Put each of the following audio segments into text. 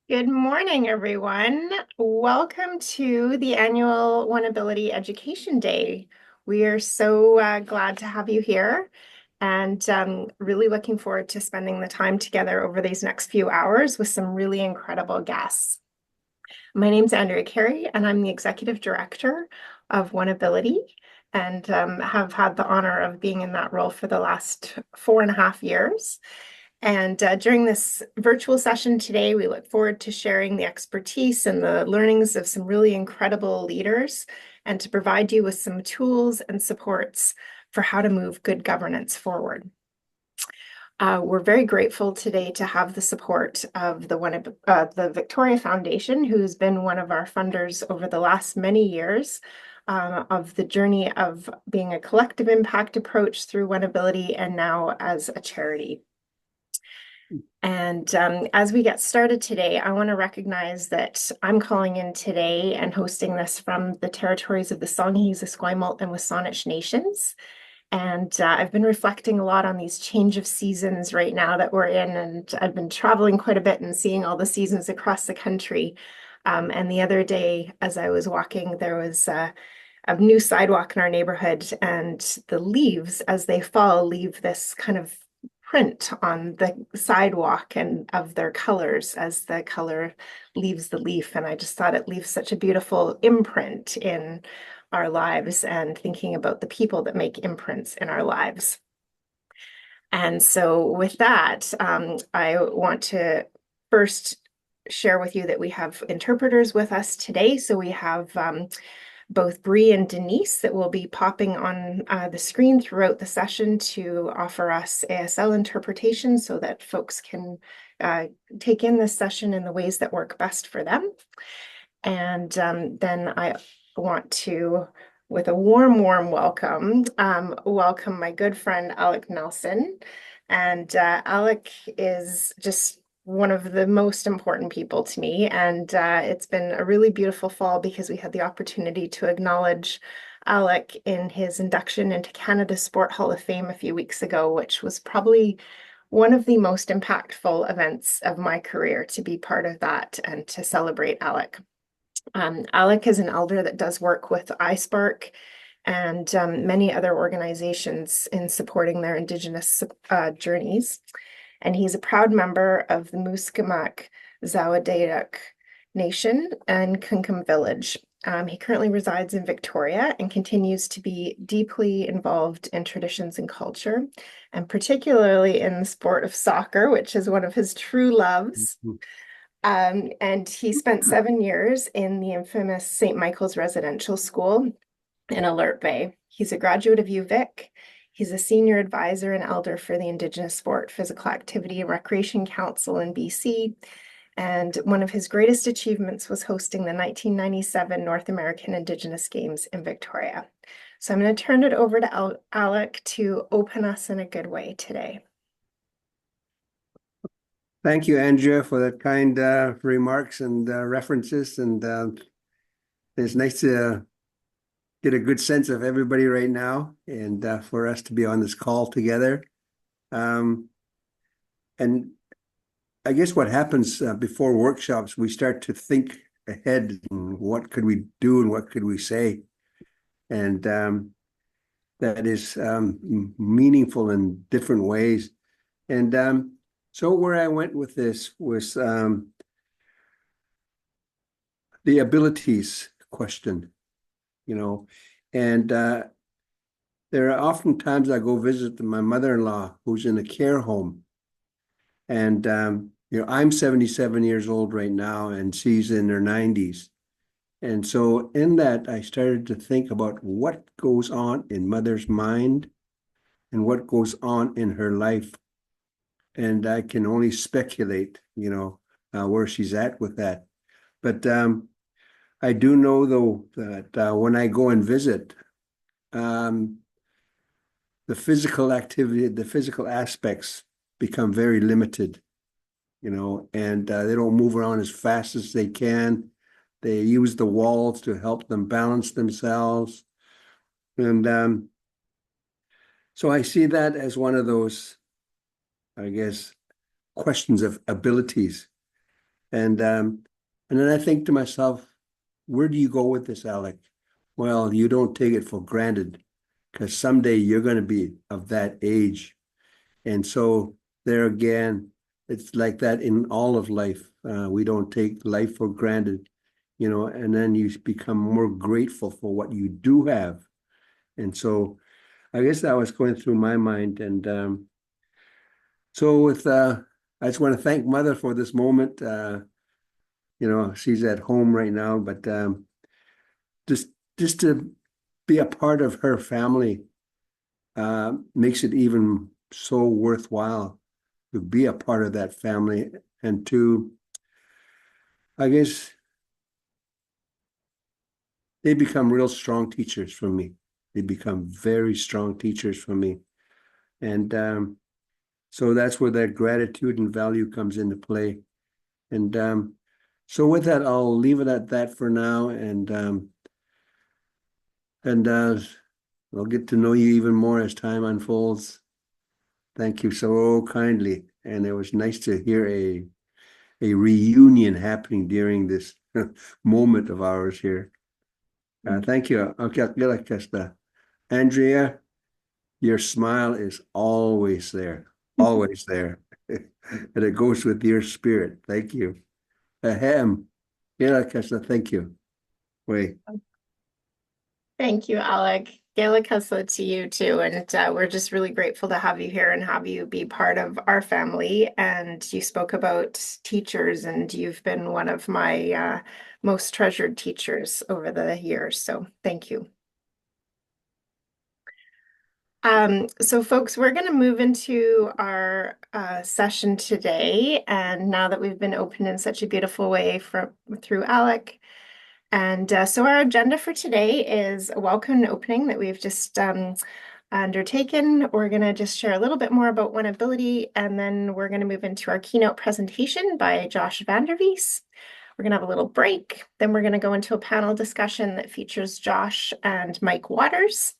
Good morning, everyone. Welcome to the annual OneAbility Education Day. We are so glad to have you here and really looking forward to spending the time together over these next few hours with some really incredible guests. My name's Andrea Carey, and I'm the Executive Director of OneAbility and have had the honor of being in that role for the last 4.5 years. And during this virtual session today, we look forward to sharing the expertise and the learnings of some really incredible leaders and to provide you with some tools and supports for how to move good governance forward. We're very grateful today to have the support of the Victoria Foundation, who's been one of our funders over the last many years of the journey of being a collective impact approach through OneAbility and now as a charity. And as we get started today, I want to recognize that I'm calling in today and hosting this from the territories of the Songhees, Esquimalt, and Wasanich nations. And I've been reflecting a lot on these change of seasons right now that we're in, and I've been traveling quite a bit and seeing all the seasons across the country. And the other day, as I was walking, there was a new sidewalk in our neighborhood, and the leaves, as they fall, leave this kind of print on the sidewalk and of their colors as the color leaves the leaf. And I just thought it leaves such a beautiful imprint in our lives and thinking about the people that make imprints in our lives. And so with that, I want to first share with you that we have interpreters with us today. So we have both Bree and Denise that will be popping on the screen throughout the session to offer us ASL interpretation so that folks can take in this session in the ways that work best for them. And then I want to, with a warm welcome, welcome my good friend Alec Nelson. And Alec is just one of the most important people to me. And it's been a really beautiful fall because we had the opportunity to acknowledge Alec in his induction into Canada Sport Hall of Fame a few weeks ago, which was probably one of the most impactful events of my career to be part of that and to celebrate Alec. Alec is an elder that does work with iSpark and many other organizations in supporting their Indigenous journeys. And he's a proud member of the Muskamak Zawadeyak Nation and Kunkum Village. He currently resides in Victoria and continues to be deeply involved in traditions and culture, and particularly in the sport of soccer, which is one of his true loves. And he spent 7 years in the infamous St. Michael's Residential School in Alert Bay. He's a graduate of UVic. He's a senior advisor and elder for the Indigenous Sport, Physical Activity and Recreation Council in BC. And one of his greatest achievements was hosting the 1997 North American Indigenous Games in Victoria. So I'm going to turn it over to Alec to open us in a good way today. Thank you, Andrea, for that kind remarks and references. And it's nice to get a good sense of everybody right now and for us to be on this call together. And I guess what happens before workshops, we start to think ahead and what could we do and what could we say. And that is meaningful in different ways. And so where I went with this was the abilities question, and there are often times I go visit my mother-in-law who's in a care home. And, I'm 77 years old right now and she's in her 90s. And so in that, I started to think about what goes on in mother's mind and what goes on in her life. And I can only speculate, where she's at with that. But I do know, though, that when I go and visit, the physical activity, the physical aspects become very limited, and they don't move around as fast as they can. They use the walls to help them balance themselves. And so I see that as one of those, I guess, questions of abilities. And then I think to myself, where do you go with this, Alec? Well, you don't take it for granted because someday you're going to be of that age. And so there again, it's like that in all of life. We don't take life for granted, and then you become more grateful for what you do have. And so I guess that was going through my mind. And so I just want to thank Mother for this moment. She's at home right now, but just just to be a part of her family makes it even so worthwhile to be a part of that family and to, I guess, they become real strong teachers for me. They become very strong teachers for me. And so that's where that gratitude and value comes into play. And so with that, I'll leave it at that for now. And I'll get to know you even more as time unfolds. Thank you so kindly. And it was nice to hear a reunion happening during this moment of ours here. Thank you. Okay, Andrea, your smile is always there, always there. And it goes with your spirit. Thank you. Ahem. Thank you. Wait. Thank you, Alec. Gaelic Hustle to you too. And we're just really grateful to have you here and have you be part of our family. And you spoke about teachers, and you've been one of my most treasured teachers over the years. So thank you. So folks, we're going to move into our session today. And now that we've been opened in such a beautiful way through Alec, and so our agenda for today is a welcome and opening that we've just undertaken. We're going to just share a little bit more about OneAbility, and then we're going to move into our keynote presentation by Josh Vandervies. We're going to have a little break. Then we're going to go into a panel discussion that features Josh and Mike Waters.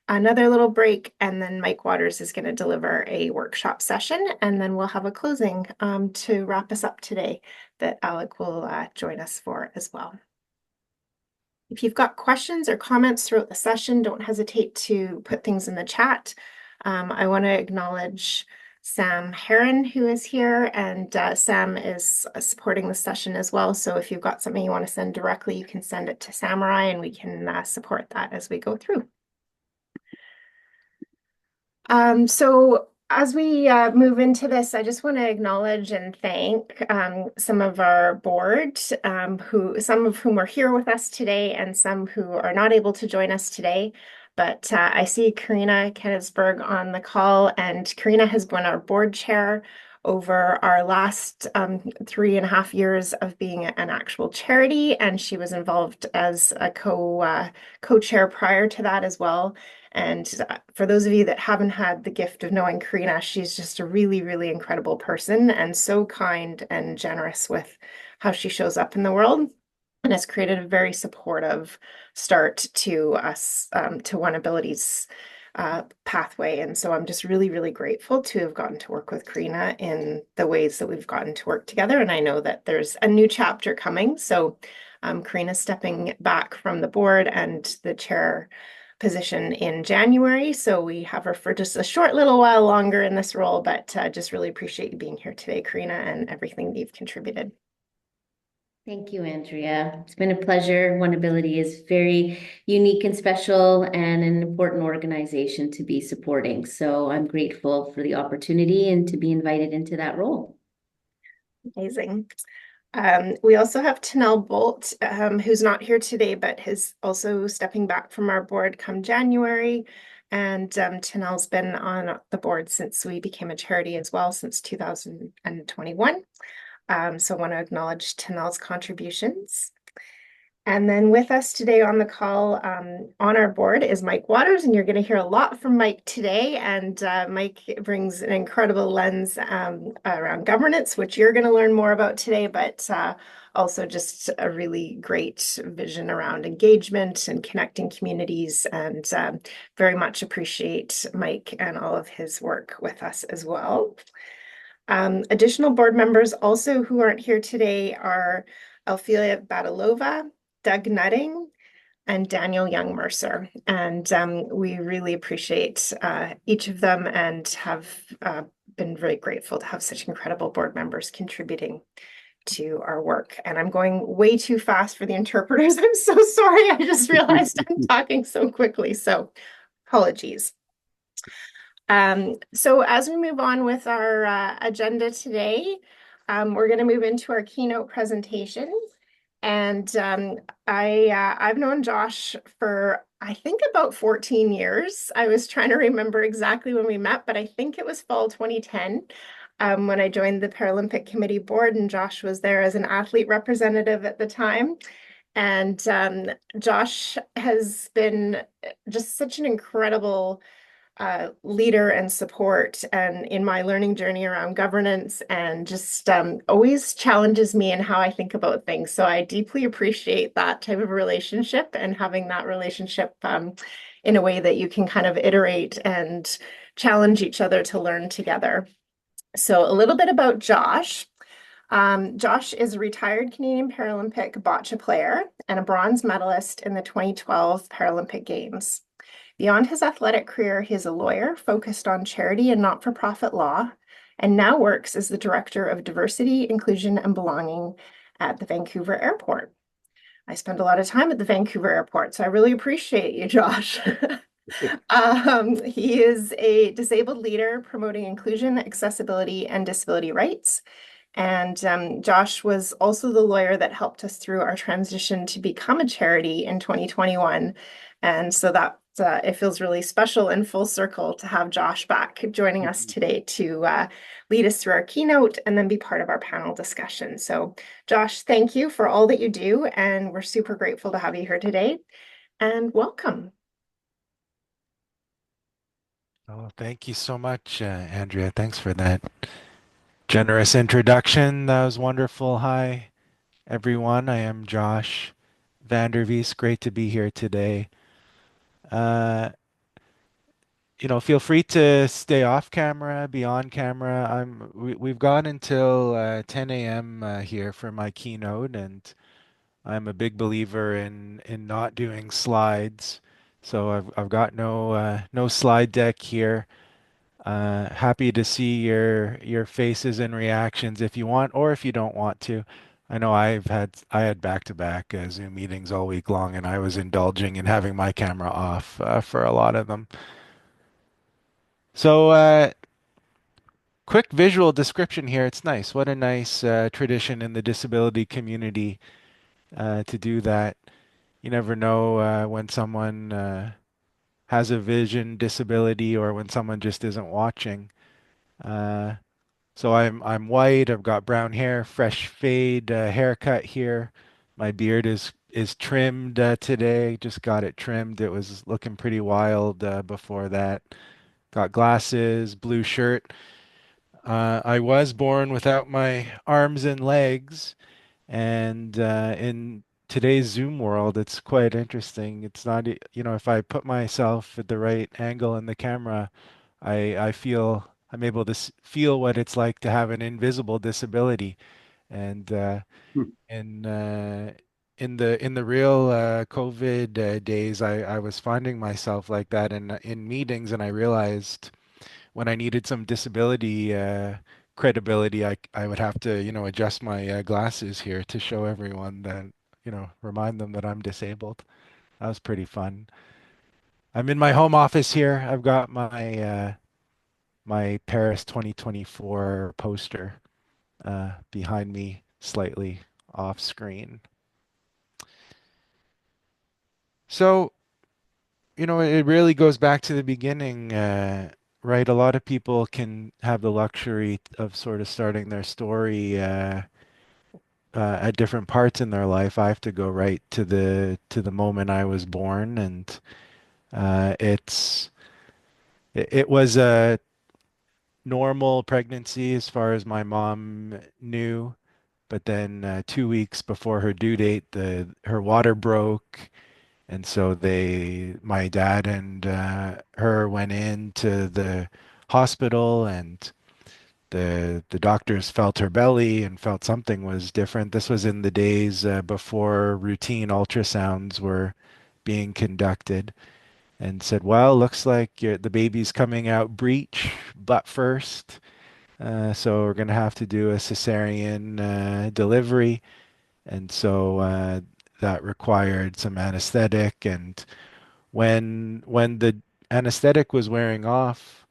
Another little break, and then Mike Waters is going to deliver a workshop session, and then we'll have a closing to wrap us up today that Alec will join us for as well. If you've got questions or comments throughout the session, don't hesitate to put things in the chat. I want to acknowledge Sam Heron, who is here, and Sam is supporting the session as well. So if you've got something you want to send directly, you can send it to Samurai, and we can support that as we go through. So as we move into this, I just want to acknowledge and thank some of our board, some of whom are here with us today, and some who are not able to join us today. But I see Karina Kennisberg on the call, and Karina has been our board chair over our last 3.5 years of being an actual charity, and she was involved as a co-chair prior to that as well. And for those of you that haven't had the gift of knowing Karina, she's just a really, really incredible person and so kind and generous with how she shows up in the world, and has created a very supportive start to us, to OneAbility's pathway. And so I'm just really, really grateful to have gotten to work with Karina in the ways that we've gotten to work together. And I know that there's a new chapter coming. So Karina's stepping back from the board and the chair position in January. So we have her for just a short little while longer in this role, but just really appreciate you being here today, Karina, and everything that you've contributed. Thank you, Andrea. It's been a pleasure. OneAbility is very unique and special and an important organization to be supporting. So I'm grateful for the opportunity and to be invited into that role. Amazing. We also have Tanel Bolt, who's not here today, but is also stepping back from our board come January. And Tanel's been on the board since we became a charity as well, since 2021. So I want to acknowledge Tanel's contributions. And then with us today on the call on our board is Mike Waters, and you're going to hear a lot from Mike today. And Mike brings an incredible lens around governance, which you're going to learn more about today, but also just a really great vision around engagement and connecting communities. And very much appreciate Mike and all of his work with us as well. Additional board members also who aren't here today are Alfilia Badalova, Doug Nutting, and Daniel Young Mercer. And we really appreciate each of them and have been very grateful to have such incredible board members contributing to our work. And I'm going way too fast for the interpreters. I'm so sorry. I just realized I'm talking so quickly. So apologies. So as we move on with our agenda today, we're going to move into our keynote presentation. And I've known Josh for I think about 14 years. I was trying to remember exactly when we met, but I think it was fall 2010 when I joined the Paralympic Committee board, and Josh was there as an athlete representative at the time. And Josh has been just such an incredible leader and support and in my learning journey around governance and just always challenges me in how I think about things. So I deeply appreciate that type of relationship and having that relationship in a way that you can kind of iterate and challenge each other to learn together. So a little bit about Josh. Josh is a retired Canadian Paralympic bocce player and a bronze medalist in the 2012 Paralympic Games. Beyond his athletic career, he is a lawyer focused on charity and not-for-profit law, and now works as the Director of Diversity, Inclusion, and Belonging at the Vancouver Airport. I spend a lot of time at the Vancouver Airport, so I really appreciate you, Josh. He is a disabled leader promoting inclusion, accessibility, and disability rights. And Josh was also the lawyer that helped us through our transition to become a charity in 2021. And so that it feels really special and full circle to have Josh back joining us today to lead us through our keynote and then be part of our panel discussion. So Josh, thank you for all that you do. And we're super grateful to have you here today. And welcome. Oh, thank you so much, Andrea. Thanks for that generous introduction. That was wonderful. Hi, everyone. I am Josh Vandervees. Great to be here today. Uh, feel free to stay off camera, be on camera. We've got until 10 a.m. Here for my keynote, and I'm a big believer in not doing slides. So I've got no slide deck here. Happy to see your faces and reactions if you want, or if you don't want to. I know I had back-to-back Zoom meetings all week long, and I was indulging in having my camera off for a lot of them. So, quick visual description here. It's nice. What a nice tradition in the disability community to do that. You never know when someone has a vision disability or when someone just isn't watching. Uh, So I'm white. I've got brown hair, fresh fade haircut here. My beard is trimmed today. Just got it trimmed. It was looking pretty wild before that. Got glasses, blue shirt. I was born without my arms and legs, and in today's Zoom world, it's quite interesting. It's not, if I put myself at the right angle in the camera, I feel I'm able to feel what it's like to have an invisible disability. And in in the real COVID days, I was finding myself like that in meetings, and I realized when I needed some disability credibility, I would have to, adjust my glasses here to show everyone that, remind them that I'm disabled. That was pretty fun. I'm in my home office here. I've got my Paris 2024 poster behind me, slightly off screen. So, it really goes back to the beginning, right? A lot of people can have the luxury of sort of starting their story at different parts in their life. I have to go right to the moment I was born, and it was a normal pregnancy as far as my mom knew. But then 2 weeks before her due date, her water broke, and so my dad and her went into the hospital, and The doctors felt her belly and felt something was different. This was in the days before routine ultrasounds were being conducted, and said, "Well, looks like the baby's coming out breech, butt first. So we're gonna have to do a cesarean delivery." And so that required some anesthetic. And when the anesthetic was wearing off,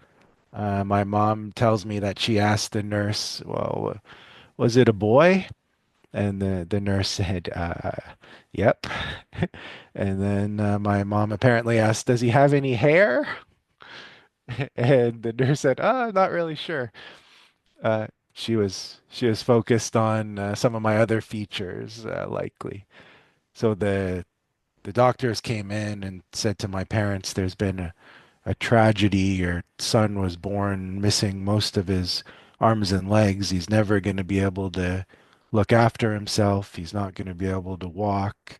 my mom tells me that she asked the nurse, "Well, was it a boy?" And the nurse said, "Yep." And then my mom apparently asked, "Does he have any hair?" And the nurse said, not really sure." She was focused on some of my other features, likely. So the doctors came in and said to my parents, "There's been a tragedy. Your son was born missing most of his arms and legs. He's never going to be able to look after himself. He's not going to be able to walk."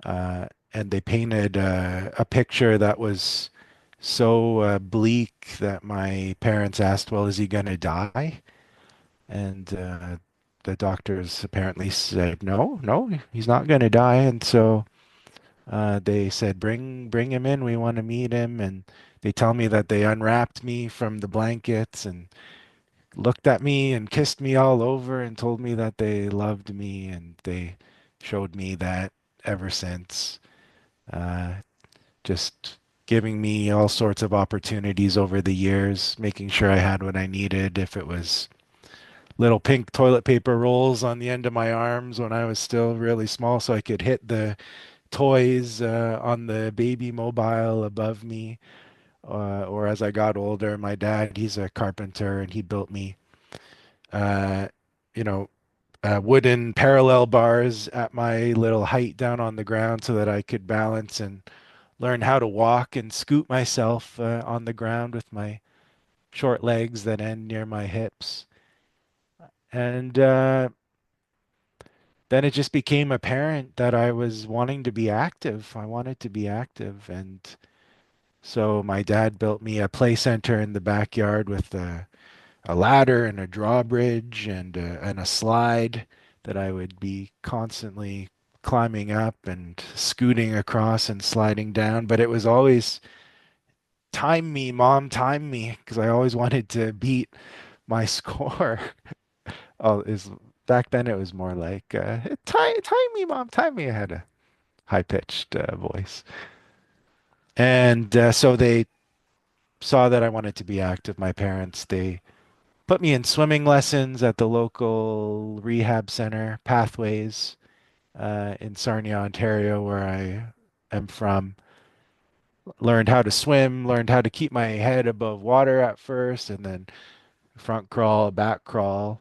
And they painted a picture that was so bleak that my parents asked, "Well, is he going to die?" And the doctors apparently said, "No, no, he's not going to die." And so they said, bring him in. We want to meet him." And they tell me that they unwrapped me from the blankets and looked at me and kissed me all over and told me that they loved me. And they showed me that ever since, uh, just giving me all sorts of opportunities over the years, making sure I had what I needed. If it was little pink toilet paper rolls on the end of my arms when I was still really small so I could hit the toys on the baby mobile above me. Or as I got older, my dad, he's a carpenter, and he built me, uh, you know, wooden parallel bars at my little height down on the ground so that I could balance and learn how to walk and scoot myself on the ground with my short legs that end near my hips. And then it just became apparent that I was wanting to be active. I wanted to be active. And so my dad built me a play center in the backyard with a ladder and a drawbridge and a slide that I would be constantly climbing up and scooting across and sliding down. But it was always time me, mom, time me, because I always wanted to beat my score. Oh, is back then it was more like time me, mom, time me. I had a high pitched voice, and so they saw that I wanted to be active. My parents, they put me in swimming lessons at the local rehab center, Pathways, in Sarnia, Ontario, where I am from. Learned how to swim, learned how to keep my head above water at first, and then front crawl, back crawl.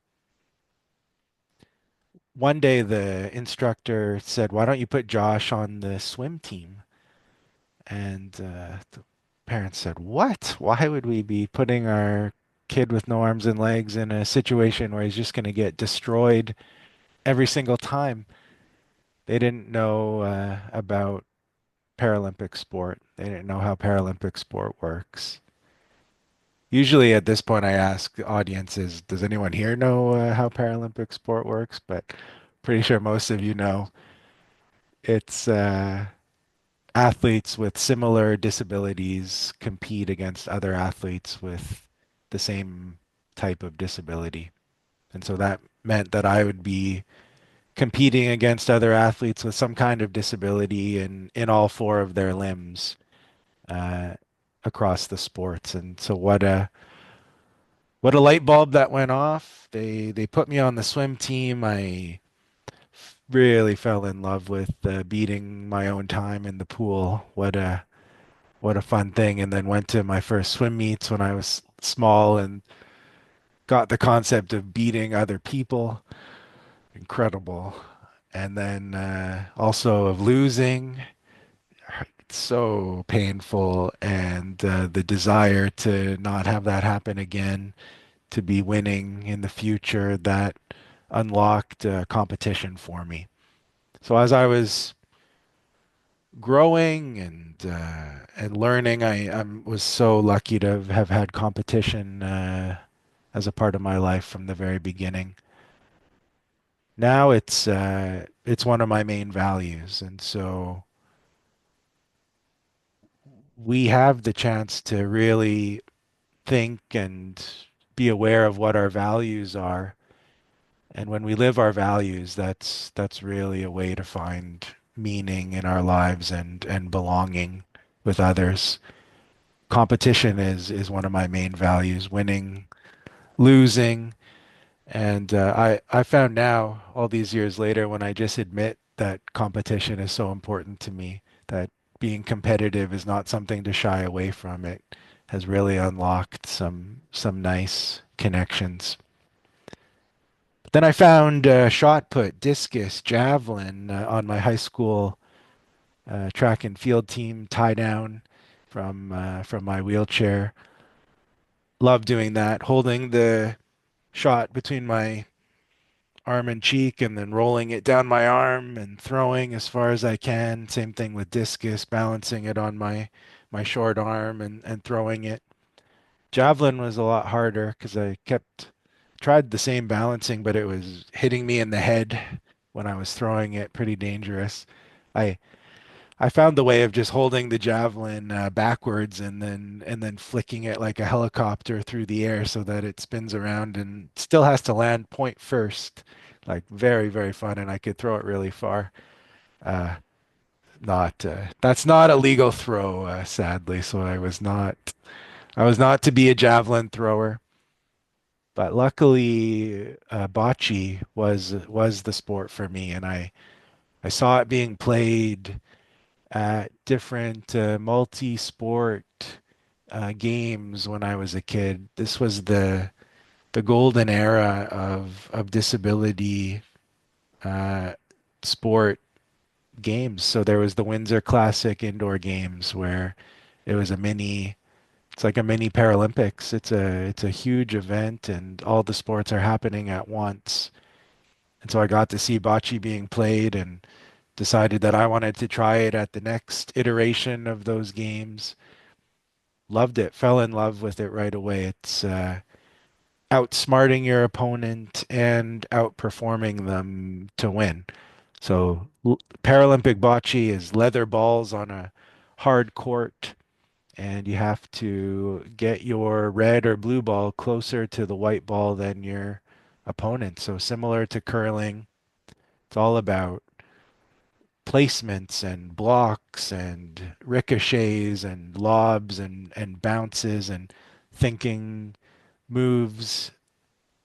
One day the instructor said, "Why don't you put Josh on the swim team?" And the parents said, "What? Why would we be putting our kid with no arms and legs in a situation where he's just going to get destroyed every single time?" They didn't know about Paralympic sport. They didn't know how Paralympic sport works. Usually at this point, I ask audiences, "Does anyone here know how Paralympic sport works?" But pretty sure most of you know. It's athletes with similar disabilities compete against other athletes with the same type of disability. And so that meant that I would be competing against other athletes with some kind of disability in all four of their limbs uh, across the sports. And so what a light bulb that went off. They put me on the swim team. I really fell in love with beating my own time in the pool. What a fun thing. And then went to my first swim meets when I was small and got the concept of beating other people. Incredible. And then also of losing. It's so painful. And the desire to not have that happen again, to be winning in the future, that unlocked competition for me. So as I was growing and learning, I was so lucky to have had competition as a part of my life from the very beginning. Now it's one of my main values, and so we have the chance to really think and be aware of what our values are. And when we live our values, that's really a way to find meaning in our lives and belonging with others. Competition is one of my main values, winning, losing. And I found now, all these years later, when I just admit that competition is so important to me, that being competitive is not something to shy away from. It has really unlocked some nice connections. But then I found shot put, discus, javelin on my high school track and field team, tie down from my wheelchair. Love doing that, holding the shot between my arm and cheek and then rolling it down my arm and throwing as far as I can. Same thing with discus, balancing it on my short arm and throwing it. Javelin was a lot harder because I kept tried the same balancing, but it was hitting me in the head when I was throwing it. Pretty dangerous. I I found the way of just holding the javelin backwards and then flicking it like a helicopter through the air so that it spins around and still has to land point first. Like very, very fun, and I could throw it really far. Uh, not That's not a legal throw, sadly. So I was not to be a javelin thrower. But luckily, bocce was the sport for me, and I saw it being played at different multi-sport games when I was a kid. This was the golden era of disability uh, sport games. So there was the Windsor Classic indoor games where it was it's like a mini Paralympics. It's a huge event and all the sports are happening at once. And so I got to see bocce being played and decided that I wanted to try it at the next iteration of those games. Loved it, fell in love with it right away. It's outsmarting your opponent and outperforming them to win. So Paralympic bocce is leather balls on a hard court, and you have to get your red or blue ball closer to the white ball than your opponent. So similar to curling, it's all about placements and blocks and ricochets and lobs and bounces and thinking moves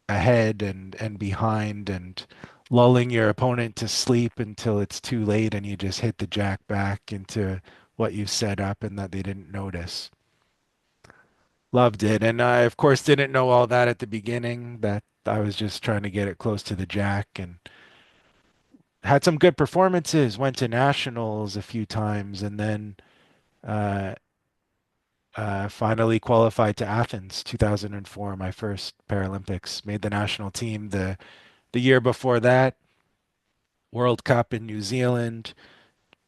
ahead and behind and lulling your opponent to sleep until it's too late and you just hit the jack back into what you set up and that they didn't notice. Loved it. And I, of course, didn't know all that at the beginning, that I was just trying to get it close to the jack and had some good performances, went to nationals a few times, and then uh, finally qualified to Athens 2004, my first Paralympics. Made the national team the year before that, World Cup in New Zealand.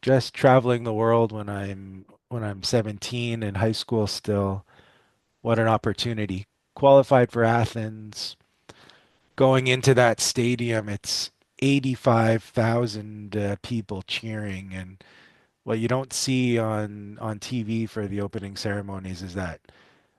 Just traveling the world when I'm 17 in high school still. What an opportunity. Qualified for Athens. Going into that stadium, it's 85,000 people cheering, and what you don't see on TV for the opening ceremonies is that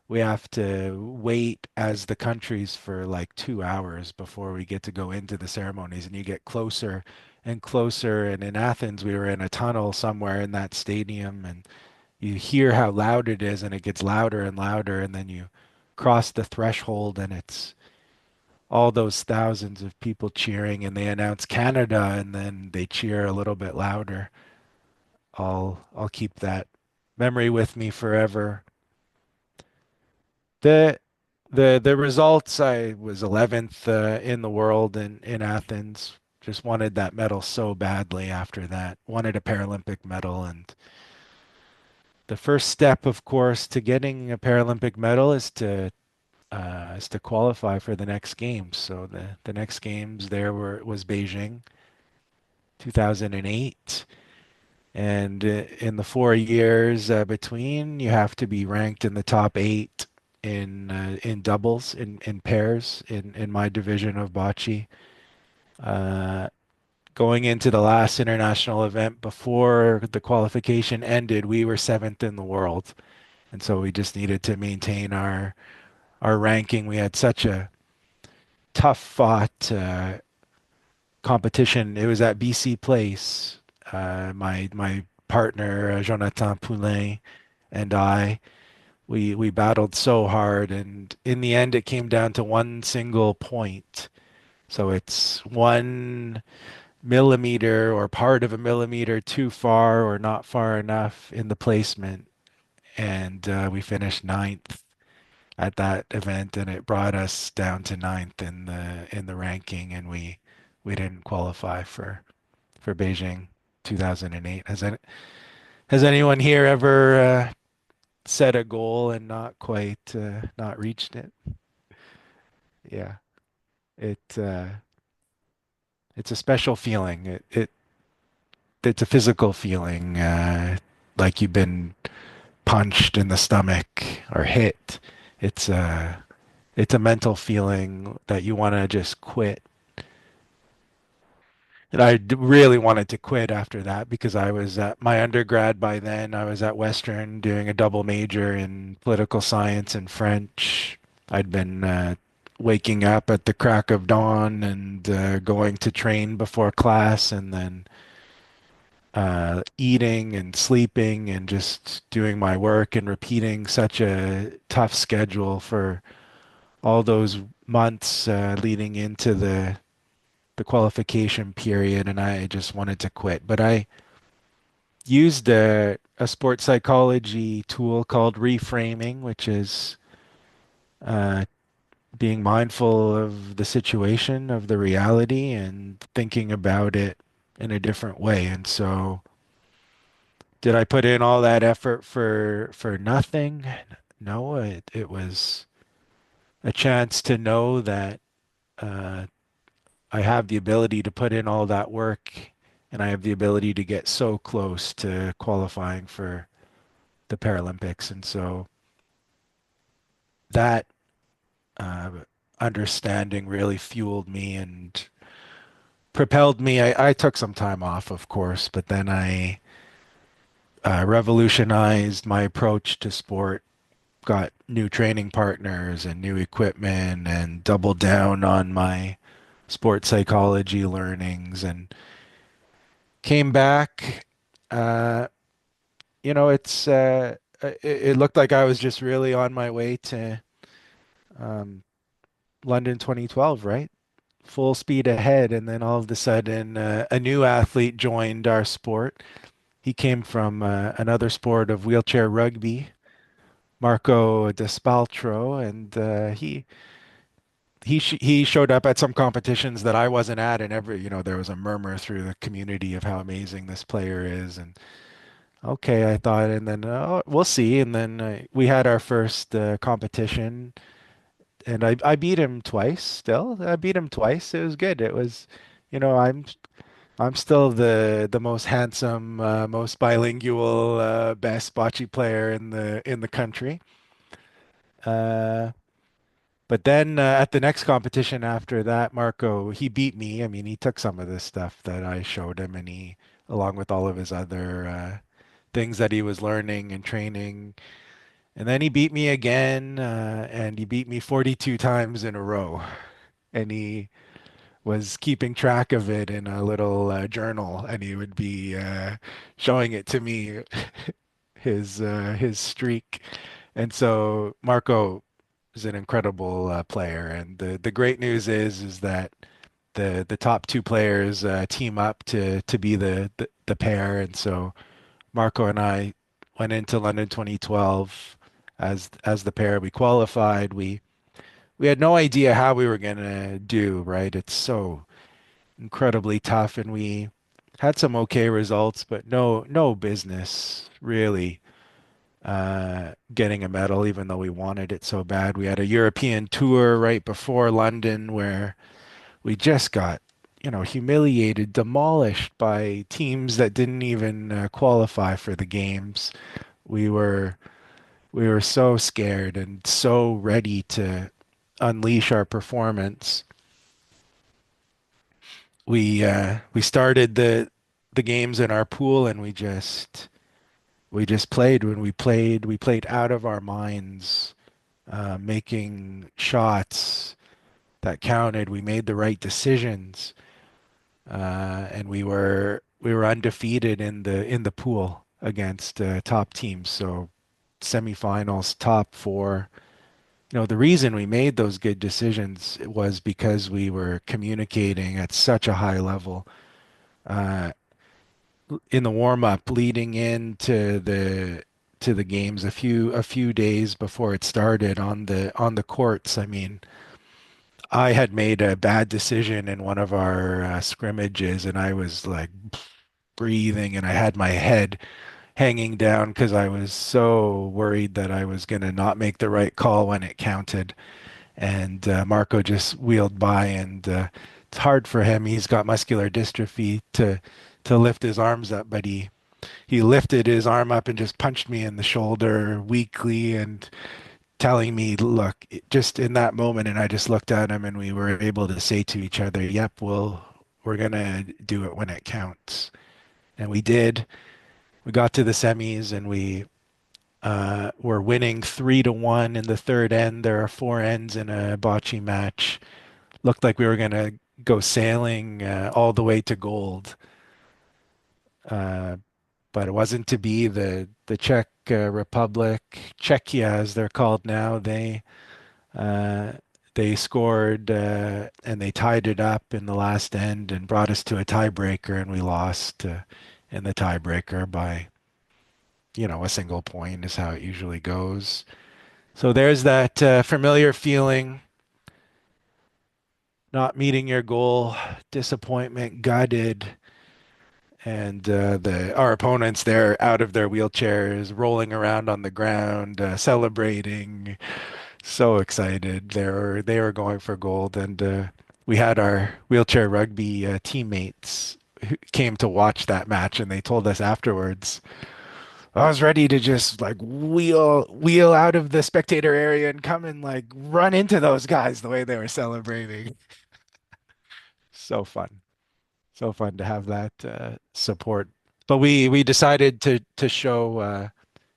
we have to wait as the countries for like 2 hours before we get to go into the ceremonies, and you get closer and closer. And in Athens, we were in a tunnel somewhere in that stadium, and you hear how loud it is, and it gets louder and louder, and then you cross the threshold, and it's all those thousands of people cheering, and they announce Canada, and then they cheer a little bit louder. I'll keep that memory with me forever. The the results, I was 11th in the world in Athens. Just wanted that medal so badly after that. Wanted a Paralympic medal, and the first step, of course, to getting a Paralympic medal is to qualify for the next games. So the next games there was Beijing, 2008. And in the 4 years between, you have to be ranked in the top eight in doubles in pairs in my division of bocce. Uh, Going into the last international event before the qualification ended, we were seventh in the world, and so we just needed to maintain our ranking. We had such a tough fought competition. It was at BC Place. My partner Jonathan Poulain and I we battled so hard, and in the end, it came down to one single point. So it's 1 millimeter or part of a millimeter too far or not far enough in the placement, and we finished ninth at that event, and it brought us down to ninth in the ranking, and we didn't qualify for Beijing 2008. Has anyone here ever set a goal and not quite not reached it? Yeah, it it's a special feeling. It's a physical feeling, like you've been punched in the stomach or hit. It's a mental feeling that you want to just quit. And really wanted to quit after that because I was at my undergrad by then. I was at Western doing a double major in political science and French. I'd been waking up at the crack of dawn and going to train before class and then eating and sleeping and just doing my work and repeating such a tough schedule for all those months leading into the qualification period, and I just wanted to quit. But I used a sports psychology tool called reframing, which is uh, being mindful of the situation, of the reality, and thinking about it in a different way. And so, did I put in all that effort for nothing? No, it was a chance to know that uh, I have the ability to put in all that work and I have the ability to get so close to qualifying for the Paralympics. And so that uh, understanding really fueled me and propelled me. I took some time off, of course, but then I revolutionized my approach to sport, got new training partners and new equipment, and doubled down on my sports psychology learnings and came back. Uh, it looked like I was just really on my way to um, London 2012, right? Full speed ahead, and then all of a sudden, a new athlete joined our sport. He came from another sport of wheelchair rugby, Marco Despaltro, and he showed up at some competitions that I wasn't at, and there was a murmur through the community of how amazing this player is, and okay, I thought, and then we'll see. And then we had our first competition, and I beat him twice. Still, I beat him twice. It was good. It was, you know, I'm still the most handsome, most bilingual, best bocce player in the country. Uh, but then at the next competition after that, Marco, he beat me. I mean, he took some of the stuff that I showed him, and along with all of his other things that he was learning and training. And then he beat me again, and he beat me 42 times in a row. And he was keeping track of it in a little journal, and he would be showing it to me, his streak. And so Marco is an incredible player. And the great news is that the top two players team up to be the pair. And so Marco and I went into London 2012 as the pair. We qualified. We had no idea how we were gonna do, right? It's so incredibly tough, and we had some okay results, but no business really getting a medal, even though we wanted it so bad. We had a European tour right before London where we just got, humiliated, demolished by teams that didn't even qualify for the games. We were We were so scared and so ready to unleash our performance. We started the games in our pool, and we just played. When we played out of our minds, making shots that counted. We made the right decisions, and we were undefeated in the pool against top teams. So semifinals, top four. You know, the reason we made those good decisions was because we were communicating at such a high level. Uh, in the warm up leading into the games a few days before it started on the courts. I mean, I had made a bad decision in one of our scrimmages, and I was like breathing, and I had my head hanging down because I was so worried that I was going to not make the right call when it counted. And Marco just wheeled by, and it's hard for him. He's got muscular dystrophy to lift his arms up, but he lifted his arm up and just punched me in the shoulder weakly and telling me, look, just in that moment. And I just looked at him, and we were able to say to each other, yep, we're going to do it when it counts. And we did. We got to the semis, and we were winning 3-1 in the third end. There are four ends in a bocce match. Looked like we were going to go sailing all the way to gold. Uh, but it wasn't to be. The Czech Republic, Czechia as they're called now, uh, they scored and they tied it up in the last end and brought us to a tiebreaker, and we lost in the tiebreaker by, you know, a single point is how it usually goes. So there's that familiar feeling, not meeting your goal, disappointment, gutted, and the our opponents, they're out of their wheelchairs, rolling around on the ground, celebrating, so excited. They were going for gold, and we had our wheelchair rugby teammates who came to watch that match, and they told us afterwards, I was ready to just like wheel out of the spectator area and come and like run into those guys the way they were celebrating. So fun. So fun to have that support. But we decided to show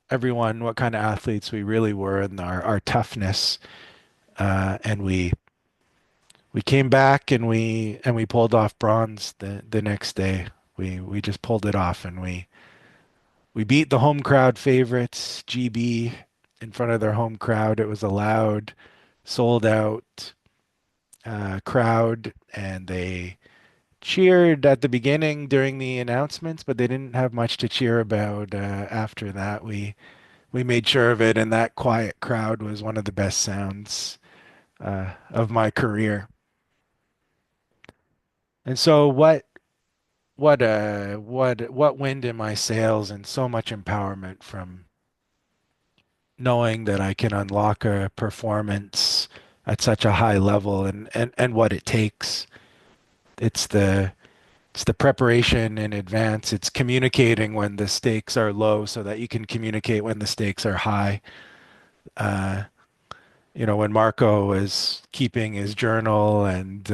everyone what kind of athletes we really were and our toughness. And we came back and we pulled off bronze the next day. We just pulled it off, and we beat the home crowd favorites, GB, in front of their home crowd. It was a loud, sold out crowd, and they cheered at the beginning during the announcements, but they didn't have much to cheer about after that. We made sure of it, and that quiet crowd was one of the best sounds of my career. And so what wind in my sails and so much empowerment from knowing that I can unlock a performance at such a high level, and what it takes. It's it's the preparation in advance. It's communicating when the stakes are low so that you can communicate when the stakes are high. Uh, you know, when Marco was keeping his journal and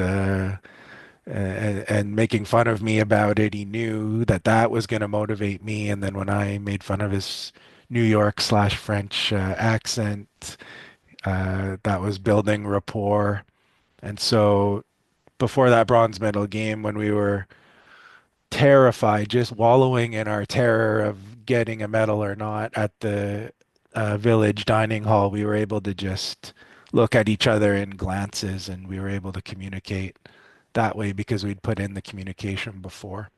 making fun of me about it, he knew that that was going to motivate me. And then when I made fun of his New York slash French accent, that was building rapport. And so before that bronze medal game, when we were terrified, just wallowing in our terror of getting a medal or not at the village dining hall, we were able to just look at each other in glances, and we were able to communicate that way because we'd put in the communication before.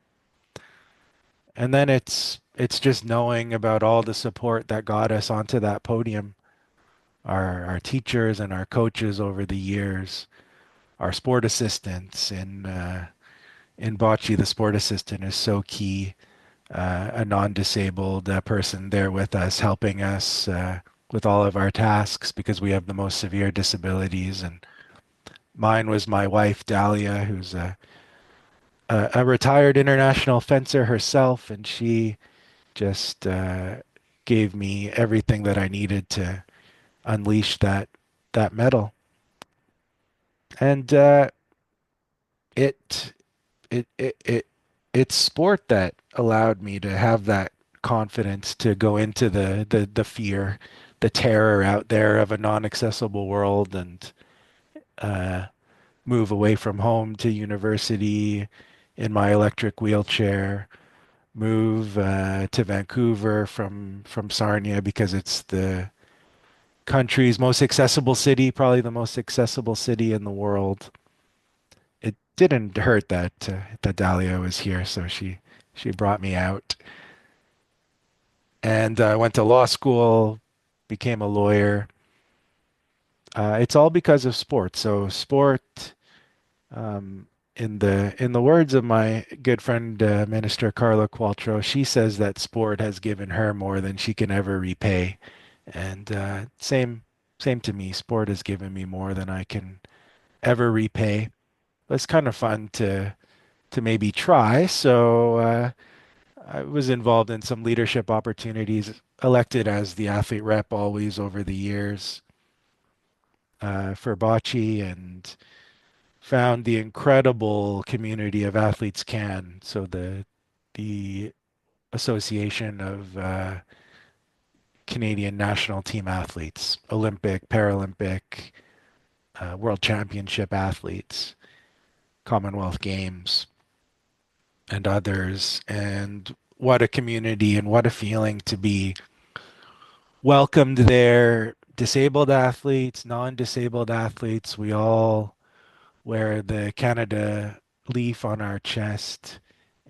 And then it's just knowing about all the support that got us onto that podium, our teachers and our coaches over the years, our sport assistants in bocce. The sport assistant is so key. A non-disabled person there with us, helping us with all of our tasks because we have the most severe disabilities. And mine was my wife, Dahlia, who's a retired international fencer herself, and she just gave me everything that I needed to unleash that metal. And it it it it it's sport that allowed me to have that confidence to go into the fear, the terror out there of a non-accessible world, and uh, move away from home to university in my electric wheelchair, move to Vancouver from Sarnia because it's the country's most accessible city, probably the most accessible city in the world. It didn't hurt that Dahlia was here, so she brought me out. And I went to law school, became a lawyer. It's all because of sport. So sport, um, in the words of my good friend Minister Carla Qualtrough, she says that sport has given her more than she can ever repay. And same to me. Sport has given me more than I can ever repay. It's kind of fun to maybe try. So I was involved in some leadership opportunities, elected as the athlete rep always over the years for Bocce, and found the incredible community of Athletes Can. So the association of Canadian national team athletes, Olympic, Paralympic, World Championship athletes, Commonwealth Games, and others. And what a community and what a feeling to be welcomed there. Disabled athletes, non-disabled athletes, we all wear the Canada leaf on our chest,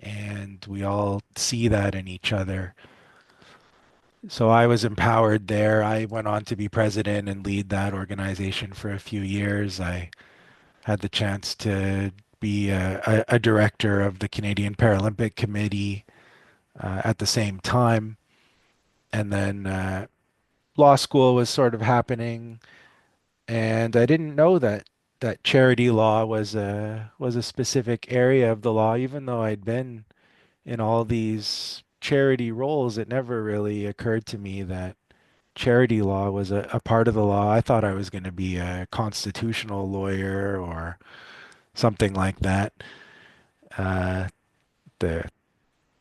and we all see that in each other. So I was empowered there. I went on to be president and lead that organization for a few years. I had the chance to be a director of the Canadian Paralympic Committee at the same time. And then law school was sort of happening, and I didn't know that charity law was a specific area of the law, even though I'd been in all these charity roles. It never really occurred to me that charity law was a part of the law. I thought I was going to be a constitutional lawyer or something like that. Uh, the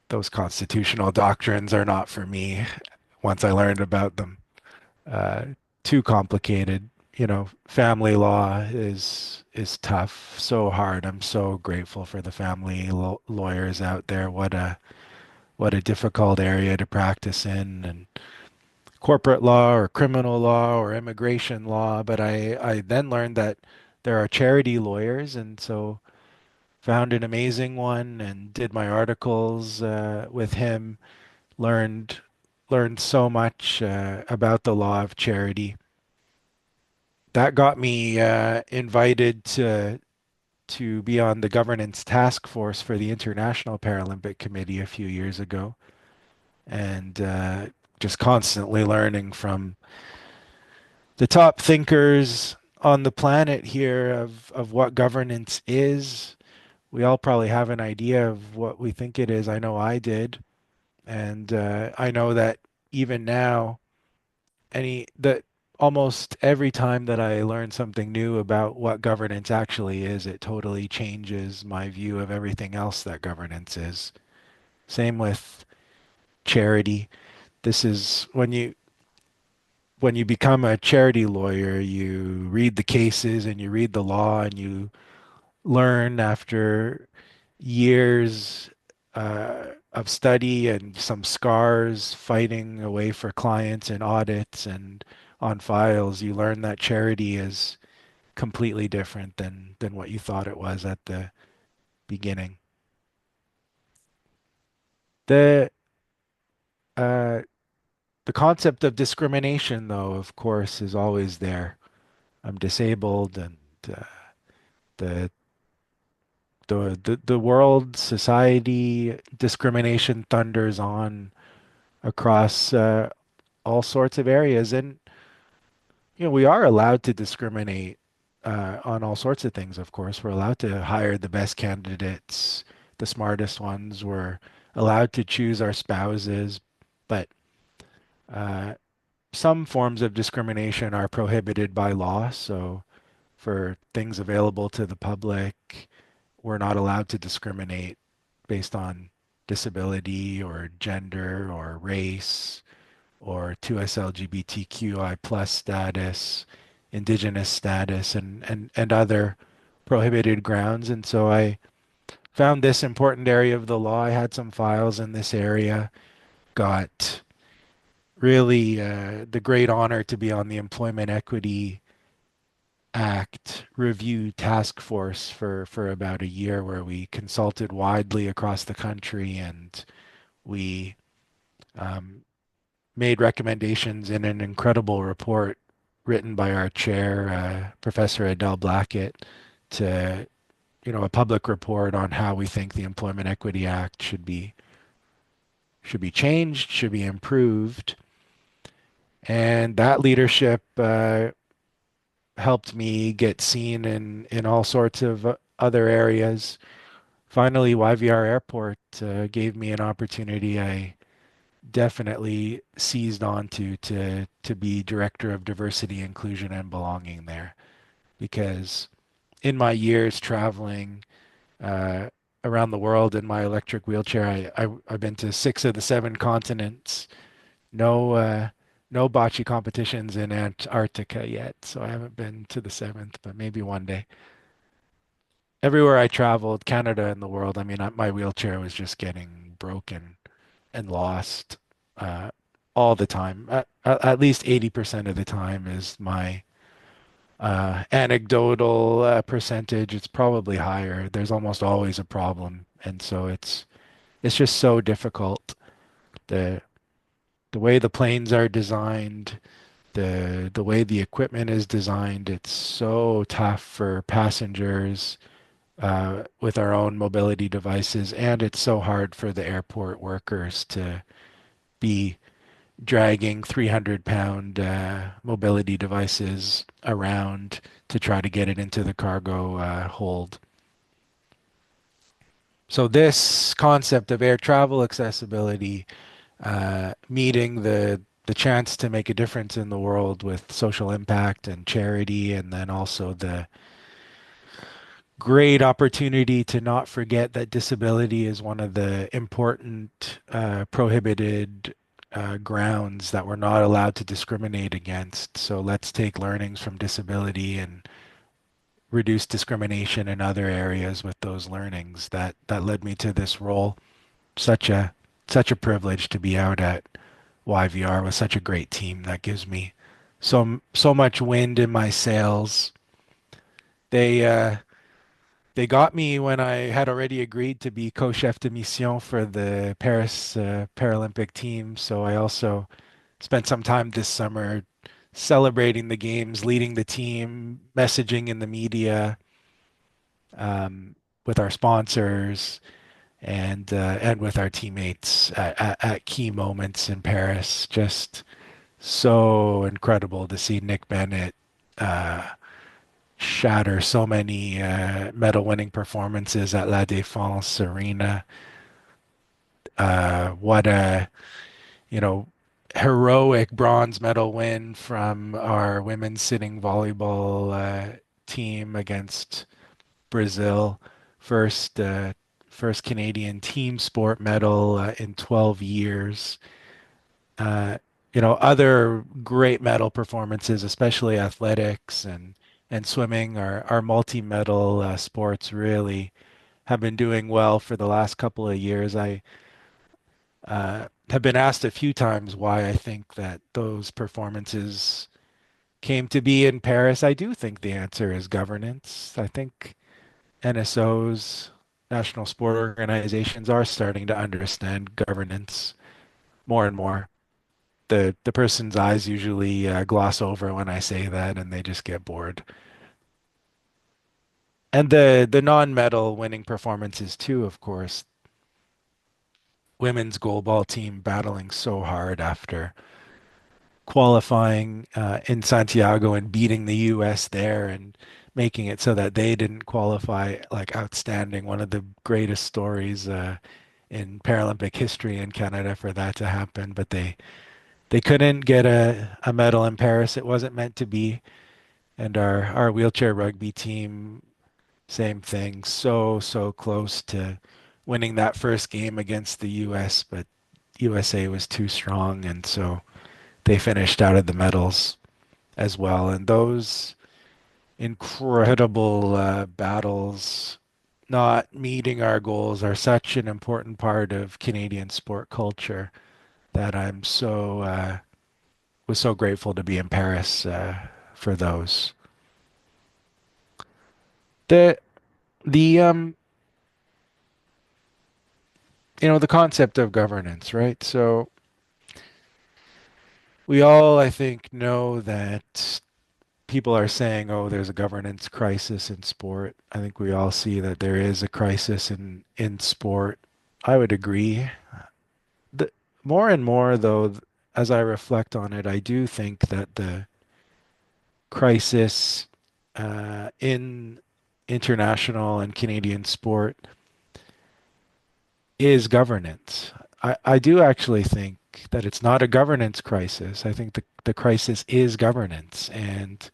those constitutional doctrines are not for me once I learned about them. Uh, Too complicated. You know, family law is tough, so hard. I'm so grateful for the family lawyers out there. What a difficult area to practice in, and corporate law or criminal law or immigration law. But I then learned that there are charity lawyers, and so found an amazing one and did my articles with him. Learned learned so much about the law of charity. That got me invited to be on the governance task force for the International Paralympic Committee a few years ago, and just constantly learning from the top thinkers on the planet here of what governance is. We all probably have an idea of what we think it is. I know I did, and I know that even now, any that almost every time that I learn something new about what governance actually is, it totally changes my view of everything else that governance is. Same with charity. This is when you become a charity lawyer, you read the cases and you read the law and you learn after years of study and some scars fighting away for clients and audits and on files, you learn that charity is completely different than what you thought it was at the beginning. The uh, the concept of discrimination, though, of course, is always there. I'm disabled, and uh, the the world, society, discrimination thunders on across all sorts of areas. And you know, we are allowed to discriminate on all sorts of things, of course. We're allowed to hire the best candidates, the smartest ones. We're allowed to choose our spouses. But Uh, some forms of discrimination are prohibited by law. So for things available to the public, we're not allowed to discriminate based on disability or gender or race or 2S LGBTQI plus status, indigenous status, and other prohibited grounds. And so I found this important area of the law. I had some files in this area, got really the great honor to be on the Employment Equity Act review task force for about a year, where we consulted widely across the country, and we um, made recommendations in an incredible report written by our chair, Professor Adele Blackett, to a public report on how we think the Employment Equity Act should be changed, should be improved. And that leadership helped me get seen in all sorts of other areas. Finally, YVR Airport gave me an opportunity I definitely seized on to be director of diversity, inclusion, and belonging there. Because in my years traveling uh, around the world in my electric wheelchair, I've been to 6 of the 7 continents. No, no bocce competitions in Antarctica yet, so I haven't been to the seventh, but maybe one day. Everywhere I traveled, Canada and the world, I mean, my wheelchair was just getting broken and lost uh, all the time. At least 80% of the time is my anecdotal percentage. It's probably higher. There's almost always a problem, and so it's just so difficult. The the way the planes are designed, the way the equipment is designed, it's so tough for passengers with our own mobility devices, and it's so hard for the airport workers to be dragging 300-pound mobility devices around to try to get it into the cargo hold. So this concept of air travel accessibility, meeting the chance to make a difference in the world with social impact and charity, and then also the great opportunity to not forget that disability is one of the important prohibited grounds that we're not allowed to discriminate against. So let's take learnings from disability and reduce discrimination in other areas with those learnings. That led me to this role. Such a such a privilege to be out at YVR with such a great team that gives me so much wind in my sails. They they got me when I had already agreed to be co-chef de mission for the Paris Paralympic team. So I also spent some time this summer celebrating the games, leading the team, messaging in the media, um, with our sponsors and with our teammates at key moments in Paris. Just so incredible to see Nick Bennett shatter so many medal-winning performances at La Défense Arena. What a, you know, heroic bronze medal win from our women's sitting volleyball team against Brazil. First, first Canadian team sport medal in 12 years. Uh, other great medal performances, especially athletics and swimming, our multi-medal sports really have been doing well for the last couple of years. I have been asked a few times why I think that those performances came to be in Paris. I do think the answer is governance. I think NSOs, national sport organizations, are starting to understand governance more and more. The person's eyes usually gloss over when I say that, and they just get bored. And the non-medal winning performances too, of course. Women's goalball team battling so hard after qualifying in Santiago and beating the U.S. there and making it so that they didn't qualify, like outstanding. One of the greatest stories in Paralympic history in Canada for that to happen. But they couldn't get a medal in Paris. It wasn't meant to be. And our wheelchair rugby team, same thing. So close to winning that first game against the US, but USA was too strong, and so they finished out of the medals as well. And those incredible battles not meeting our goals are such an important part of Canadian sport culture that I'm so was so grateful to be in Paris for those. The the the concept of governance, right? So we all, I think, know that people are saying, "Oh, there's a governance crisis in sport." I think we all see that there is a crisis in sport. I would agree. The more and more, though, as I reflect on it, I do think that the crisis in international and Canadian sport is governance. I do actually think that it's not a governance crisis. I think the crisis is governance. And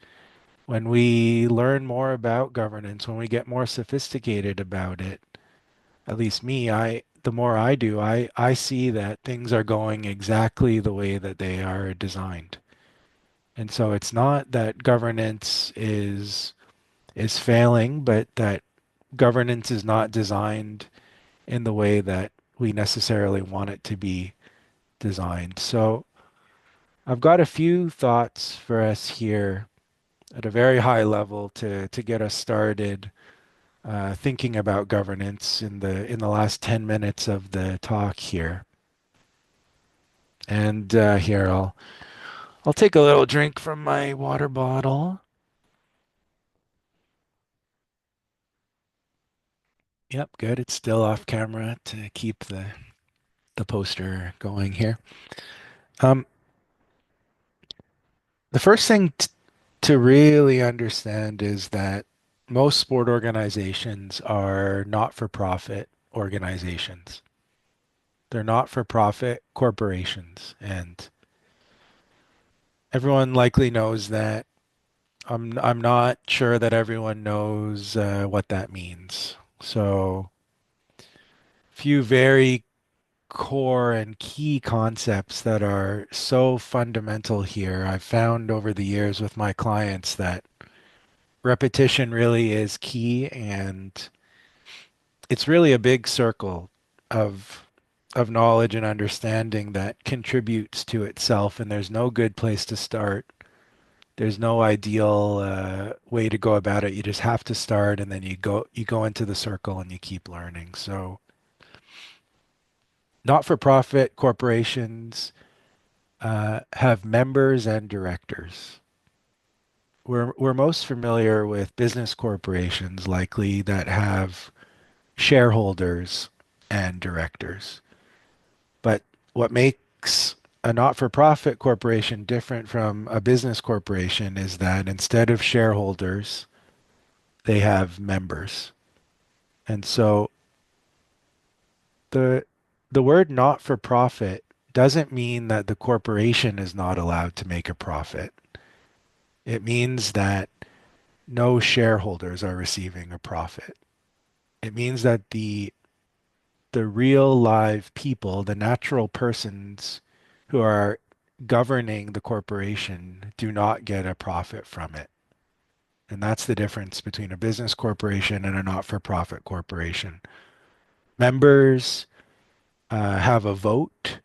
when we learn more about governance, when we get more sophisticated about it, at least me, the more I do, I see that things are going exactly the way that they are designed. And so it's not that governance is failing, but that governance is not designed in the way that we necessarily want it to be designed. So I've got a few thoughts for us here at a very high level to get us started thinking about governance in the last 10 minutes of the talk here. And here I'll take a little drink from my water bottle. Yep, good. It's still off camera to keep the poster going here. Um, the first thing to really understand is that most sport organizations are not-for-profit organizations. They're not-for-profit corporations, and everyone likely knows that. I'm not sure that everyone knows what that means. So, few very core and key concepts that are so fundamental here. I've found over the years with my clients that repetition really is key, and it's really a big circle of knowledge and understanding that contributes to itself, and there's no good place to start. There's no ideal way to go about it. You just have to start, and then you go into the circle and you keep learning. So, not-for-profit corporations have members and directors. We're most familiar with business corporations likely that have shareholders and directors. But what makes a not-for-profit corporation different from a business corporation is that instead of shareholders, they have members. And so the the word not-for-profit doesn't mean that the corporation is not allowed to make a profit. It means that no shareholders are receiving a profit. It means that the real live people, the natural persons who are governing the corporation do not get a profit from it. And that's the difference between a business corporation and a not-for-profit corporation. Members have a vote.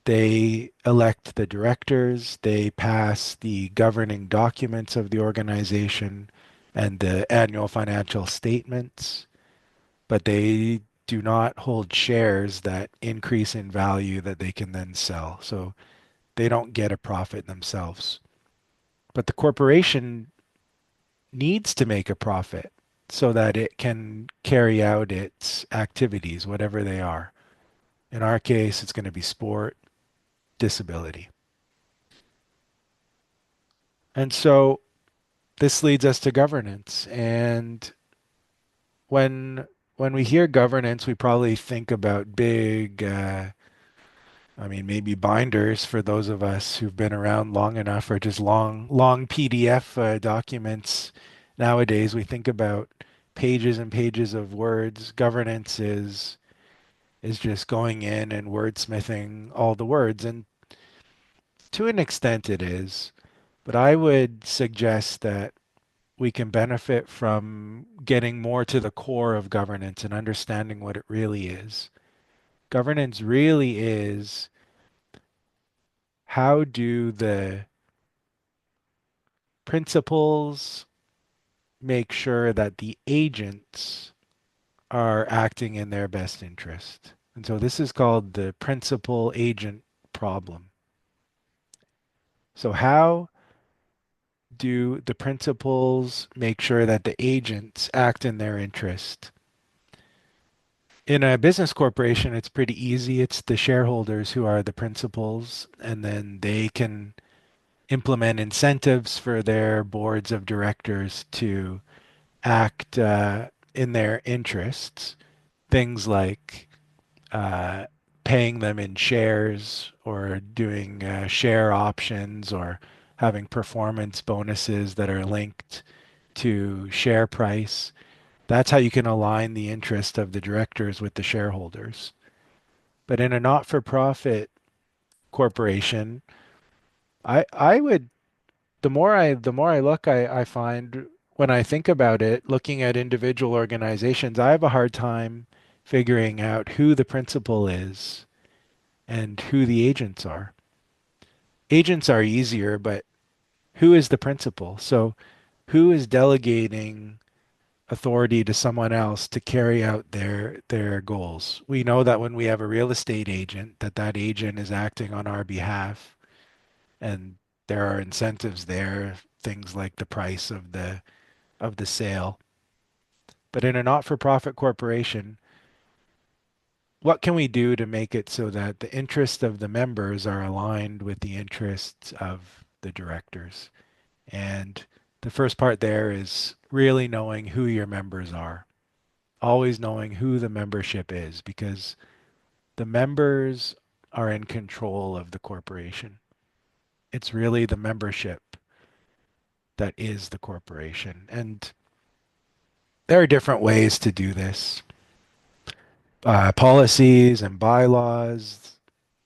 They elect the directors. They pass the governing documents of the organization and the annual financial statements, but they do not hold shares that increase in value that they can then sell. So they don't get a profit themselves. But the corporation needs to make a profit so that it can carry out its activities, whatever they are. In our case, it's going to be sport, disability. And so this leads us to governance. And when when we hear governance, we probably think about big I mean, maybe binders for those of us who've been around long enough, or just long PDF documents. Nowadays, we think about pages and pages of words. Governance is just going in and wordsmithing all the words, and to an extent it is. But I would suggest that we can benefit from getting more to the core of governance and understanding what it really is. Governance really is, how do the principals make sure that the agents are acting in their best interest? And so this is called the principal agent problem. So how do the principals make sure that the agents act in their interest? In a business corporation, it's pretty easy. It's the shareholders who are the principals, and then they can implement incentives for their boards of directors to act in their interests. Things like uh, paying them in shares, or doing share options, or having performance bonuses that are linked to share price. That's how you can align the interest of the directors with the shareholders. But in a not-for-profit corporation, I would, the more I look, I find, when I think about it, looking at individual organizations, I have a hard time figuring out who the principal is and who the agents are. Agents are easier, but who is the principal? So who is delegating authority to someone else to carry out their goals? We know that when we have a real estate agent, that agent is acting on our behalf, and there are incentives there, things like the price of the sale. But in a not-for-profit corporation, what can we do to make it so that the interests of the members are aligned with the interests of the directors? And the first part there is really knowing who your members are, always knowing who the membership is, because the members are in control of the corporation. It's really the membership that is the corporation. And there are different ways to do this. Policies and bylaws.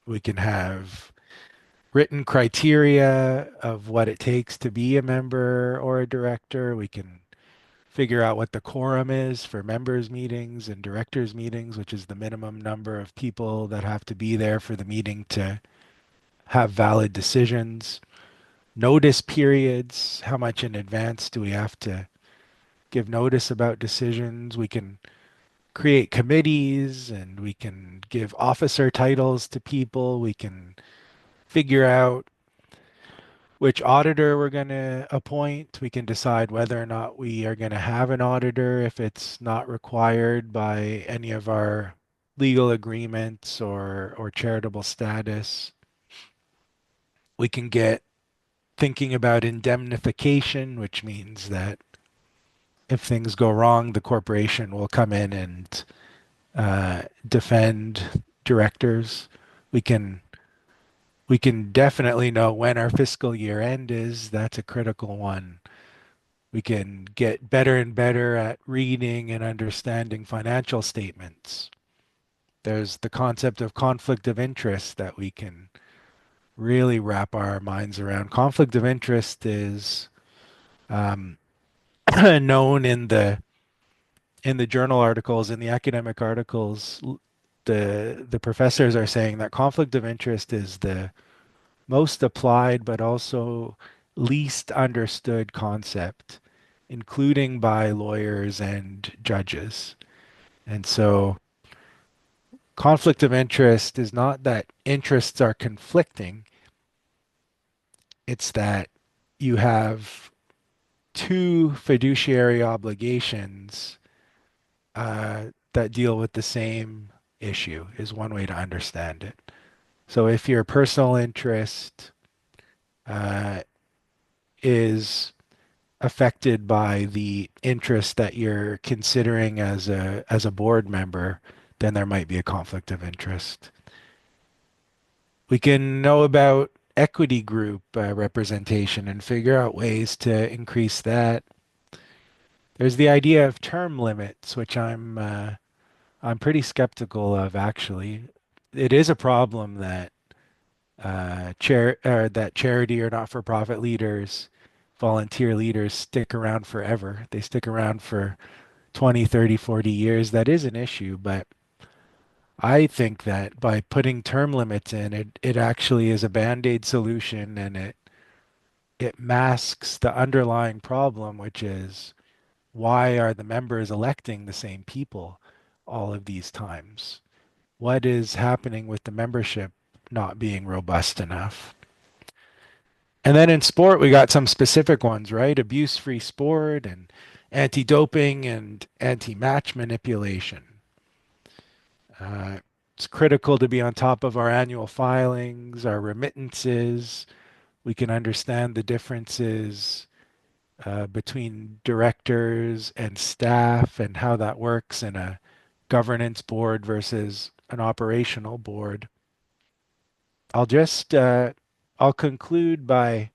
We can have written criteria of what it takes to be a member or a director. We can figure out what the quorum is for members' meetings and directors' meetings, which is the minimum number of people that have to be there for the meeting to have valid decisions. Notice periods. How much in advance do we have to give notice about decisions? We can create committees, and we can give officer titles to people. We can figure out which auditor we're going to appoint. We can decide whether or not we are going to have an auditor if it's not required by any of our legal agreements or charitable status. We can get thinking about indemnification, which means that if things go wrong, the corporation will come in and defend directors. We can we can definitely know when our fiscal year end is. That's a critical one. We can get better and better at reading and understanding financial statements. There's the concept of conflict of interest that we can really wrap our minds around. Conflict of interest is um, known in the journal articles, in the academic articles. The professors are saying that conflict of interest is the most applied but also least understood concept, including by lawyers and judges. And so conflict of interest is not that interests are conflicting, it's that you have two fiduciary obligations that deal with the same issue, is one way to understand it. So if your personal interest uh, is affected by the interest that you're considering as a board member, then there might be a conflict of interest. We can know about equity group representation and figure out ways to increase that. There's the idea of term limits, which I'm pretty skeptical of actually. It is a problem that that charity or not-for-profit leaders, volunteer leaders stick around forever. They stick around for 20, 30, 40 years. That is an issue, but I think that by putting term limits in, it actually is a band-aid solution and it masks the underlying problem, which is why are the members electing the same people all of these times? What is happening with the membership not being robust enough? And then in sport, we got some specific ones, right? Abuse-free sport and anti-doping and anti-match manipulation. Uh, it's critical to be on top of our annual filings, our remittances. We can understand the differences between directors and staff and how that works in a governance board versus an operational board. I'll just I'll conclude by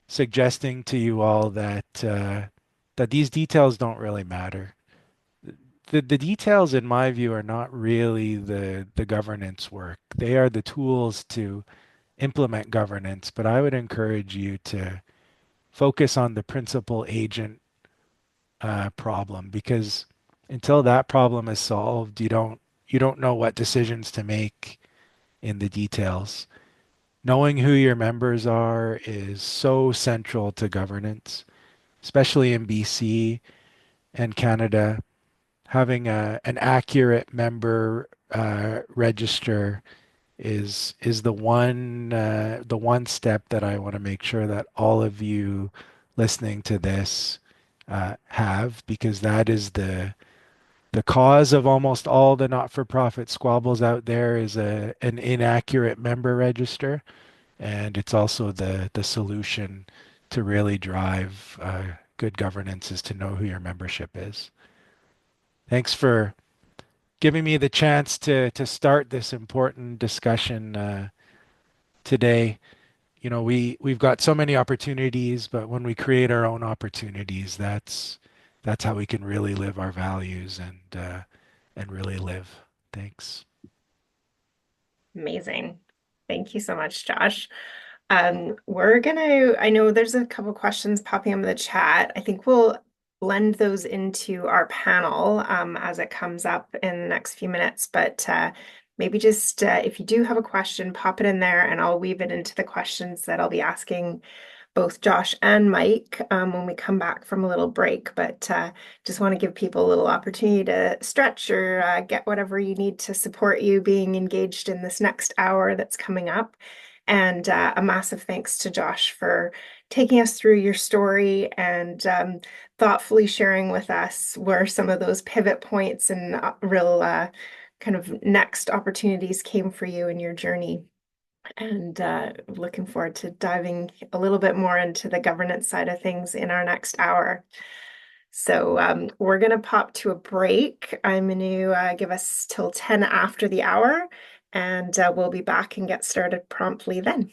suggesting to you all that that these details don't really matter. The details, in my view, are not really the governance work. They are the tools to implement governance, but I would encourage you to focus on the principal agent problem because until that problem is solved, you don't know what decisions to make in the details. Knowing who your members are is so central to governance, especially in BC and Canada. Having an accurate member register is the one step that I want to make sure that all of you listening to this have, because that is the cause of almost all the not-for-profit squabbles out there is an inaccurate member register, and it's also the solution to really drive good governance is to know who your membership is. Thanks for giving me the chance to start this important discussion today. You know, we've got so many opportunities, but when we create our own opportunities, that's how we can really live our values and really live. Thanks. Amazing. Thank you so much, Josh. I know there's a couple questions popping up in the chat. I think we'll blend those into our panel as it comes up in the next few minutes. But maybe just if you do have a question, pop it in there and I'll weave it into the questions that I'll be asking both Josh and Mike when we come back from a little break. But just want to give people a little opportunity to stretch or get whatever you need to support you being engaged in this next hour that's coming up. And a massive thanks to Josh for taking us through your story and thoughtfully sharing with us where some of those pivot points and real kind of next opportunities came for you in your journey. And looking forward to diving a little bit more into the governance side of things in our next hour. So we're going to pop to a break. I'm going to give us till 10 after the hour, and we'll be back and get started promptly then.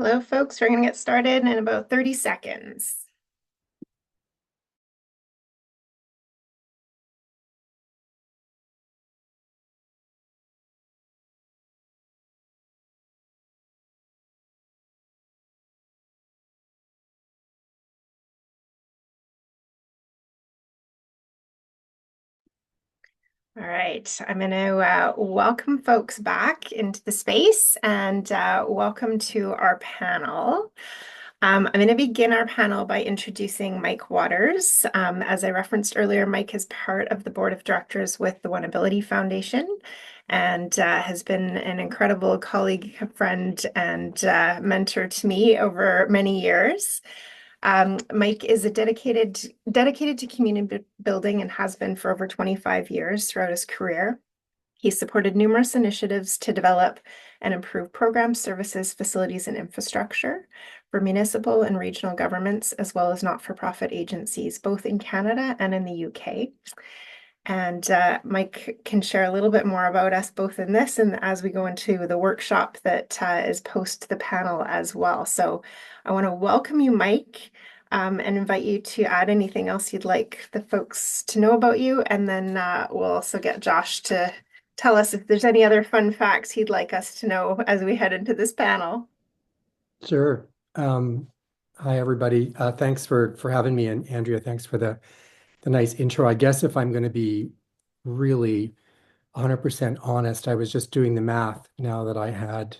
Hello, folks. We're going to get started in about 30 seconds. All right, I'm going to welcome folks back into the space and welcome to our panel. I'm going to begin our panel by introducing Mike Waters. As I referenced earlier, Mike is part of the board of directors with the OneAbility Foundation and has been an incredible colleague, friend, and mentor to me over many years. Mike is dedicated to community building and has been for over 25 years throughout his career. He supported numerous initiatives to develop and improve programs, services, facilities, and infrastructure for municipal and regional governments, as well as not-for-profit agencies, both in Canada and in the UK. And Mike can share a little bit more about us both in this and as we go into the workshop that is post the panel as well. So I want to welcome you, Mike, and invite you to add anything else you'd like the folks to know about you. And then we'll also get Josh to tell us if there's any other fun facts he'd like us to know as we head into this panel. Sure. Hi, everybody. Thanks for having me, and Andrea, thanks for the nice intro. I guess if I'm going to be really 100% honest, I was just doing the math now that I had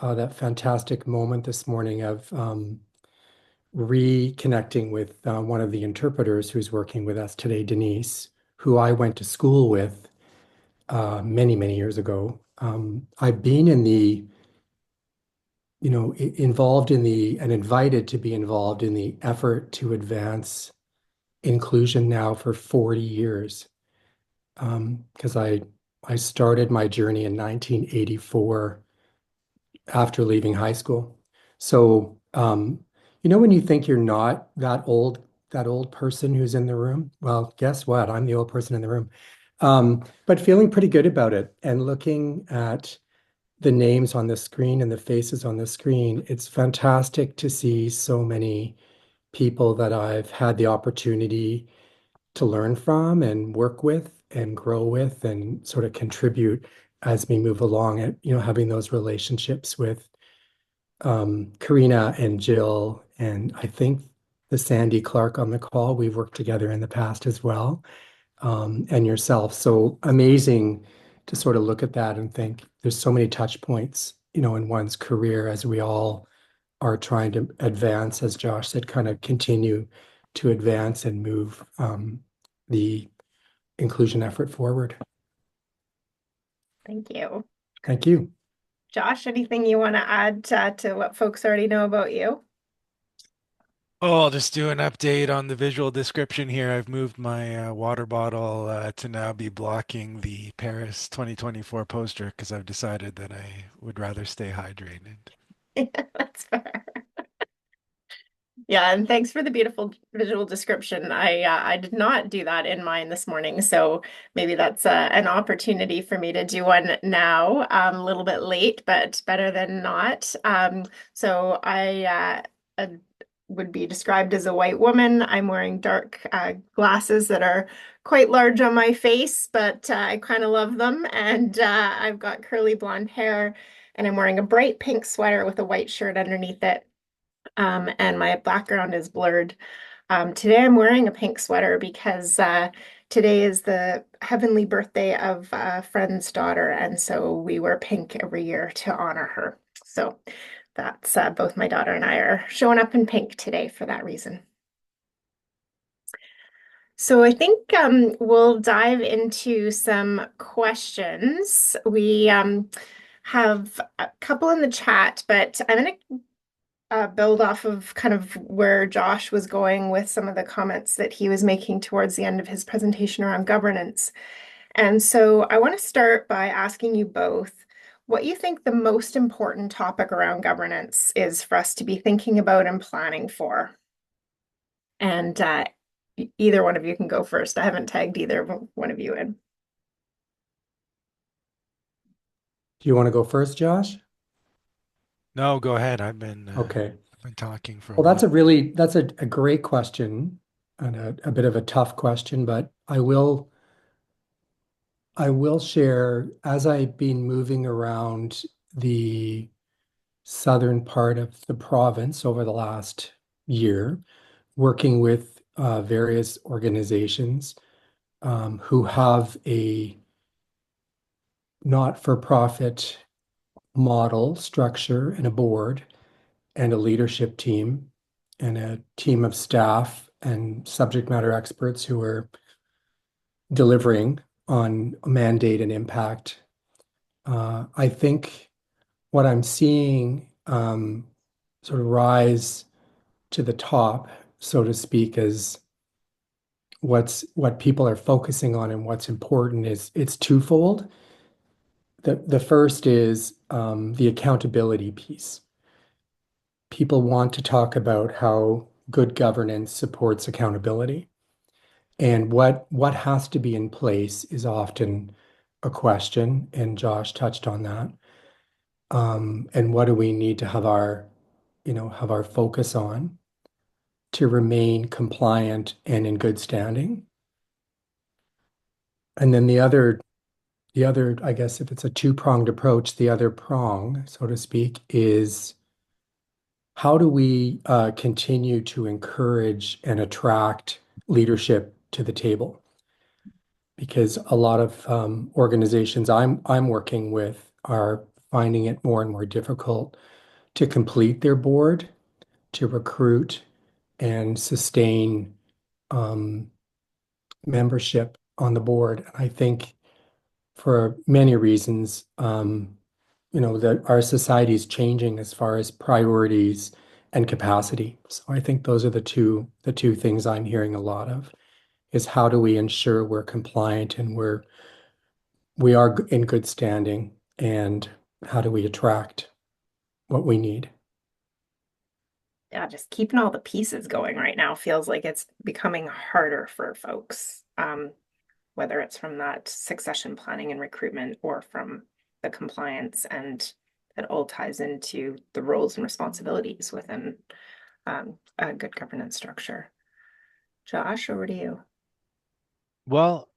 that fantastic moment this morning of reconnecting with one of the interpreters who's working with us today, Denise, who I went to school with many, many years ago. I've been in the involved in and invited to be involved in the effort to advance inclusion now for 40 years. Because I started my journey in 1984 after leaving high school. So, when you think you're not that old person who's in the room, well, guess what? I'm the old person in the room. But feeling pretty good about it and looking at the names on the screen and the faces on the screen, it's fantastic to see so many people that I've had the opportunity to learn from and work with and grow with and sort of contribute as we move along at, having those relationships with Karina and Jill, and I think the Sandy Clark on the call, we've worked together in the past as well, and yourself. So amazing to sort of look at that and think there's so many touch points, in one's career as we all are trying to advance, as Josh said, kind of continue to advance and move the inclusion effort forward. Thank you. Thank you. Josh, anything you want to add to what folks already know about you? Oh, I'll just do an update on the visual description here. I've moved my water bottle to now be blocking the Paris 2024 poster because I've decided that I would rather stay hydrated. That's fair. Yeah, and thanks for the beautiful visual description. I did not do that in mine this morning, so maybe that's an opportunity for me to do one now. A little bit late, but better than not. So I would be described as a white woman. I'm wearing dark glasses that are quite large on my face, but I kind of love them. And I've got curly blonde hair, and I'm wearing a bright pink sweater with a white shirt underneath it. And my background is blurred. Today I'm wearing a pink sweater because today is the heavenly birthday of a friend's daughter, and so we wear pink every year to honor her. So that's both my daughter and I are showing up in pink today for that reason. So I think we'll dive into some questions. We have a couple in the chat, but I'm going to build off of kind of where Josh was going with some of the comments that he was making towards the end of his presentation around governance. And so I want to start by asking you both what you think the most important topic around governance is for us to be thinking about and planning for. And either one of you can go first. I haven't tagged either one of you in. Do you want to go first, Josh? No, go ahead. Okay. I've been talking for a Well, while. that's a great question and a bit of a tough question, but I will share as I've been moving around the southern part of the province over the last year, working with various organizations who have a not-for-profit model structure and a board and a leadership team and a team of staff and subject matter experts who are delivering on mandate and impact. I think what I'm seeing sort of rise to the top, so to speak, is what people are focusing on and what's important is it's twofold. The first is the accountability piece. People want to talk about how good governance supports accountability. And what has to be in place is often a question, and Josh touched on that. And what do we need to have have our focus on to remain compliant and in good standing? And then I guess if it's a two-pronged approach, the other prong, so to speak, is how do we continue to encourage and attract leadership to the table? Because a lot of organizations I'm working with are finding it more and more difficult to complete their board, to recruit and sustain um, membership on the board. And I think for many reasons, that our society is changing as far as priorities and capacity. So I think those are the two things I'm hearing a lot of is how do we ensure we're compliant and we are in good standing, and how do we attract what we need? Yeah, just keeping all the pieces going right now feels like it's becoming harder for folks, whether it's from that succession planning and recruitment or from the compliance, and it all ties into the roles and responsibilities within a good governance structure. Josh, over to you. Well,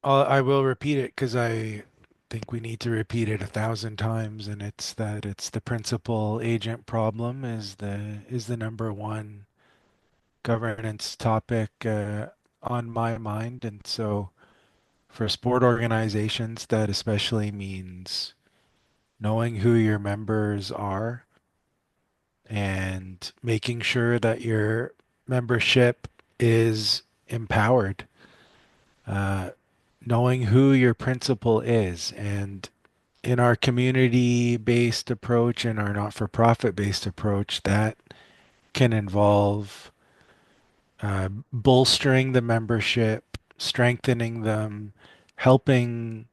I will repeat it because I think we need to repeat it 1,000 times, and it's that it's the principal agent problem is the number one governance topic on my mind. And so for sport organizations, that especially means knowing who your members are and making sure that your membership is empowered, uh, knowing who your principal is. And in our community-based approach and our not-for-profit based approach, that can involve bolstering the membership, strengthening them, helping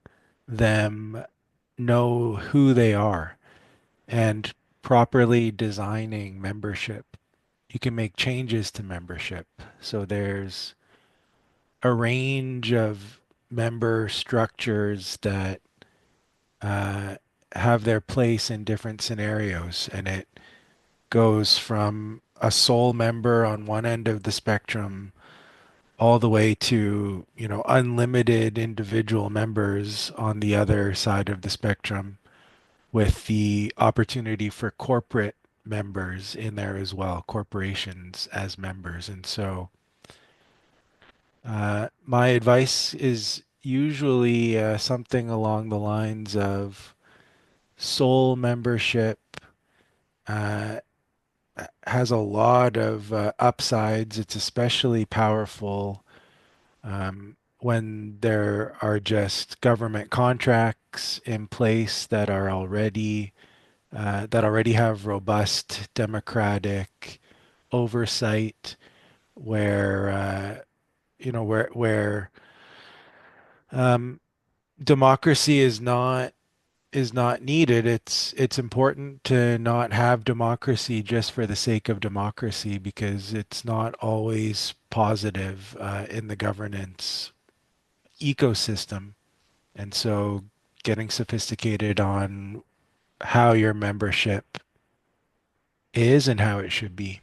them know who they are, and properly designing membership. You can make changes to membership. So there's a range of member structures that uh, have their place in different scenarios, and it goes from a sole member on one end of the spectrum all the way to, unlimited individual members on the other side of the spectrum, with the opportunity for corporate members in there as well, corporations as members. And so, my advice is usually something along the lines of sole membership uh, has a lot of upsides. It's especially powerful when there are just government contracts in place that already have robust democratic oversight, where where um, democracy is not needed. It's important to not have democracy just for the sake of democracy, because it's not always positive in the governance ecosystem. And so getting sophisticated on how your membership is and how it should be.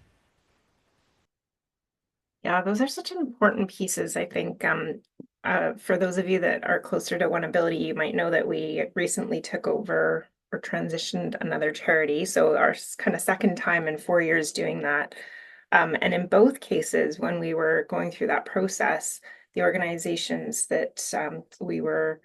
Yeah, those are such important pieces. I think for those of you that are closer to OneAbility, you might know that we recently took over or transitioned another charity. So our kind of second time in 4 years doing that. And in both cases, when we were going through that process, the organizations that we were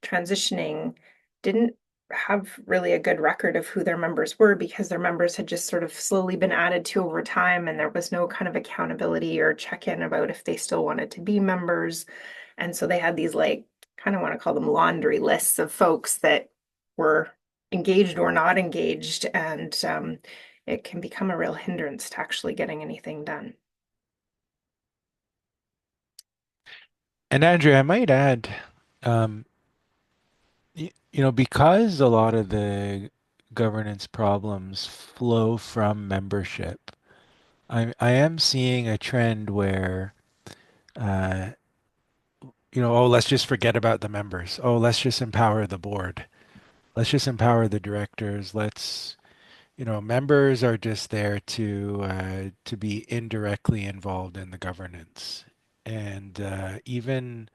transitioning didn't have really a good record of who their members were because their members had just sort of slowly been added to over time, and there was no kind of accountability or check-in about if they still wanted to be members. And so they had these like kind of want to call them laundry lists of folks that were engaged or not engaged, and it can become a real hindrance to actually getting anything done. And Andrea, I might add, um, because a lot of the governance problems flow from membership, I am seeing a trend where, uh, oh, let's just forget about the members. Oh, let's just empower the board. Let's just empower the directors. Members are just there to be indirectly involved in the governance. And even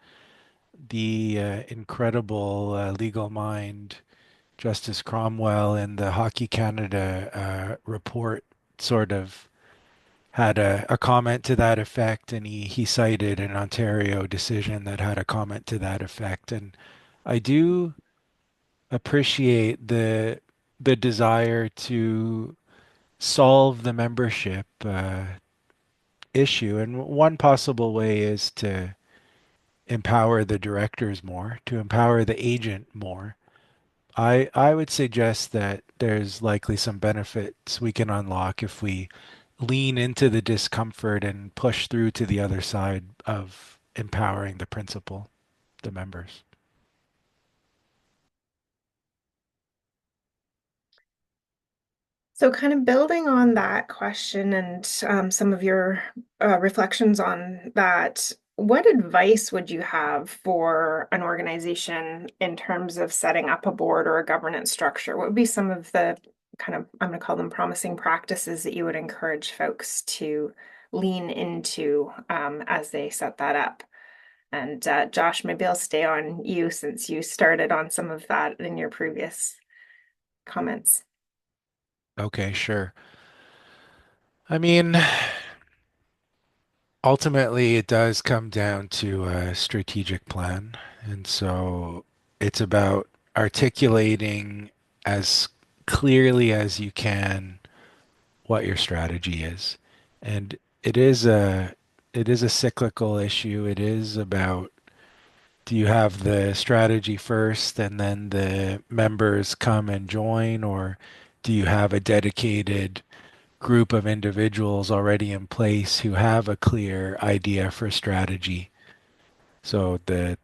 the incredible legal mind, Justice Cromwell, in the Hockey Canada report sort of had a comment to that effect, and he cited an Ontario decision that had a comment to that effect. And I do appreciate the desire to solve the membership issue. And one possible way is to empower the directors more, to empower the agent more. I would suggest that there's likely some benefits we can unlock if we lean into the discomfort and push through to the other side of empowering the principal, the members. So, kind of building on that question and some of your reflections on that, what advice would you have for an organization in terms of setting up a board or a governance structure? What would be some of the kind of, I'm going to call them promising practices that you would encourage folks to lean into as they set that up? And Josh, maybe I'll stay on you since you started on some of that in your previous comments. Okay, sure. I mean, ultimately, it does come down to a strategic plan. And so it's about articulating as clearly as you can what your strategy is. And it is a it is a cyclical issue. It is about, do you have the strategy first and then the members come and join, or do you have a dedicated group of individuals already in place who have a clear idea for strategy? So the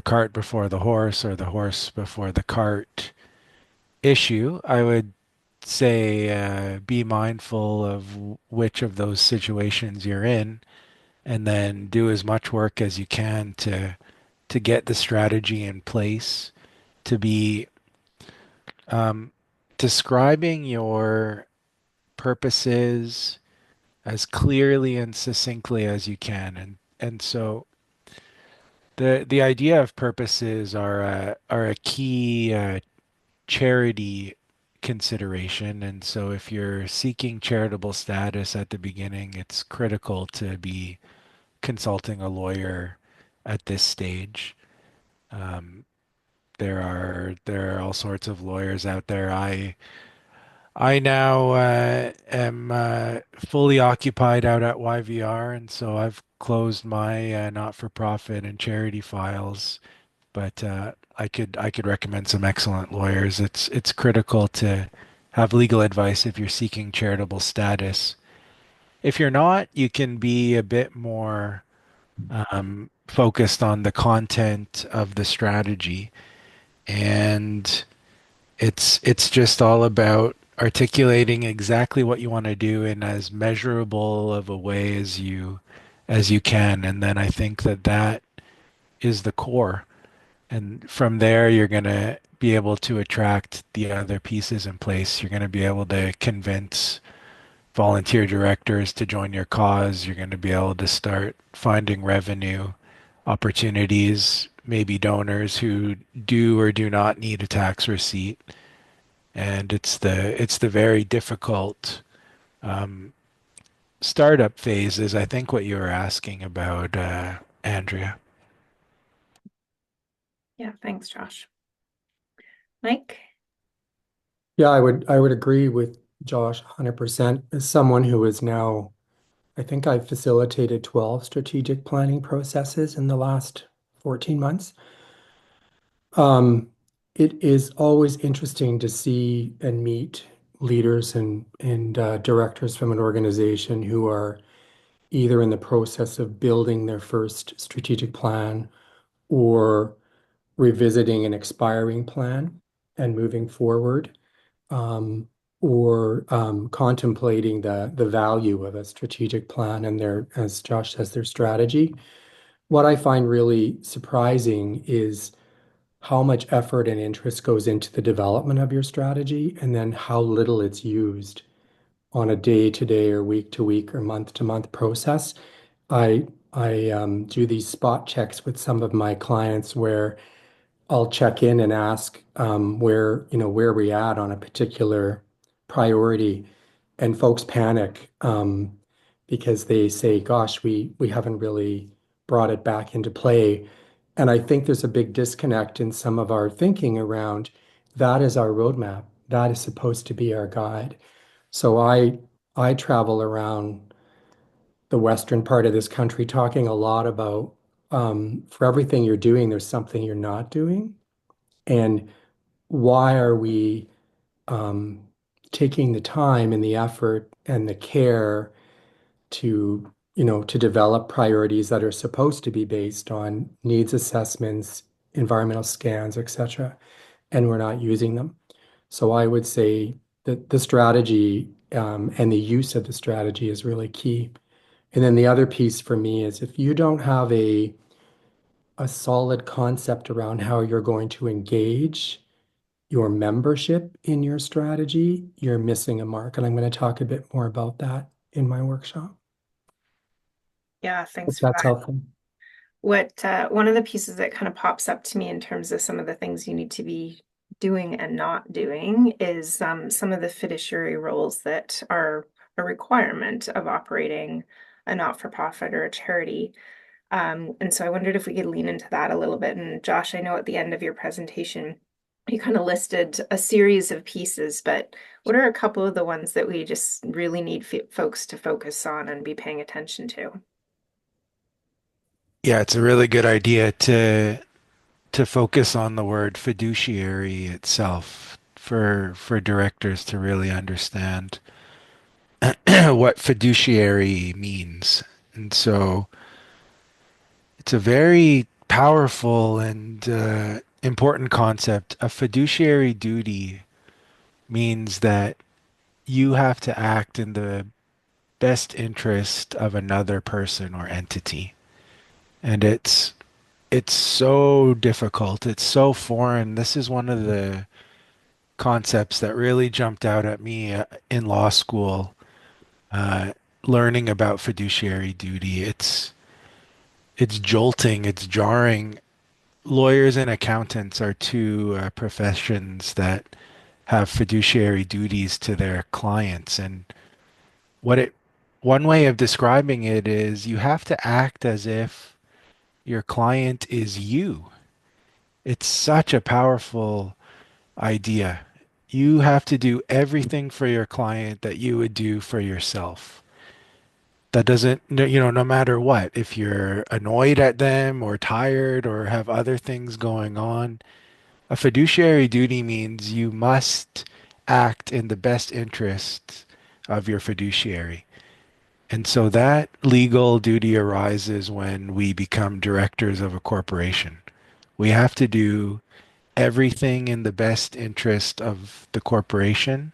cart before the horse or the horse before the cart issue, I would say be mindful of which of those situations you're in, and then do as much work as you can to get the strategy in place, to be um, describing your purposes as clearly and succinctly as you can. And so the idea of purposes are a key charity consideration. And so if you're seeking charitable status at the beginning, it's critical to be consulting a lawyer at this stage. Um, there are all sorts of lawyers out there. I now am fully occupied out at YVR, and so I've closed my not-for-profit and charity files. But I could recommend some excellent lawyers. It's critical to have legal advice if you're seeking charitable status. If you're not, you can be a bit more focused on the content of the strategy, and it's just all about articulating exactly what you want to do in as measurable of a way as you can. And then I think that is the core. And from there, you're going to be able to attract the other pieces in place. You're going to be able to convince volunteer directors to join your cause. You're going to be able to start finding revenue opportunities, maybe donors who do or do not need a tax receipt. And it's the very difficult um, startup phase is I think what you were asking about, Andrea. Yeah, thanks, Josh. Mike? Yeah, I would agree with Josh 100%. As someone who is now, I think I've facilitated 12 strategic planning processes in the last 14 months. Um, it is always interesting to see and meet leaders and directors from an organization who are either in the process of building their first strategic plan or revisiting an expiring plan and moving forward, or contemplating the value of a strategic plan and their, as Josh says, their strategy. What I find really surprising is how much effort and interest goes into the development of your strategy and then how little it's used on a day-to-day or week-to-week or month-to-month process. I do these spot checks with some of my clients where I'll check in and ask where we at on a particular priority, and folks panic because they say, "Gosh, we haven't really brought it back into play." And I think there's a big disconnect in some of our thinking around that is our roadmap. That is supposed to be our guide. So I travel around the western part of this country talking a lot about for everything you're doing, there's something you're not doing. And why are we um, taking the time and the effort and the care to develop priorities that are supposed to be based on needs assessments, environmental scans, etc., and we're not using them? So I would say that the strategy and the use of the strategy is really key. And then the other piece for me is if you don't have a solid concept around how you're going to engage your membership in your strategy, you're missing a mark. And I'm going to talk a bit more about that in my workshop. Yeah, If thanks for that's that. helpful. What one of the pieces that kind of pops up to me in terms of some of the things you need to be doing and not doing is some of the fiduciary roles that are a requirement of operating a not-for-profit or a charity. And so I wondered if we could lean into that a little bit. And Josh, I know at the end of your presentation, you kind of listed a series of pieces, but what are a couple of the ones that we just really need folks to focus on and be paying attention to? Yeah, it's a really good idea to focus on the word fiduciary itself for directors to really understand what fiduciary means. And so it's a very powerful and important concept. A fiduciary duty means that you have to act in the best interest of another person or entity. And it's so difficult. It's so foreign. This is one of the concepts that really jumped out at me in law school, uh, learning about fiduciary duty. It's jolting, it's jarring. Lawyers and accountants are two professions that have fiduciary duties to their clients, and what it one way of describing it is you have to act as if your client is you. It's such a powerful idea. You have to do everything for your client that you would do for yourself. That doesn't, no matter what, if you're annoyed at them or tired or have other things going on, a fiduciary duty means you must act in the best interest of your fiduciary. And so that legal duty arises when we become directors of a corporation. We have to do everything in the best interest of the corporation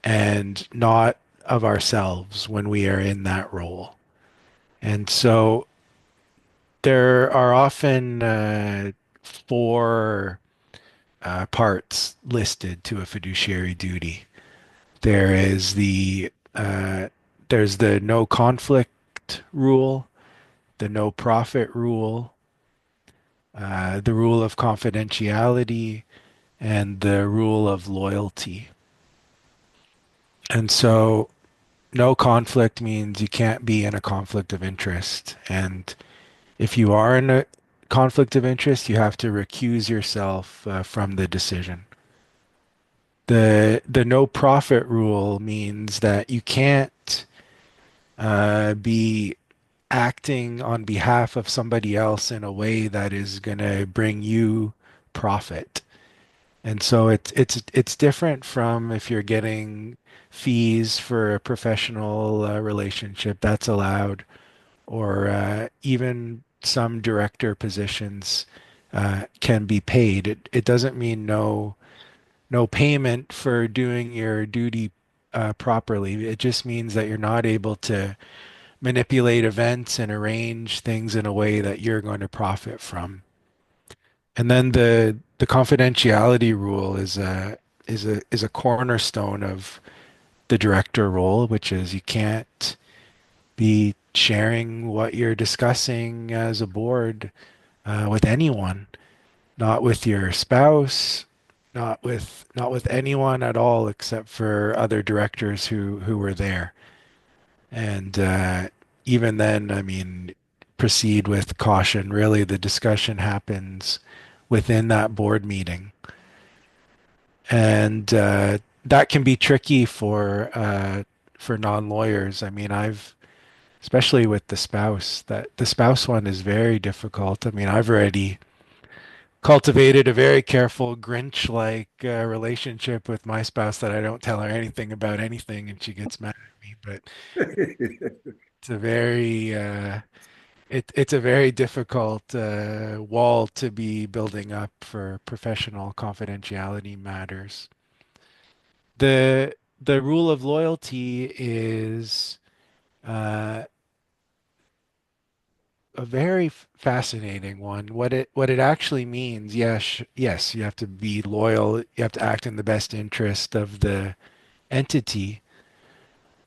and not of ourselves when we are in that role. And so there are often four parts listed to a fiduciary duty. There is the Uh, there's the no conflict rule, the no profit rule, the rule of confidentiality, and the rule of loyalty. And so, no conflict means you can't be in a conflict of interest. And if you are in a conflict of interest, you have to recuse yourself from the decision. The no profit rule means that you can't be acting on behalf of somebody else in a way that is going to bring you profit. And so it's different from if you're getting fees for a professional relationship, that's allowed, or even some director positions can be paid. It doesn't mean no payment for doing your duty properly. It just means that you're not able to manipulate events and arrange things in a way that you're going to profit from. And then the confidentiality rule is a cornerstone of the director role, which is you can't be sharing what you're discussing as a board with anyone, not with your spouse, not with anyone at all except for other directors who were there. And even then, I mean, proceed with caution. Really, the discussion happens within that board meeting, and that can be tricky for non-lawyers. I mean, especially with the spouse, that the spouse one is very difficult. I mean, I've already cultivated a very careful Grinch-like relationship with my spouse that I don't tell her anything about anything, and she gets mad at me. But it's a very it's a very difficult wall to be building up for professional confidentiality matters. The rule of loyalty is uh, a very fascinating one. What it actually means, yes, you have to be loyal. You have to act in the best interest of the entity.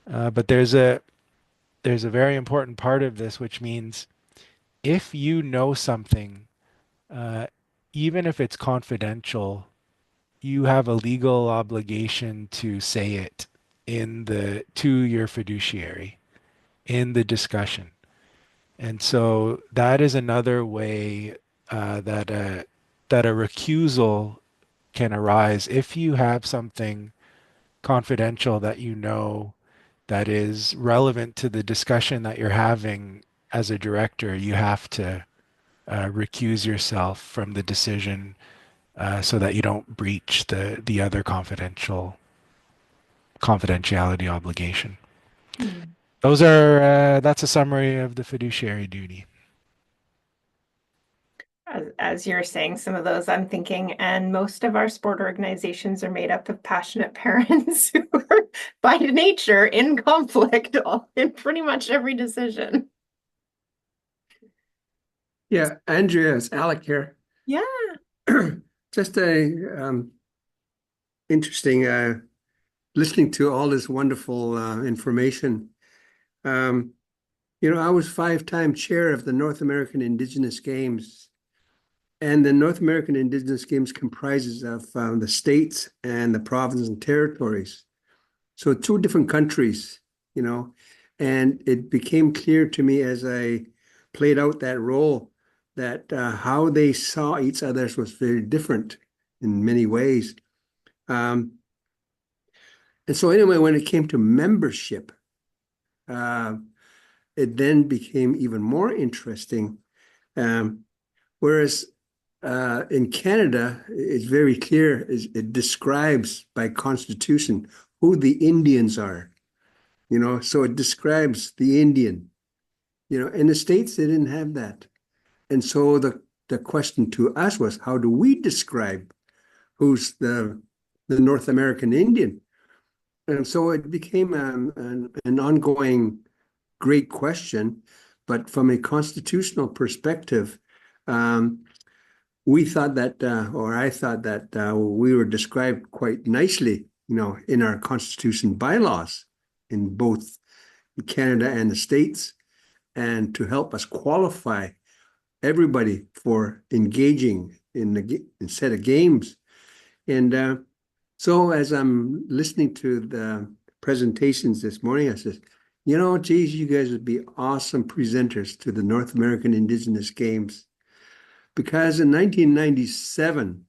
But there's a very important part of this, which means if you know something, uh, even if it's confidential, you have a legal obligation to say it to your fiduciary in the discussion. And so that is another way that a recusal can arise if you have something confidential that you know that is relevant to the discussion that you're having as a director. You have to recuse yourself from the decision so that you don't breach the other confidentiality obligation. Hmm. That's a summary of the fiduciary duty. As you're saying, some of those I'm thinking, and most of our sport organizations are made up of passionate parents who are by nature in conflict in pretty much every decision. Yeah, Andrea, it's Alec here. Yeah. Just a interesting listening to all this wonderful information. Um, I was five-time chair of the North American Indigenous Games, and the North American Indigenous Games comprises of the states and the provinces and territories. So two different countries, you know, and it became clear to me as I played out that role that how they saw each other was very different in many ways. Um, and so anyway, when it came to membership, uh, it then became even more interesting. Um, whereas in Canada, it's very clear, it describes by constitution who the Indians are, so it describes the Indian, in the States, they didn't have that. And so the question to us was, how do we describe who's the North American Indian? And so it became an ongoing great question. But from a constitutional perspective, um, we thought that, or I thought that we were described quite nicely, in our Constitution bylaws. in both Canada and the States, and to help us qualify everybody for engaging in the set of games. And so as I'm listening to the presentations this morning, I said, geez, you guys would be awesome presenters to the North American Indigenous Games. Because in 1997,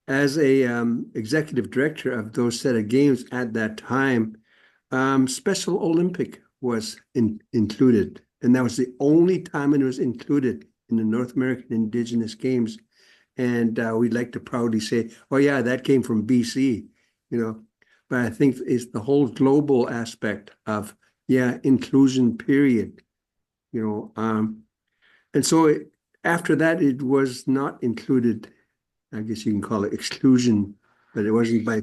as a executive director of those set of games at that time, Special Olympic was included. And that was the only time it was included in the North American Indigenous Games. And we'd like to proudly say, oh, yeah, that came from BC, But I think it's the whole global aspect of, inclusion, period, And so after that, it was not included. I guess you can call it exclusion, but it wasn't by.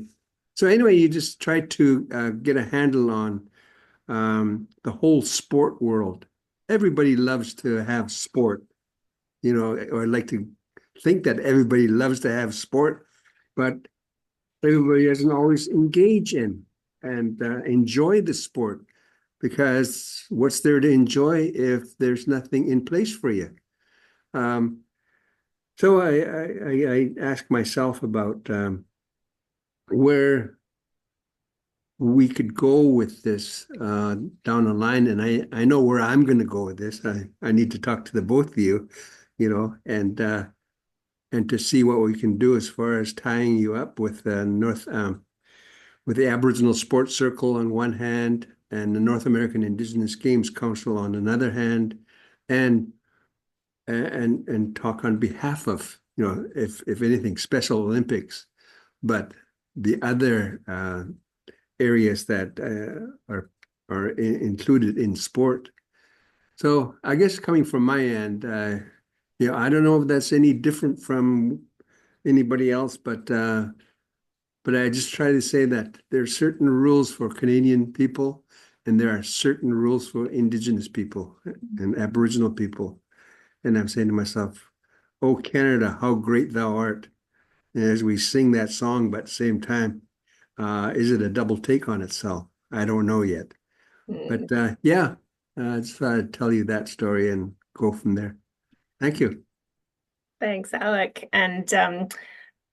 So anyway, you just try to get a handle on the whole sport world. Everybody loves to have sport, or I'd like to think that everybody loves to have sport, but everybody doesn't always engage in and enjoy the sport, because what's there to enjoy if there's nothing in place for you? So I ask myself about where we could go with this down the line, and I know where I'm going to go with this. I need to talk to the both of you, and to see what we can do as far as tying you up with with the Aboriginal Sports Circle on one hand, and the North American Indigenous Games Council on another hand, and talk on behalf of, if anything, Special Olympics, but the other areas that are included in sport. So I guess coming from my end, I don't know if that's any different from anybody else, but I just try to say that there are certain rules for Canadian people, and there are certain rules for Indigenous people and Aboriginal people. And I'm saying to myself, oh, Canada, how great thou art. And as we sing that song, but at the same time, is it a double take on itself? I don't know yet. But yeah, I just thought I'd tell you that story and go from there. Thank you. Thanks, Alec. And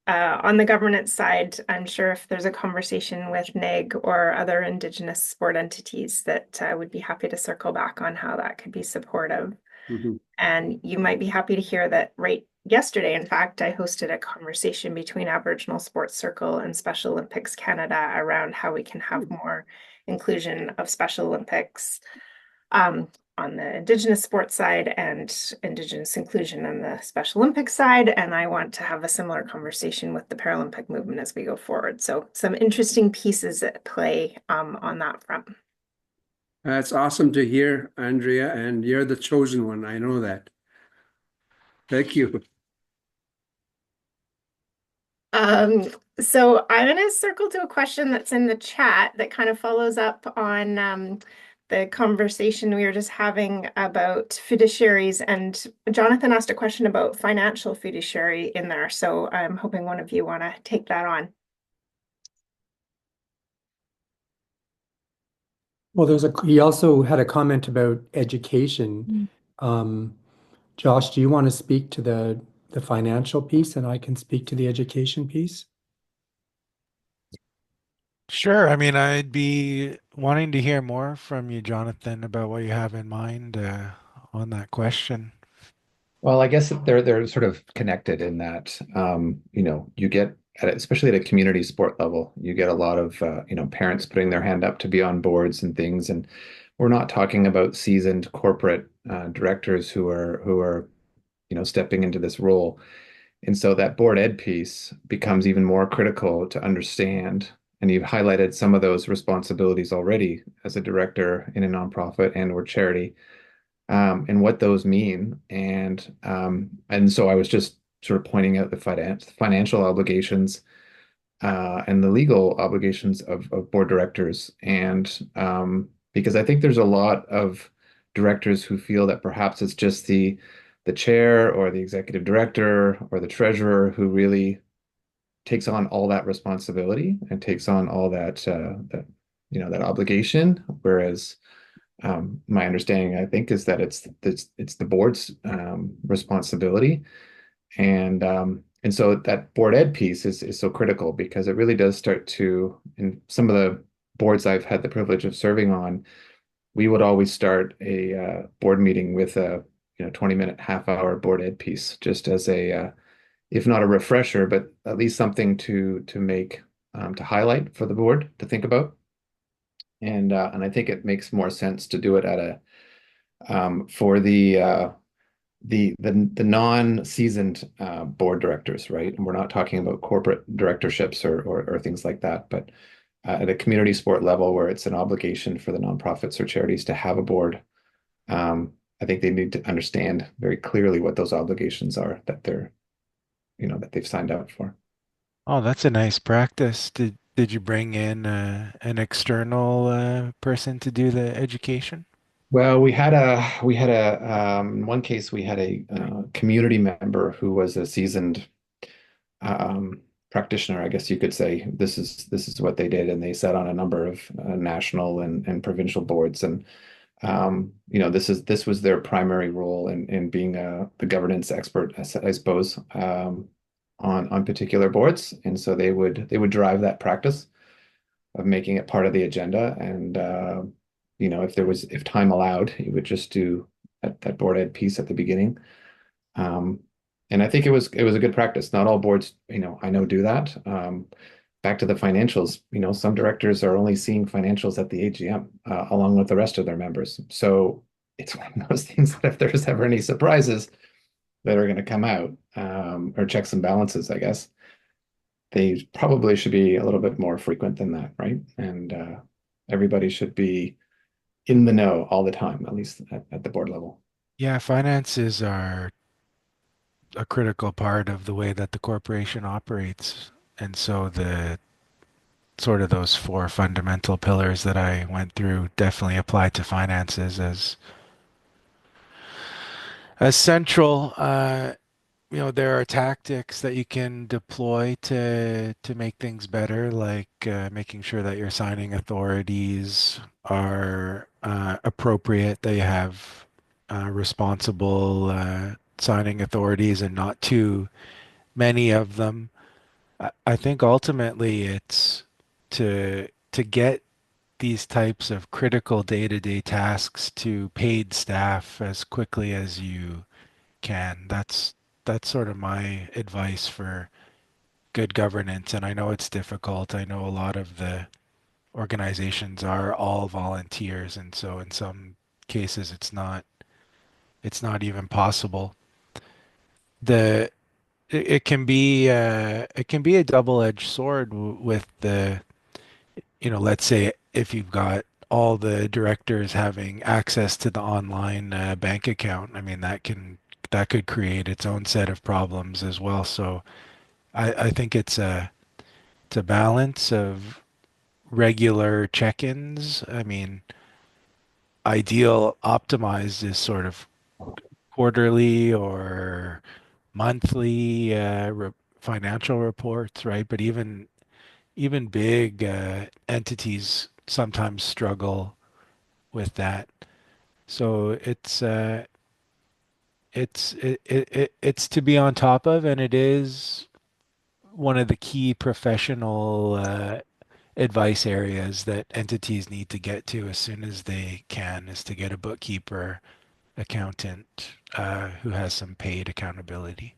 on the governance side, I'm sure if there's a conversation with NIG or other Indigenous sport entities, that I would be happy to circle back on how that could be supportive. Mhm. And you might be happy to hear that right yesterday, in fact, I hosted a conversation between Aboriginal Sports Circle and Special Olympics Canada around how we can have more inclusion of Special Olympics on the Indigenous sports side and Indigenous inclusion on the Special Olympics side. And I want to have a similar conversation with the Paralympic movement as we go forward. So some interesting pieces at play on that front. That's awesome to hear, Andrea, and you're the chosen one. I know that. Thank you. So I'm going to circle to a question that's in the chat that kind of follows up on the conversation we were just having about fiduciaries. And Jonathan asked a question about financial fiduciary in there. So I'm hoping one of you want to take that on. Well, he also had a comment about education. Josh, do you want to speak to the financial piece, and I can speak to the education piece? Sure. I mean, I'd be wanting to hear more from you, Jonathan, about what you have in mind on that question. Well, I guess they're sort of connected in that you get especially at a community sport level, you get a lot of parents putting their hand up to be on boards and things, and we're not talking about seasoned corporate directors who are stepping into this role. And so that board ed piece becomes even more critical to understand. And you've highlighted some of those responsibilities already as a director in a nonprofit and or charity, and what those mean. And so I was just sort of pointing out the financial obligations and the legal obligations of board directors. And because I think there's a lot of directors who feel that perhaps it's just the chair or the executive director or the treasurer who really takes on all that responsibility and takes on all that that obligation. Whereas my understanding, I think, is that it's the board's responsibility. And so that board ed piece is so critical because it really does start to, in some of the boards I've had the privilege of serving on, we would always start a board meeting with a 20-minute, half-hour board ed piece, just as a if not a refresher, but at least something to make to highlight for the board to think about. And I think it makes more sense to do it at a for the non-seasoned board directors, right? And we're not talking about corporate directorships or things like that, but at a community sport level where it's an obligation for the nonprofits or charities to have a board. I think they need to understand very clearly what those obligations are that that they've signed up for. Oh, that's a nice practice. Did you bring in an external person to do the education? Well, we had a in one case we had a community member who was a seasoned practitioner, I guess you could say. This is what they did, and they sat on a number of national and provincial boards, and this was their primary role in being the governance expert, I suppose, on particular boards, and so they would drive that practice of making it part of the agenda, and if time allowed, you would just do that board ed piece at the beginning. Um, and I think it was a good practice. Not all boards, I know do that. Back to the financials, some directors are only seeing financials at the AGM along with the rest of their members. So it's one of those things that if there's ever any surprises that are going to come out, or checks and balances, I guess, they probably should be a little bit more frequent than that, right? And everybody should be in the know all the time, at least at the board level. Yeah, finances are a critical part of the way that the corporation operates. And so the sort of those four fundamental pillars that I went through definitely apply to finances as central. There are tactics that you can deploy to make things better, like making sure that your signing authorities are appropriate, that you have responsible signing authorities and not too many of them. I think ultimately it's to get these types of critical day-to-day tasks to paid staff as quickly as you can. That's sort of my advice for good governance. And I know it's difficult. I know a lot of the organizations are all volunteers, and so in some cases it's not even possible. The it can be a double-edged sword with let's say if you've got all the directors having access to the online bank account. I mean, that could create its own set of problems as well. So I think it's a balance of regular check-ins. I mean, ideal optimized is sort of quarterly or monthly financial reports, right? But even big entities sometimes struggle with that. So it's to be on top of, and it is one of the key professional advice areas that entities need to get to as soon as they can, is to get a bookkeeper, accountant who has some paid accountability.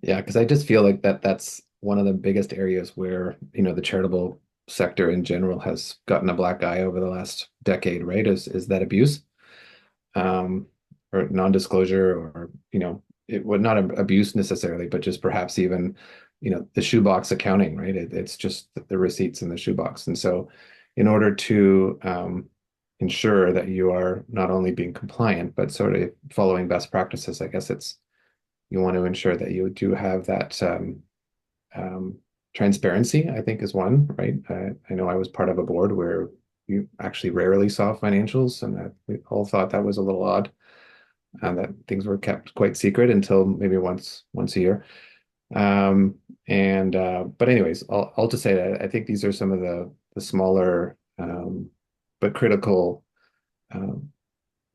Yeah, because I just feel like that's one of the biggest areas where, the charitable sector in general has gotten a black eye over the last decade, right? Is that abuse, um, or non-disclosure, or, it would not abuse necessarily, but just perhaps even, the shoebox accounting, right? It's just the receipts in the shoebox. And so in order to ensure that you are not only being compliant, but sort of following best practices, I guess you want to ensure that you do have that um, transparency, I think is one, right? I know I was part of a board where you actually rarely saw financials, and we all thought that was a little odd, and that things were kept quite secret until maybe once a year. And but anyways, all to say that I think these are some of the smaller but critical um,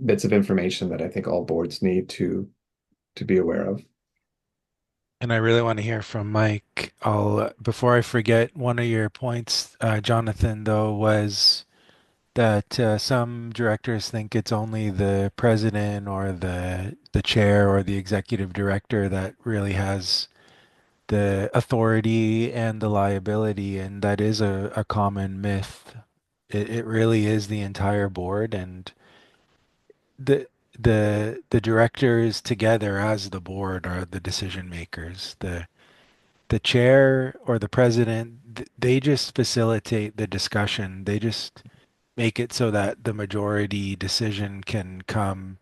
bits of information that I think all boards need to be aware of. And I really want to hear from Mike. Before I forget, one of your points, Jonathan, though, was that some directors think it's only the president or the chair or the executive director that really has the authority and the liability, and that is a common myth. It really is the entire board, and the the directors together as the board are the decision makers. The chair or the president, they just facilitate the discussion. They just make it so that the majority decision can come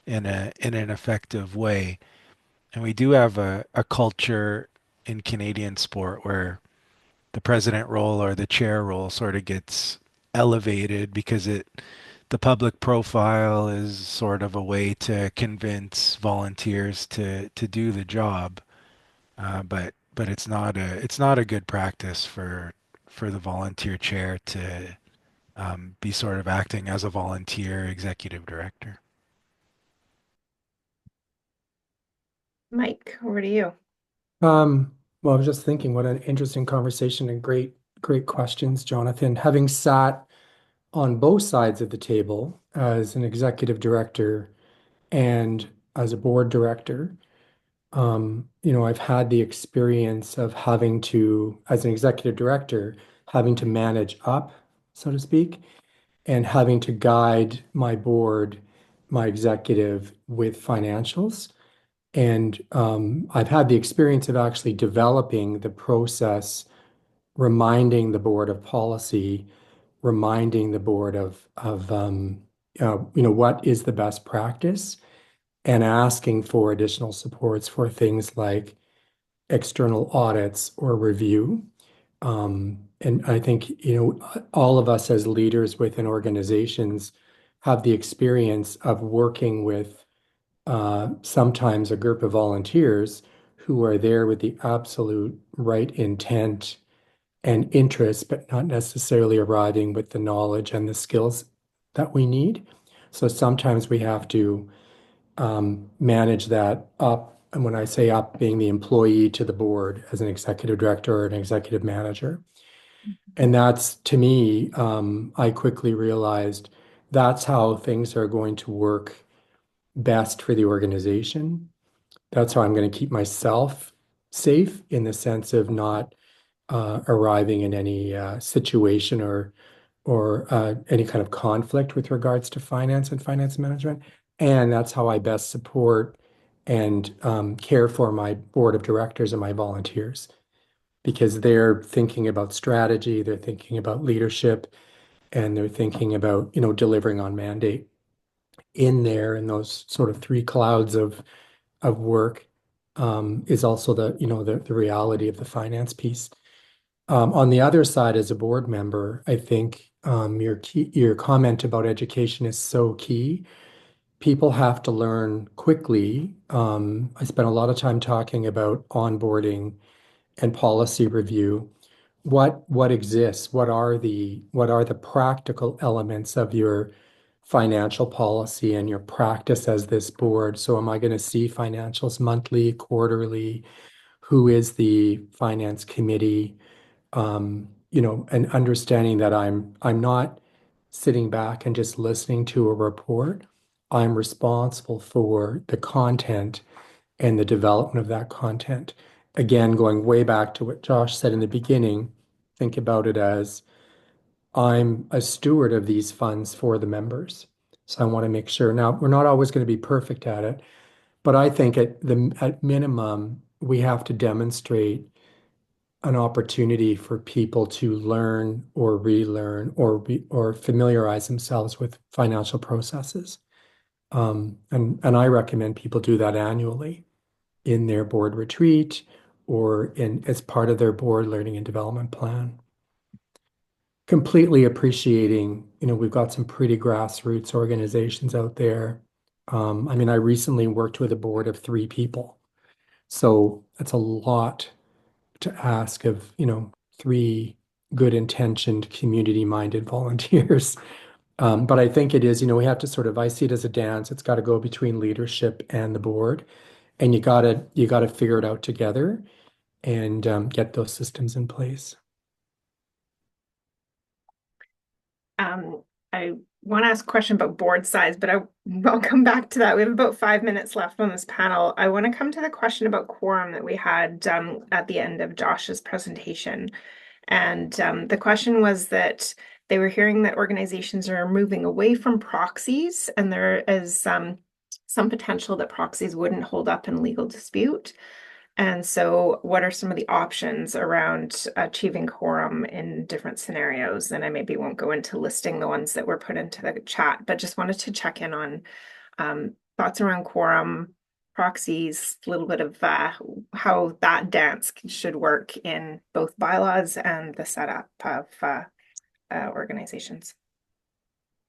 in an effective way. And we do have a culture in Canadian sport where the president role or the chair role sort of gets elevated because the public profile is sort of a way to convince volunteers to do the job. But it's not a good practice for the volunteer chair to be sort of acting as a volunteer executive director. Mike, over to you. Well, I was just thinking, what an interesting conversation and great questions, Jonathan. Having sat on both sides of the table as an executive director and as a board director, I've had the experience of having to, as an executive director, having to manage up, so to speak, and having to guide my board, my executive with financials. And I've had the experience of actually developing the process, reminding the board of policy, reminding the board of what is the best practice, and asking for additional supports for things like external audits or review. And I think, all of us as leaders within organizations have the experience of working with sometimes a group of volunteers who are there with the absolute right intent and interest, but not necessarily arriving with the knowledge and the skills that we need. So sometimes we have to manage that up. And when I say up, being the employee to the board as an executive director or an executive manager. And that's, to me, I quickly realized that's how things are going to work best for the organization. That's how I'm going to keep myself safe in the sense of not arriving in any situation or any kind of conflict with regards to finance and finance management. And that's how I best support and care for my board of directors and my volunteers because they're thinking about strategy, they're thinking about leadership, and they're thinking about, delivering on mandate in there in those sort of three clouds of work is also the reality of the finance piece. On the other side, as a board member, I think your comment about education is so key. People have to learn quickly. I spent a lot of time talking about onboarding and policy review. What exists? What are the practical elements of your financial policy and your practice as this board? So am I going to see financials monthly, quarterly? Who is the finance committee? And understanding that I'm not sitting back and just listening to a report. I'm responsible for the content and the development of that content. Again, going way back to what Josh said in the beginning, think about it as I'm a steward of these funds for the members. So I want to make sure. Now, we're not always going to be perfect at it, but I think at minimum, we have to demonstrate an opportunity for people to learn or relearn or familiarize themselves with financial processes. And I recommend people do that annually in their board retreat or in as part of their board learning and development plan. Completely appreciating, we've got some pretty grassroots organizations out there. I mean, I recently worked with a board of 3 people. So that's a lot to ask of, 3 good intentioned, community-minded volunteers. But I think it is, we have to I see it as a dance. It's got to go between leadership and the board, and you gotta figure it out together and get those systems in place. Um, I want to ask a question about board size, but I'll come back to that. We have about 5 minutes left on this panel. I want to come to the question about quorum that we had at the end of Josh's presentation. And the question was that they were hearing that organizations are moving away from proxies, and there is some potential that proxies wouldn't hold up in legal dispute. And so, what are some of the options around achieving quorum in different scenarios? And I maybe won't go into listing the ones that were put into the chat, but just wanted to check in on thoughts around quorum, proxies, a little bit of how that dance should work in both bylaws and the setup of organizations.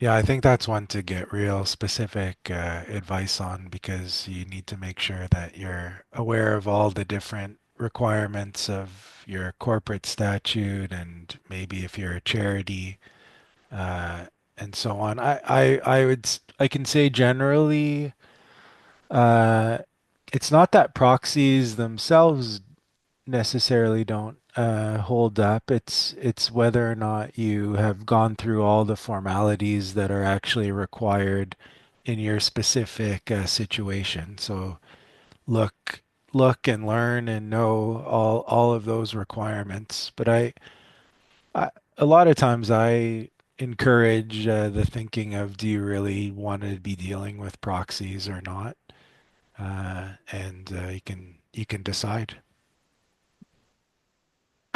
Yeah, I think that's one to get real specific advice on because you need to make sure that you're aware of all the different requirements of your corporate statute and maybe if you're a charity uh, and so on. I can say generally, uh, it's not that proxies themselves necessarily don't hold up. It's whether or not you have gone through all the formalities that are actually required in your specific situation. So look look and learn and know all of those requirements. But I a lot of times I encourage the thinking of do you really want to be dealing with proxies or not? And you can decide.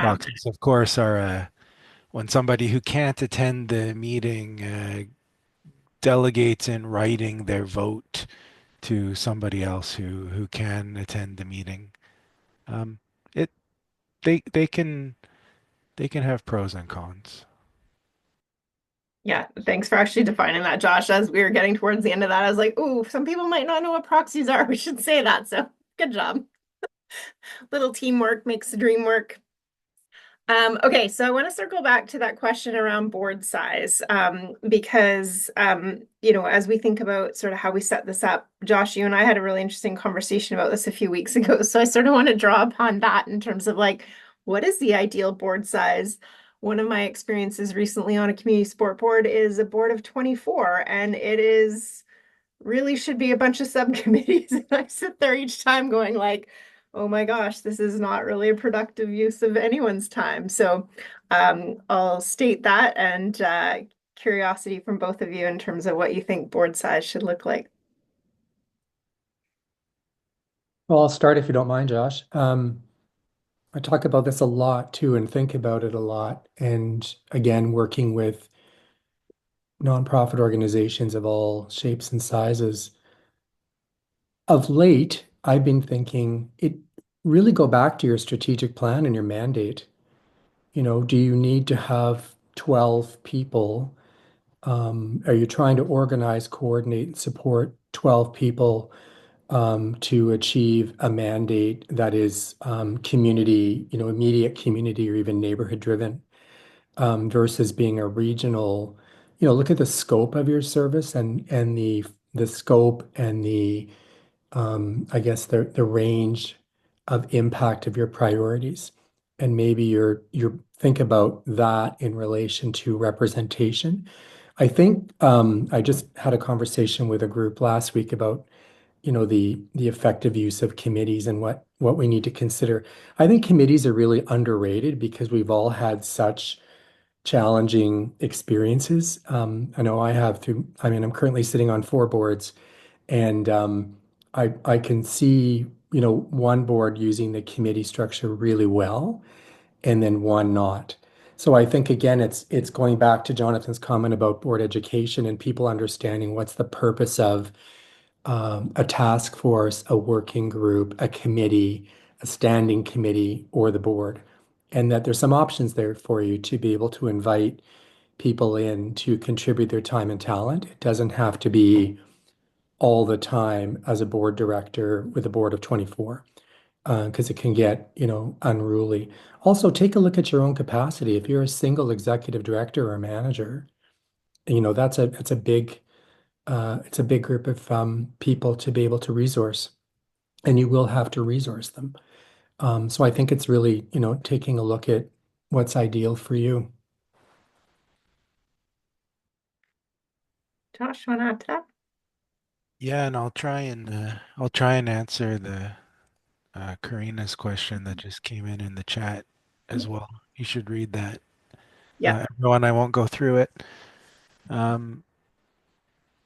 Um, Proxies, of course, are when somebody who can't attend the meeting delegates in writing their vote to somebody else who can attend the meeting. Um, it they can have pros and cons. yeah, thanks for actually defining that, Josh. As we were getting towards the end of that, I was like, "Ooh, some people might not know what proxies are. We should say that." So good job. Little teamwork makes the dream work. Okay, so I want to circle back to that question around board size, because as we think about sort of how we set this up, Josh, you and I had a really interesting conversation about this a few weeks ago. So I sort of want to draw upon that in terms of like, what is the ideal board size? One of my experiences recently on a community sport board is a board of 24, and it is really should be a bunch of subcommittees. And I sit there each time going like, oh my gosh, this is not really a productive use of anyone's time. So I'll state that and curiosity from both of you in terms of what you think board size should look like. Well, I'll start if you don't mind, Josh. I talk about this a lot too and think about it a lot. And again, working with nonprofit organizations of all shapes and sizes. Of late, I've been thinking it really go back to your strategic plan and your mandate. Do you need to have 12 people? Are you trying to organize, coordinate, and support 12 people to achieve a mandate that is community, immediate community or even neighborhood driven, versus being a regional, look at the scope of your service and the scope and the I guess the range of impact of your priorities. And maybe you're think about that in relation to representation. I think I just had a conversation with a group last week about the effective use of committees and what we need to consider. I think committees are really underrated because we've all had such challenging experiences. I know I have I mean, I'm currently sitting on 4 boards, and I can see one board using the committee structure really well, and then one not. So I think again, it's going back to Jonathan's comment about board education and people understanding what's the purpose of a task force, a working group, a committee, a standing committee, or the board. And that there's some options there for you to be able to invite people in to contribute their time and talent. It doesn't have to be all the time as a board director with a board of 24. because it can get, unruly. Also, take a look at your own capacity. If you're a single executive director or manager, it's a big group of people to be able to resource, and you will have to resource them. So I think it's really, taking a look at what's ideal for you. Josh, want to add to that? Yeah, and I'll try and answer the Karina's question that just came in the chat as well. You should read that. Yeah. Everyone, I won't go through it. Um,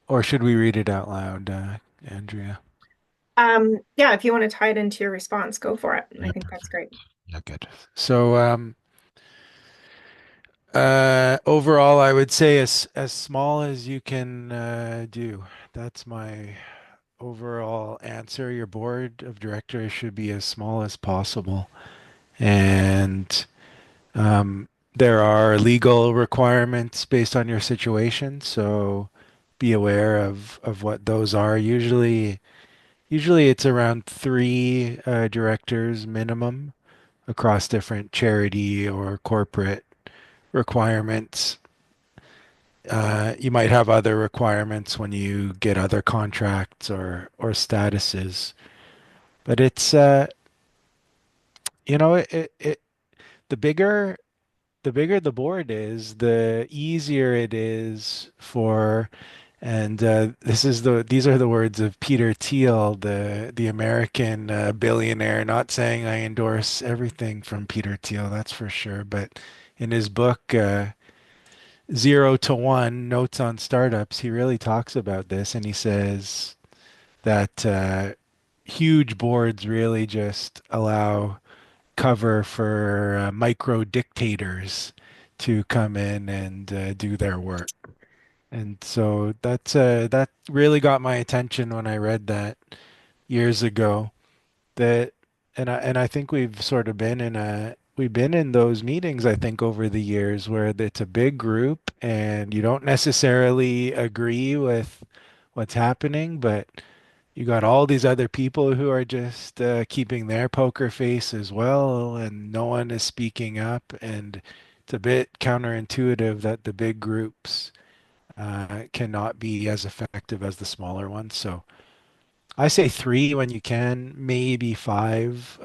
or should we read it out loud, Andrea? Yeah, if you want to tie it into your response, go for it. I Yeah, think that's perfect. great. Yeah, good. So, overall, I would say as small as you can do. That's my overall answer. Your board of directors should be as small as possible. And there are legal requirements based on your situation, so be aware of what those are. Usually it's around three directors minimum across different charity or corporate requirements. You might have other requirements when you get other contracts or statuses, but it's it the bigger the board is, the easier it is for, and these are the words of Peter Thiel, the American billionaire. Not saying I endorse everything from Peter Thiel, that's for sure, but in his book Zero to One: Notes on Startups, he really talks about this, and he says that huge boards really just allow cover for micro dictators to come in and do their work. And so that really got my attention when I read that years ago. That and I think we've been in those meetings, I think, over the years where it's a big group and you don't necessarily agree with what's happening, but you got all these other people who are just keeping their poker face as well, and no one is speaking up. And it's a bit counterintuitive that the big groups cannot be as effective as the smaller ones. So I say three when you can, maybe five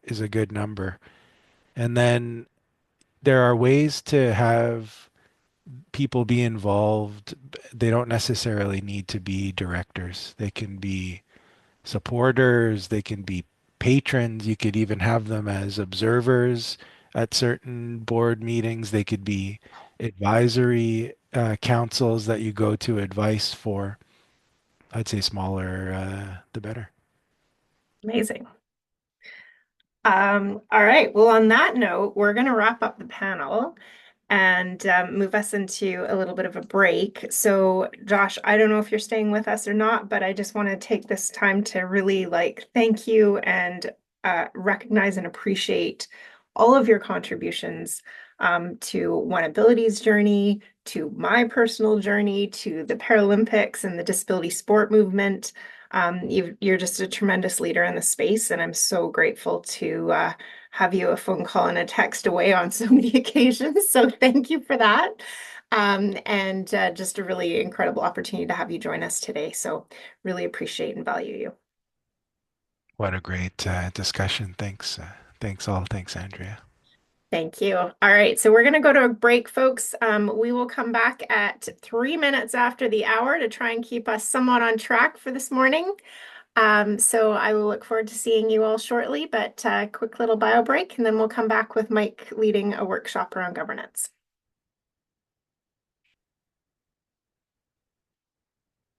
is a good number. And then there are ways to have people be involved. They don't necessarily need to be directors. They can be supporters, they can be patrons. You could even have them as observers at certain board meetings. They could be advisory councils that you go to advice for. I'd say smaller, the better. Amazing. All right. Well, on that note, we're going to wrap up the panel and move us into a little bit of a break. So, Josh, I don't know if you're staying with us or not, but I just want to take this time to really thank you and recognize and appreciate all of your contributions to OneAbility's journey, to my personal journey, to the Paralympics and the disability sport movement. You're just a tremendous leader in the space, and I'm so grateful to have you a phone call and a text away on so many occasions. So thank you for that. And just a really incredible opportunity to have you join us today. So really appreciate and value you. What a great discussion. Thanks. Thanks all. Thanks, Andrea. Thank you. All right, so we're going to go to a break, folks. We will come back at 3 minutes after the hour to try and keep us somewhat on track for this morning. So I will look forward to seeing you all shortly, but quick little bio break, and then we'll come back with Mike leading a workshop around governance.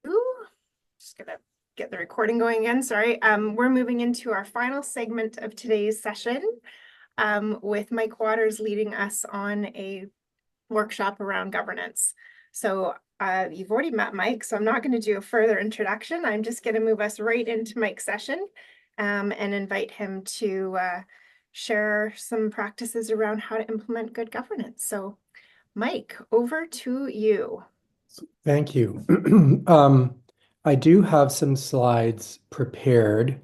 Ooh, just gonna get the recording going again. Sorry. We're moving into our final segment of today's session with Mike Waters leading us on a workshop around governance. So you've already met Mike, so I'm not going to do a further introduction. I'm just going to move us right into Mike's session and invite him to share some practices around how to implement good governance. So Mike, over to you. Thank you. I do have some slides prepared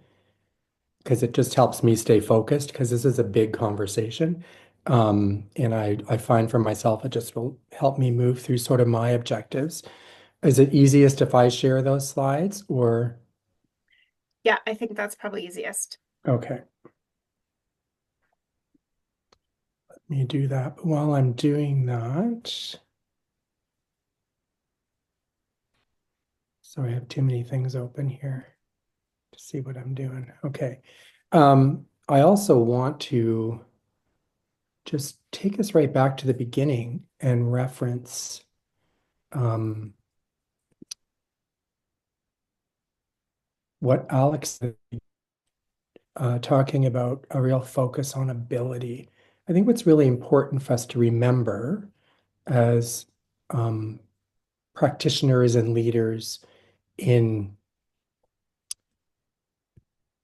because it just helps me stay focused because this is a big conversation. And I find for myself, it just will help me move through sort of my objectives. Is it easiest if I share those slides or? Yeah, I think that's probably easiest. Okay. Let me do that. But while I'm doing that, so I have too many things open here to see what I'm doing. Okay. I also want to just take us right back to the beginning and reference what Alex said, talking about a real focus on ability. I think what's really important for us to remember as practitioners and leaders in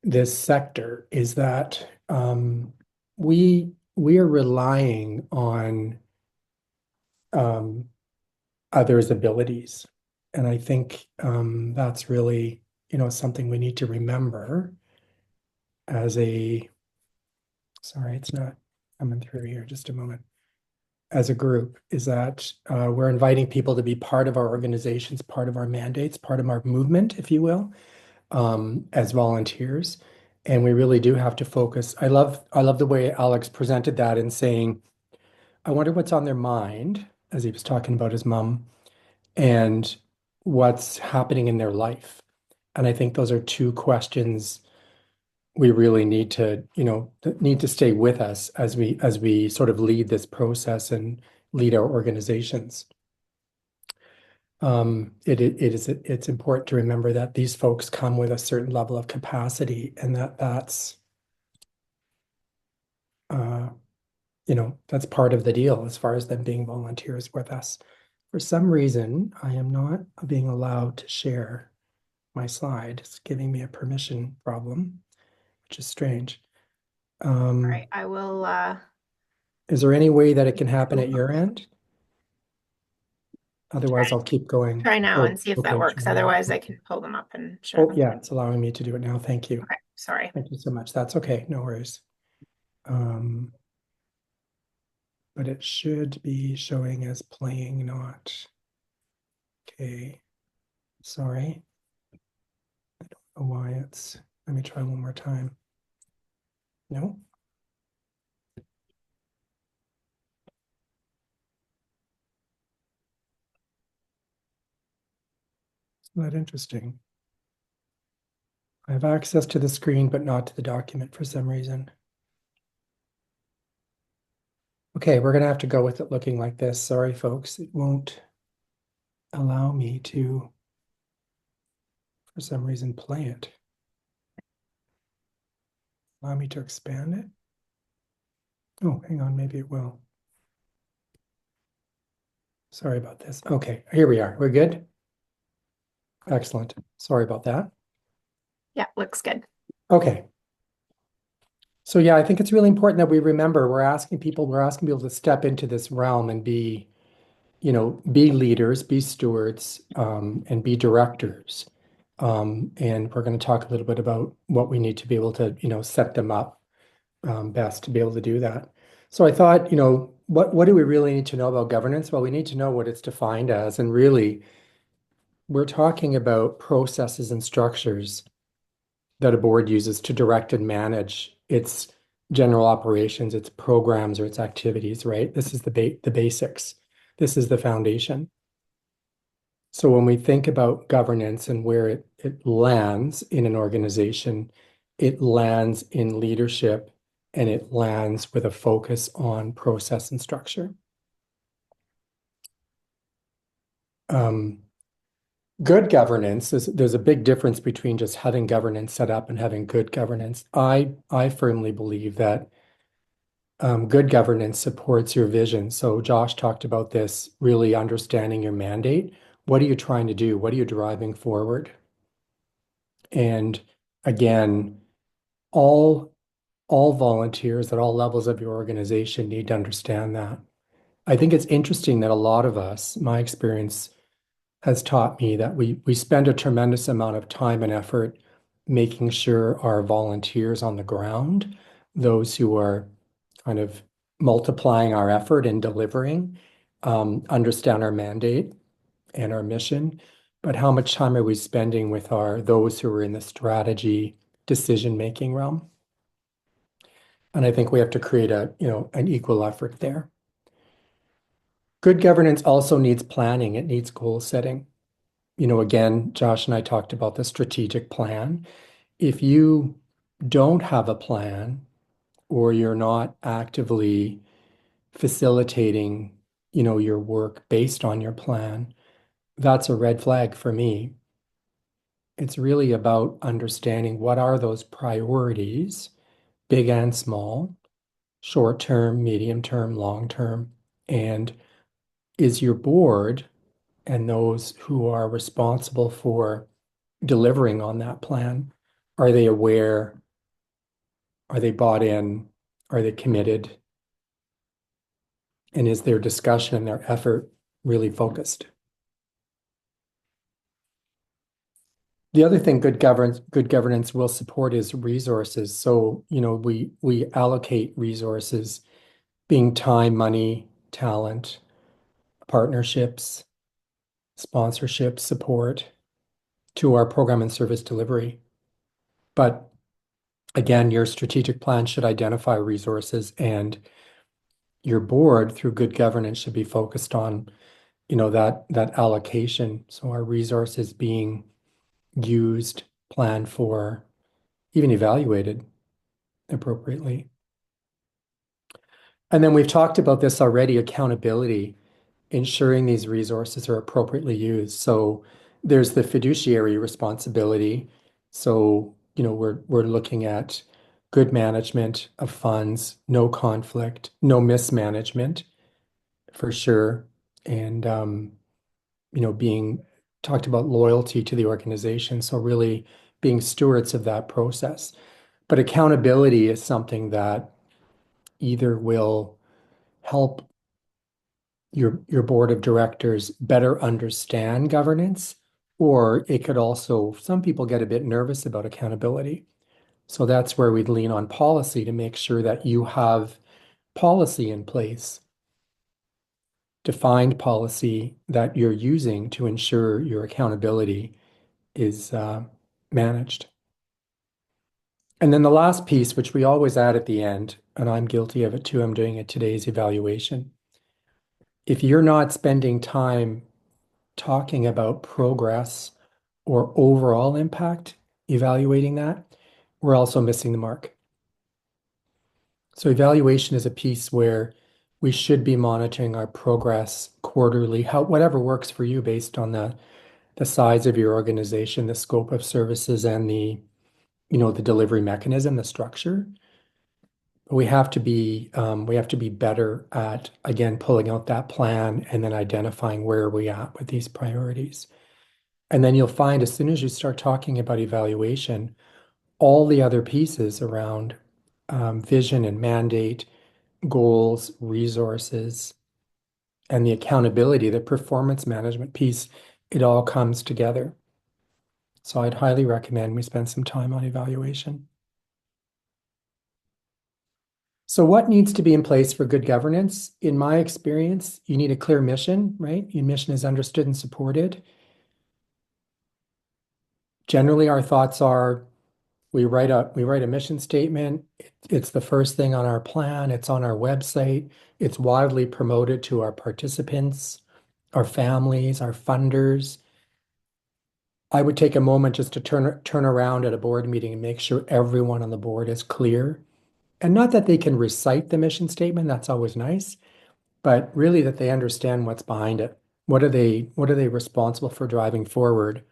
this sector is that we are relying on others' abilities. And I think that's really, something we need to remember as sorry, it's not coming through here, just a moment. As a group, is that we're inviting people to be part of our organizations, part of our mandates, part of our movement, if you will, as volunteers. And we really do have to focus. I love the way Alex presented that in saying, I wonder what's on their mind, as he was talking about his mom, and what's happening in their life. And I think those are two questions we really need to, stay with us as we sort of lead this process and lead our organizations. It's important to remember that these folks come with a certain level of capacity, and that's that's part of the deal as far as them being volunteers with us. For some reason, I am not being allowed to share my slide. It's giving me a permission problem, which is strange. All right, I will Is there any way that it can happen at your end? Otherwise, I'll keep going. try now Oh, and see if that okay. works. Otherwise, I can pull them up and share Oh, them. yeah, it's allowing me to do it now. Thank you. Okay, sorry. Thank you so much. That's okay. No worries. But it should be showing as playing, not. Okay. Sorry. I don't know why it's. Let me try one more time. No. Isn't that interesting? I have access to the screen, but not to the document for some reason. Okay, we're going to have to go with it looking like this. Sorry, folks. It won't allow me to, for some reason, play it. Allow me to expand it. Oh, hang on. Maybe it will. Sorry about this. Okay, here we are. We're good? Excellent. Sorry about that. Yeah, looks good. Okay. So yeah, I think it's really important that we remember we're asking people to step into this realm and be leaders, be stewards, and be directors. And we're going to talk a little bit about what we need to be able to, set them up best to be able to do that. So I thought, what do we really need to know about governance? Well, we need to know what it's defined as, and really, we're talking about processes and structures that a board uses to direct and manage its general operations, its programs, or its activities, right? This is the basics. This is the foundation. So when we think about governance and where it lands in an organization, it lands in leadership and it lands with a focus on process and structure. Good governance, there's a big difference between just having governance set up and having good governance. I firmly believe that good governance supports your vision. So Josh talked about this, really understanding your mandate. What are you trying to do? What are you driving forward? And again, all volunteers at all levels of your organization need to understand that. I think it's interesting that a lot of us, my experience has taught me that we spend a tremendous amount of time and effort making sure our volunteers on the ground, those who are kind of multiplying our effort and delivering, understand our mandate and our mission, but how much time are we spending with those who are in the strategy decision-making realm? And I think we have to create an equal effort there. Good governance also needs planning. It needs goal setting. Again, Josh and I talked about the strategic plan. If you don't have a plan or you're not actively facilitating, your work based on your plan, that's a red flag for me. It's really about understanding what are those priorities, big and small, short term, medium term, long term, and is your board and those who are responsible for delivering on that plan, are they aware? Are they bought in? Are they committed? And is their discussion and their effort really focused? The other thing good governance will support is resources. So, we allocate resources being time, money, talent, partnerships, sponsorship, support to our program and service delivery. But again, your strategic plan should identify resources, and your board, through good governance, should be focused on, that allocation. So our resources being used, planned for, even evaluated appropriately. And then we've talked about this already, accountability, ensuring these resources are appropriately used. So there's the fiduciary responsibility. So, we're looking at good management of funds, no conflict, no mismanagement for sure. And being talked about loyalty to the organization. So really being stewards of that process. But accountability is something that either will help your board of directors better understand governance, or it could also, some people get a bit nervous about accountability. So that's where we'd lean on policy to make sure that you have policy in place, defined policy that you're using to ensure your accountability is managed. And then the last piece, which we always add at the end, and I'm guilty of it too, I'm doing it today's evaluation. If you're not spending time talking about progress or overall impact, evaluating that, we're also missing the mark. So evaluation is a piece where we should be monitoring our progress quarterly, whatever works for you based on the size of your organization, the scope of services, and the delivery mechanism, the structure. We have to be better at, again, pulling out that plan and then identifying where are we at with these priorities. And then you'll find as soon as you start talking about evaluation, all the other pieces around vision and mandate, goals, resources, and the accountability, the performance management piece, it all comes together. So I'd highly recommend we spend some time on evaluation. So what needs to be in place for good governance? In my experience, you need a clear mission, right? Your mission is understood and supported. Generally, our thoughts are we write a mission statement. It's the first thing on our plan. It's on our website. It's widely promoted to our participants, our families, our funders. I would take a moment just to turn around at a board meeting and make sure everyone on the board is clear. And not that they can recite the mission statement, that's always nice, but really that they understand what's behind it. What are they responsible for driving forward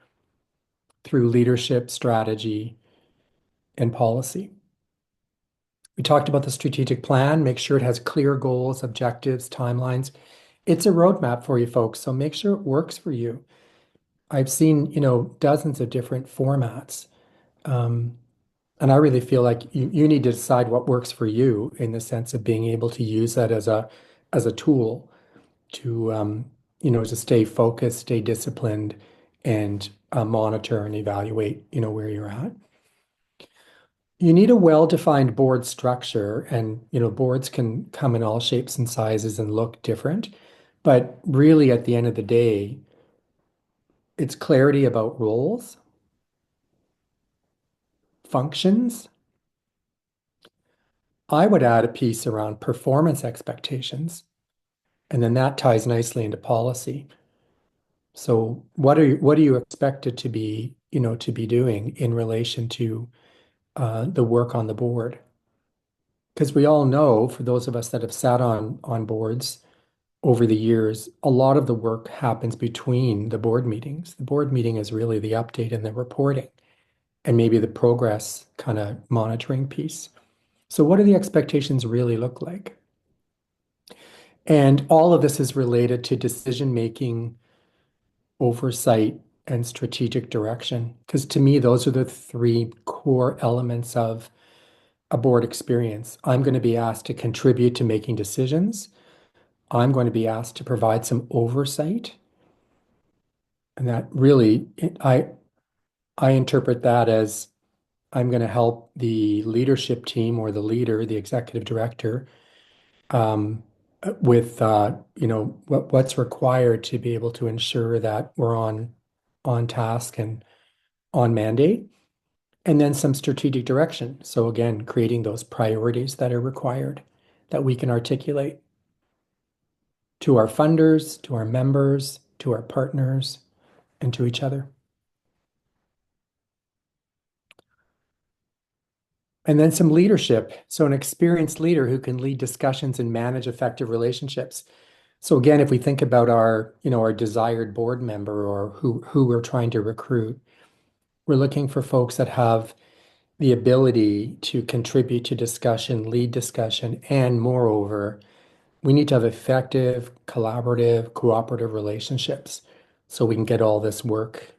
through leadership, strategy, and policy? We talked about the strategic plan. Make sure it has clear goals, objectives, timelines. It's a roadmap for you folks, so make sure it works for you. I've seen, dozens of different formats. And I really feel like you need to decide what works for you in the sense of being able to use that as a tool to to stay focused, stay disciplined, and monitor and evaluate where you're at. You need a well-defined board structure, and boards can come in all shapes and sizes and look different. But really, at the end of the day, it's clarity about roles, functions. I would add a piece around performance expectations, and then that ties nicely into policy. So what are you expected to be doing in relation to the work on the board? Because we all know, for those of us that have sat on boards over the years, a lot of the work happens between the board meetings. The board meeting is really the update and the reporting, and maybe the progress kind of monitoring piece. So what do the expectations really look like? And all of this is related to decision making, oversight, and strategic direction. Because to me, those are the three core elements of a board experience. I'm going to be asked to contribute to making decisions. I'm going to be asked to provide some oversight. And that really, I interpret that as I'm going to help the leadership team or the leader, the executive director, um, with what's required to be able to ensure that we're on task and on mandate, and then some strategic direction. So again, creating those priorities that are required that we can articulate to our funders, to our members, to our partners, and to each other. And then some leadership. So an experienced leader who can lead discussions and manage effective relationships. So again, if we think about our desired board member or who we're trying to recruit, we're looking for folks that have the ability to contribute to discussion, lead discussion, and moreover, we need to have effective, collaborative, cooperative relationships so we can get all this work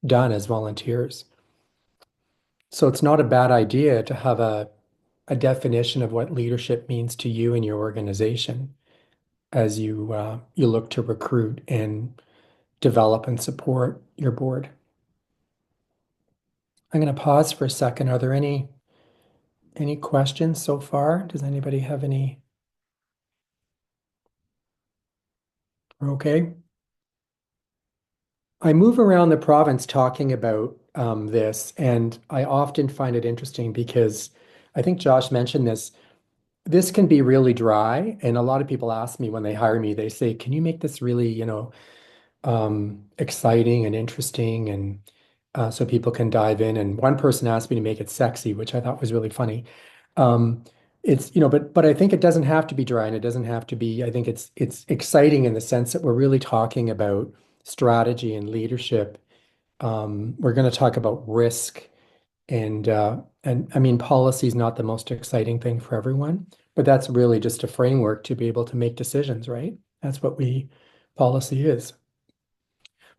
done as volunteers. So it's not a bad idea to have a definition of what leadership means to you and your organization as you look to recruit and develop and support your board. I'm going to pause for a second. Are there any questions so far? Does anybody have any? Okay. I move around the province talking about this, and I often find it interesting because I think Josh mentioned this. This can be really dry, and a lot of people ask me when they hire me, they say, "Can you make this really, exciting and interesting, and so people can dive in?" And one person asked me to make it sexy, which I thought was really funny. Um, but I think it doesn't have to be dry, and it doesn't have to be. I think it's exciting in the sense that we're really talking about strategy and leadership. We're going to talk about risk, and I mean, policy is not the most exciting thing for everyone, but that's really just a framework to be able to make decisions, right? That's what policy is.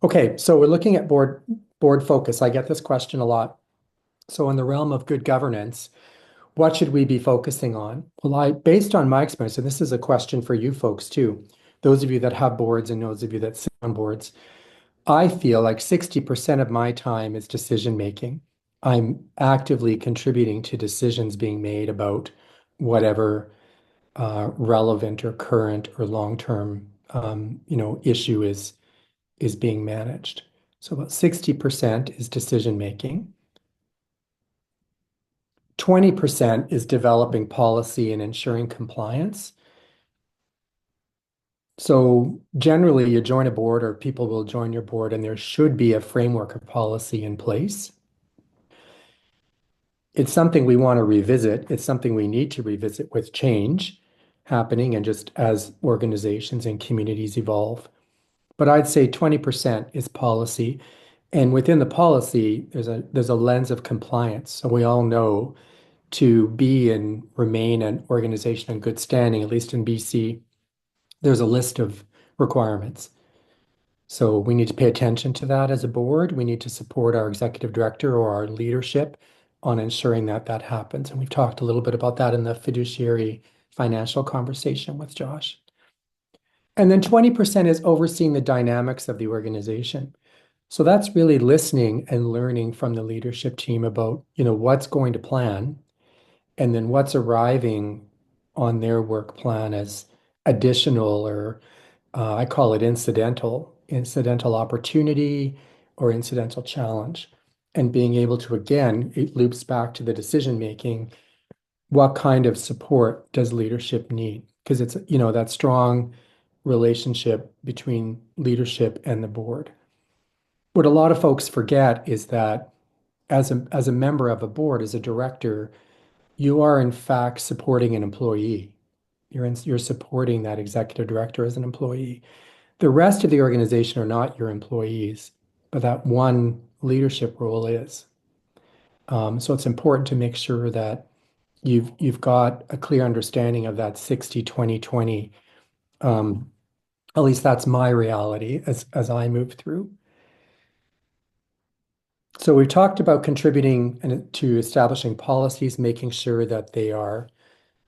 Okay, so we're looking at board focus. I get this question a lot. So in the realm of good governance, what should we be focusing on? Well, based on my experience, and this is a question for you folks too, those of you that have boards and those of you that sit on boards, I feel like 60% of my time is decision making. I'm actively contributing to decisions being made about whatever relevant or current or long-term issue is being managed. So about 60% is decision making. 20% is developing policy and ensuring compliance. So generally, you join a board or people will join your board, and there should be a framework of policy in place. It's something we want to revisit. It's something we need to revisit with change happening and just as organizations and communities evolve. But I'd say 20% is policy. And within the policy, there's a lens of compliance. So we all know to be and remain an organization in good standing, at least in BC, there's a list of requirements. So we need to pay attention to that as a board. We need to support our executive director or our leadership on ensuring that that happens. And we've talked a little bit about that in the fiduciary financial conversation with Josh. And then 20% is overseeing the dynamics of the organization. So that's really listening and learning from the leadership team about, what's going to plan and then what's arriving on their work plan as additional or I call it incidental opportunity or incidental challenge. And being able to, again, it loops back to the decision making. What kind of support does leadership need? Because it's, that strong relationship between leadership and the board. What a lot of folks forget is that as a member of a board, as a director, you are in fact supporting an employee. You're supporting that executive director as an employee. The rest of the organization are not your employees, but that one leadership role is. So it's important to make sure that you've got a clear understanding of that 60-20-20. At least that's my reality as I move through. So we talked about contributing to establishing policies, making sure that they are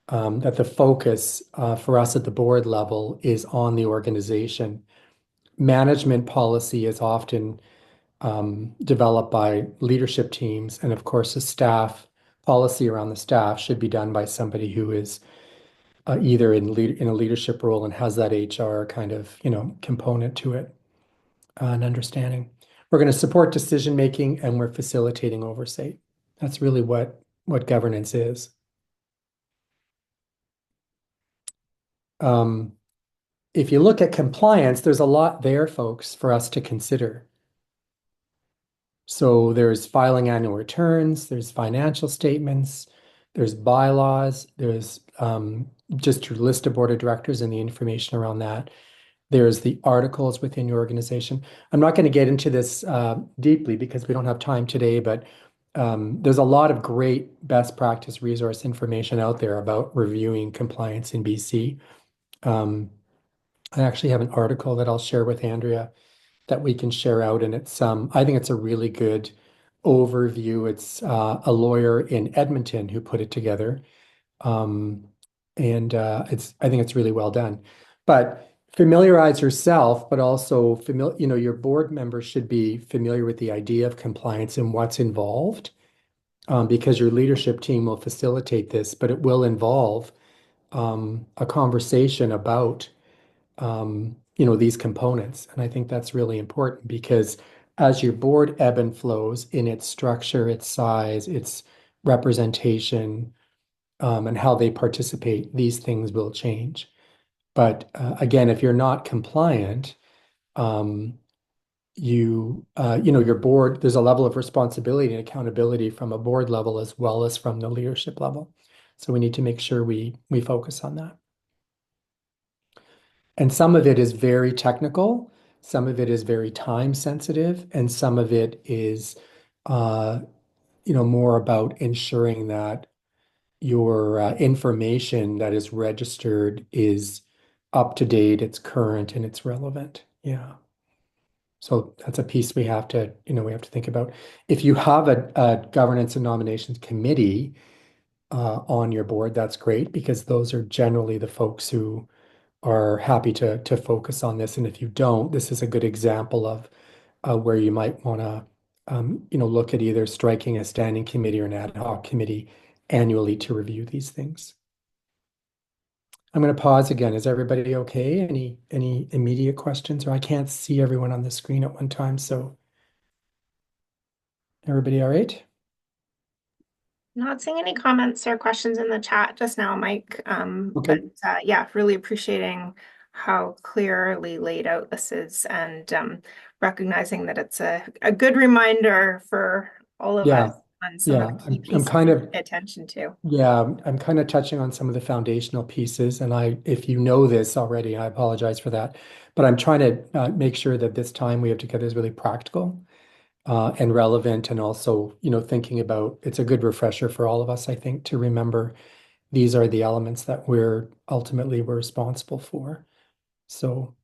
that the focus for us at the board level is on the organization. Management policy is often developed by leadership teams, and of course, the staff policy around the staff should be done by somebody who is either in a leadership role and has that HR kind of component to it and understanding. We're going to support decision making, and we're facilitating oversight. That's really what governance is. If you look at compliance, there's a lot there, folks, for us to consider. So there's filing annual returns, there's financial statements, there's bylaws, there's just your list of board of directors and the information around that. There's the articles within your organization. I'm not going to get into this deeply because we don't have time today, but there's a lot of great best practice resource information out there about reviewing compliance in BC. I actually have an article that I'll share with Andrea that we can share out, and I think it's a really good overview. It's a lawyer in Edmonton who put it together, and I think it's really well done. But familiarize yourself, but also your board members should be familiar with the idea of compliance and what's involved, because your leadership team will facilitate this, but it will involve a conversation about these components. And I think that's really important because as your board ebb and flows in its structure, its size, its representation, and how they participate, these things will change. But again, if you're not compliant, your board, there's a level of responsibility and accountability from a board level as well as from the leadership level. So we need to make sure we focus on that. And some of it is very technical, some of it is very time sensitive, and some of it is, more about ensuring that your information that is registered is up to date, it's current, and it's relevant. Yeah. So that's a piece we have to think about. If you have a governance and nominations committee on your board, that's great because those are generally the folks who are happy to focus on this. And if you don't, this is a good example of where you might want to look at either striking a standing committee or an ad hoc committee annually to review these things. I'm going to pause again. Is everybody okay? Any immediate questions? Or I can't see everyone on the screen at one time, so everybody all right? Not seeing any comments or questions in the chat just now, Mike. Okay. But yeah, really appreciating how clearly laid out this is and recognizing that it's a good reminder for all of Yeah. us on some of the key I'm pieces kind to of pay attention to. I'm kind of touching on some of the foundational pieces, and if you know this already, I apologize for that. But I'm trying to make sure that this time we have together is really practical and relevant, and also, thinking about it's a good refresher for all of us, I think, to remember these are the elements that we're responsible for. So,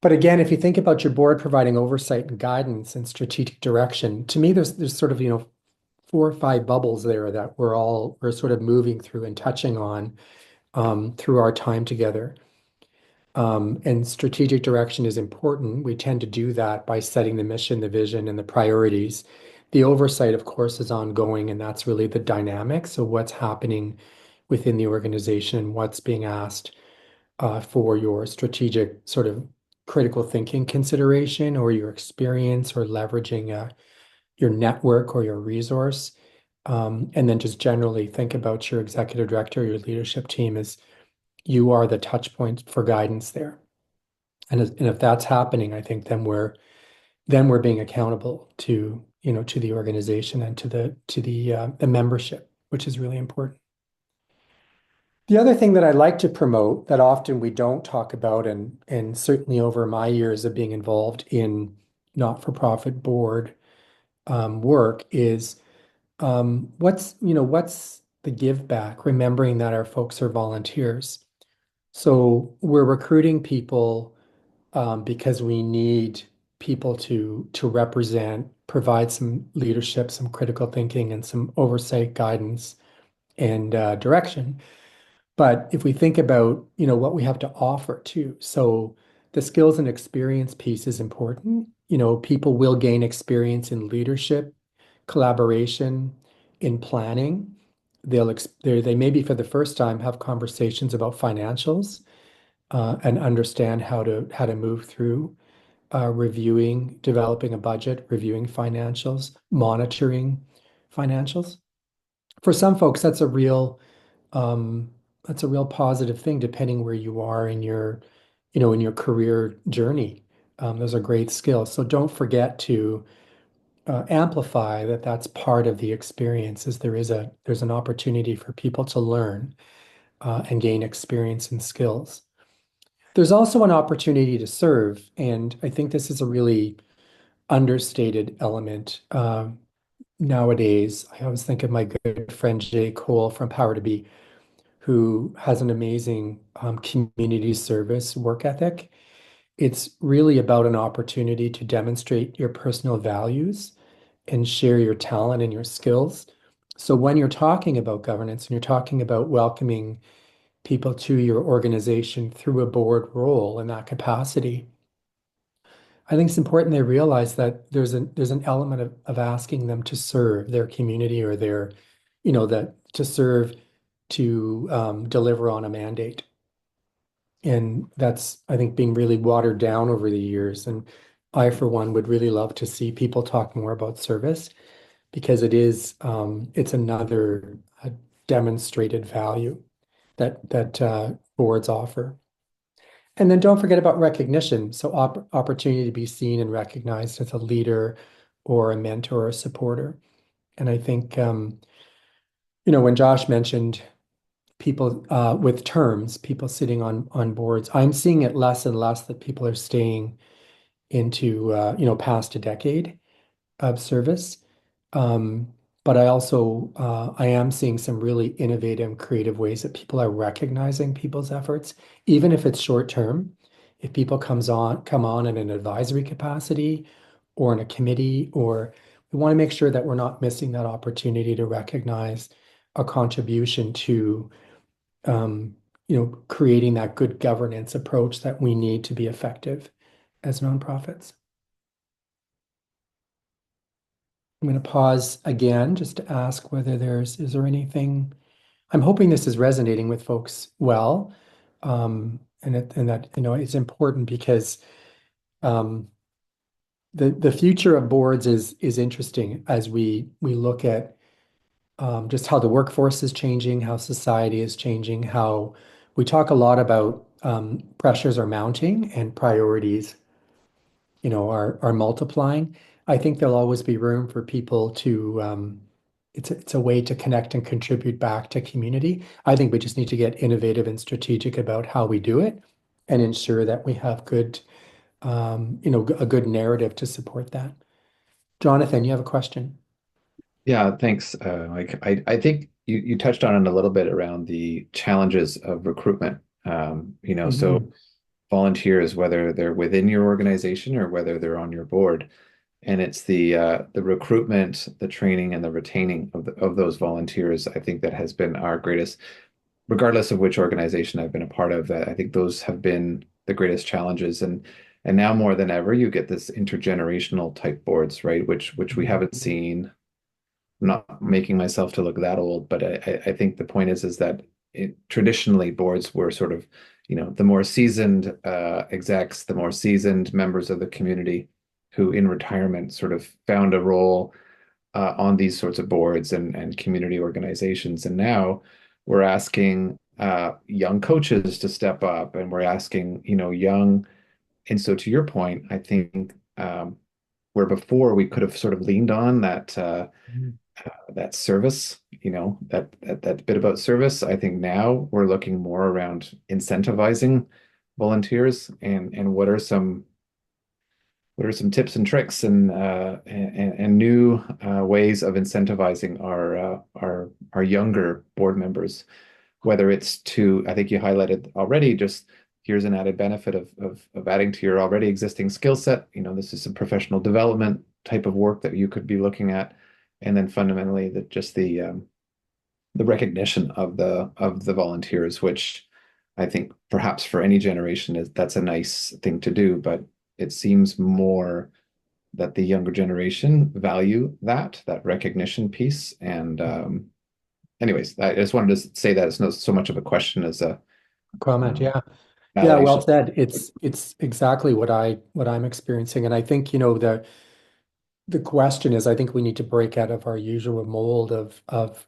but again, if you think about your board providing oversight and guidance and strategic direction, to me, there's sort of, 4 or 5 bubbles there that we're sort of moving through and touching on through our time together. And strategic direction is important. We tend to do that by setting the mission, the vision, and the priorities. The oversight, of course, is ongoing, and that's really the dynamic. So what's happening within the organization, what's being asked for your strategic sort of critical thinking consideration or your experience or leveraging your network or your resource. And then just generally think about your executive director, your leadership team as you are the touch point for guidance there. And if that's happening, I think then we're being accountable to, to the organization and to the membership, which is really important. The other thing that I like to promote that often we don't talk about, and certainly over my years of being involved in not-for-profit board work, is what's the give back, remembering that our folks are volunteers. So we're recruiting people because we need people to represent, provide some leadership, some critical thinking, and some oversight, guidance, and direction. But if we think about, what we have to offer too, so the skills and experience piece is important. People will gain experience in leadership, collaboration, in planning. They maybe for the first time have conversations about financials and understand how to move through reviewing, developing a budget, reviewing financials, monitoring financials. For some folks, um, that's a real positive thing, depending where you are in your career journey. Those are great skills. So don't forget to amplify that that's part of the experience, is there's an opportunity for people to learn and gain experience and skills. There's also an opportunity to serve, and I think this is a really understated element nowadays. I always think of my good friend Jay Cole from Power to Be, who has an amazing community service work ethic. It's really about an opportunity to demonstrate your personal values and share your talent and your skills. So when you're talking about governance and you're talking about welcoming people to your organization through a board role in that capacity, I think it's important they realize that there's an element of asking them to serve their community or that to serve to deliver on a mandate. And that's, I think, being really watered down over the years. And I, for one, would really love to see people talk more about service because it's another demonstrated value that boards offer. And then don't forget about recognition. So opportunity to be seen and recognized as a leader or a mentor or a supporter. And I think, when Josh mentioned people with terms, people sitting on boards, I'm seeing it less and less that people are staying into, past a decade of service. Um, but I am seeing some really innovative, creative ways that people are recognizing people's efforts, even if it's short term. If people come on in an advisory capacity or in a committee, or we want to make sure that we're not missing that opportunity to recognize a contribution to, um, creating that good governance approach that we need to be effective as nonprofits. I'm going to pause again just to ask whether is there anything. I'm hoping this is resonating with folks well. And that, it's important because um, the future of boards is interesting as we look at just how the workforce is changing, how society is changing, how we talk a lot about pressures are mounting and priorities are multiplying. I think there'll always be room for people to it's a way to connect and contribute back to community. I think we just need to get innovative and strategic about how we do it and ensure that we have a good narrative to support that. Jonathan, you have a question? Yeah, thanks. Mike. I think you touched on it a little bit around the challenges of recruitment. So Mhm. volunteers, whether they're within your organization or whether they're on your board, and it's the recruitment, the training, and the retaining of those volunteers. I think that has been our greatest, regardless of which organization I've been a part of. I think those have been the greatest challenges. And now more than ever, you get this intergenerational type boards, right? Which we haven't seen. I'm not making myself to look that old, but I think the point is that traditionally boards were sort of, the more seasoned execs, the more seasoned members of the community who in retirement sort of found a role on these sorts of boards and community organizations. And now we're asking young coaches to step up, and we're asking, young. And so to your point, I think where before we could have sort of leaned on that service, that bit about service. I think now we're looking more around incentivizing volunteers and what are some tips and tricks and new ways of incentivizing our younger board members, whether it's to, I think you highlighted already, just here's an added benefit of adding to your already existing skill set. This is some professional development type of work that you could be looking at. And then fundamentally that just the recognition of the volunteers, which I think perhaps for any generation that's a nice thing to do, but it seems more that the younger generation value that recognition piece. And anyways, I just wanted to say that it's not so much of a question as a Comment. Yeah. Yeah, well validation. said. It's exactly what I'm experiencing. And I think, the question is, I think we need to break out of our usual mold of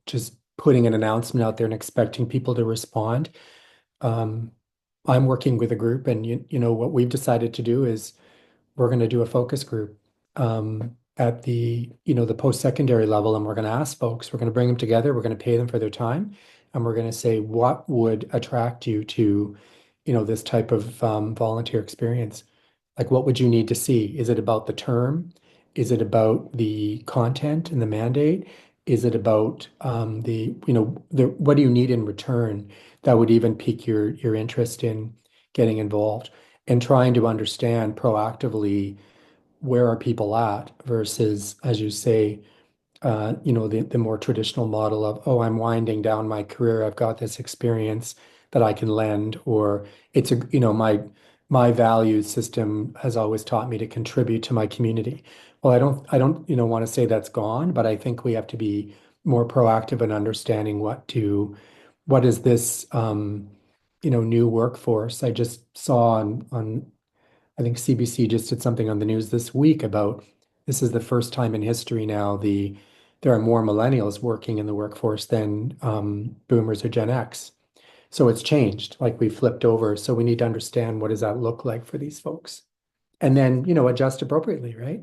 just putting an announcement out there and expecting people to respond. Um, I'm working with a group, and what we've decided to do is we're going to do a focus group at the post-secondary level, and we're going to ask folks, we're going to bring them together, we're going to pay them for their time, and we're going to say, what would attract you to, this type of volunteer experience? Like, what would you need to see? Is it about the term? Is it about the content and the mandate? Is it about what do you need in return that would even pique your interest in getting involved? And trying to understand proactively where are people at versus, as you say, the more traditional model of, oh, I'm winding down my career. I've got this experience that I can lend, or it's my value system has always taught me to contribute to my community. Well, I don't want to say that's gone, but I think we have to be more proactive in understanding what is this new workforce. I just saw on I think CBC just did something on the news this week about this is the first time in history now there are more millennials working in the workforce than boomers or Gen X. So it's changed, like we flipped over. So we need to understand what does that look like for these folks, and then adjust appropriately, right?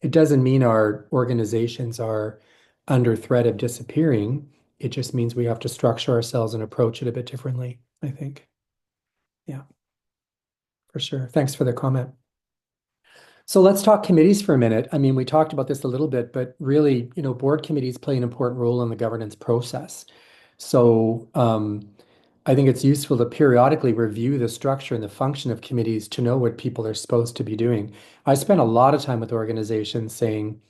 It doesn't mean our organizations are under threat of disappearing. It just means we have to structure ourselves and approach it a bit differently, I think. Yeah, for sure. Thanks for the comment. So let's talk committees for a minute. I mean, we talked about this a little bit, but really, board committees play an important role in the governance process. So I think it's useful to periodically review the structure and the function of committees to know what people are supposed to be doing. I spent a lot of time with organizations saying,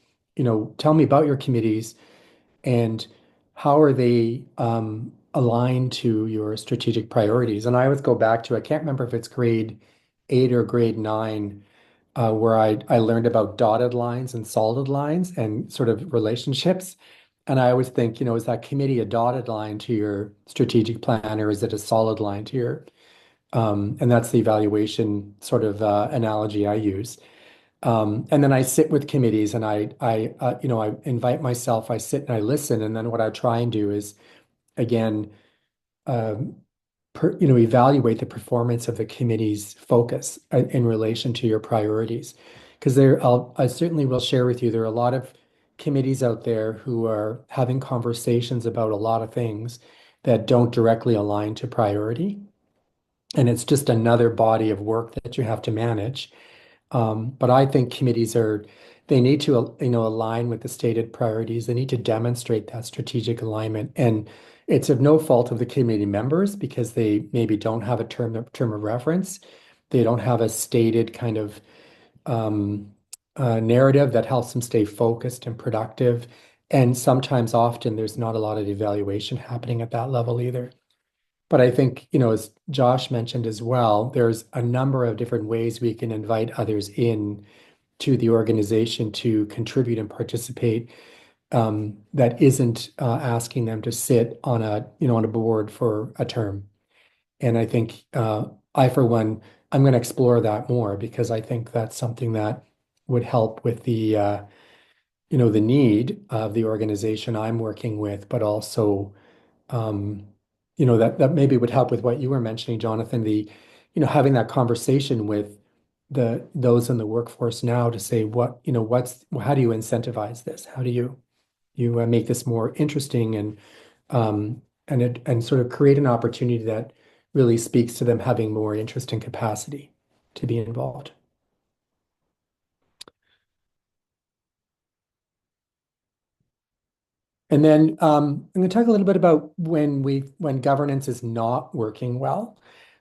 tell me about your committees and how are they aligned to your strategic priorities. And I always go back to, I can't remember if it's grade 8 or grade 9 where I learned about dotted lines and solid lines and sort of relationships. And I always think, is that committee a dotted line to your strategic plan, or is it a solid line to your, and that's the evaluation sort of analogy I use. And then I sit with committees and I invite myself, I sit and I listen. And then what I try and do is, again, um, evaluate the performance of the committee's focus in relation to your priorities. Because I certainly will share with you, there are a lot of committees out there who are having conversations about a lot of things that don't directly align to priority. And it's just another body of work that you have to manage. But I think they need to, align with the stated priorities. They need to demonstrate that strategic alignment. And it's of no fault of the committee members because they maybe don't have a term of reference. They don't have a stated kind of narrative that helps them stay focused and productive. And sometimes, often, there's not a lot of evaluation happening at that level either. But I think, as Josh mentioned as well, there's a number of different ways we can invite others in to the organization to contribute and participate, that isn't asking them to sit on a board for a term. And I think I, for one, I'm going to explore that more because I think that's something that would help with the need of the organization I'm working with, but also, um, that maybe would help with what you were mentioning, Jonathan, having that conversation with those in the workforce now to say how do you incentivize this? How do you make this more interesting um, and sort of create an opportunity that really speaks to them having more interest and capacity to be involved. And then I'm going to talk a little bit about when governance is not working well.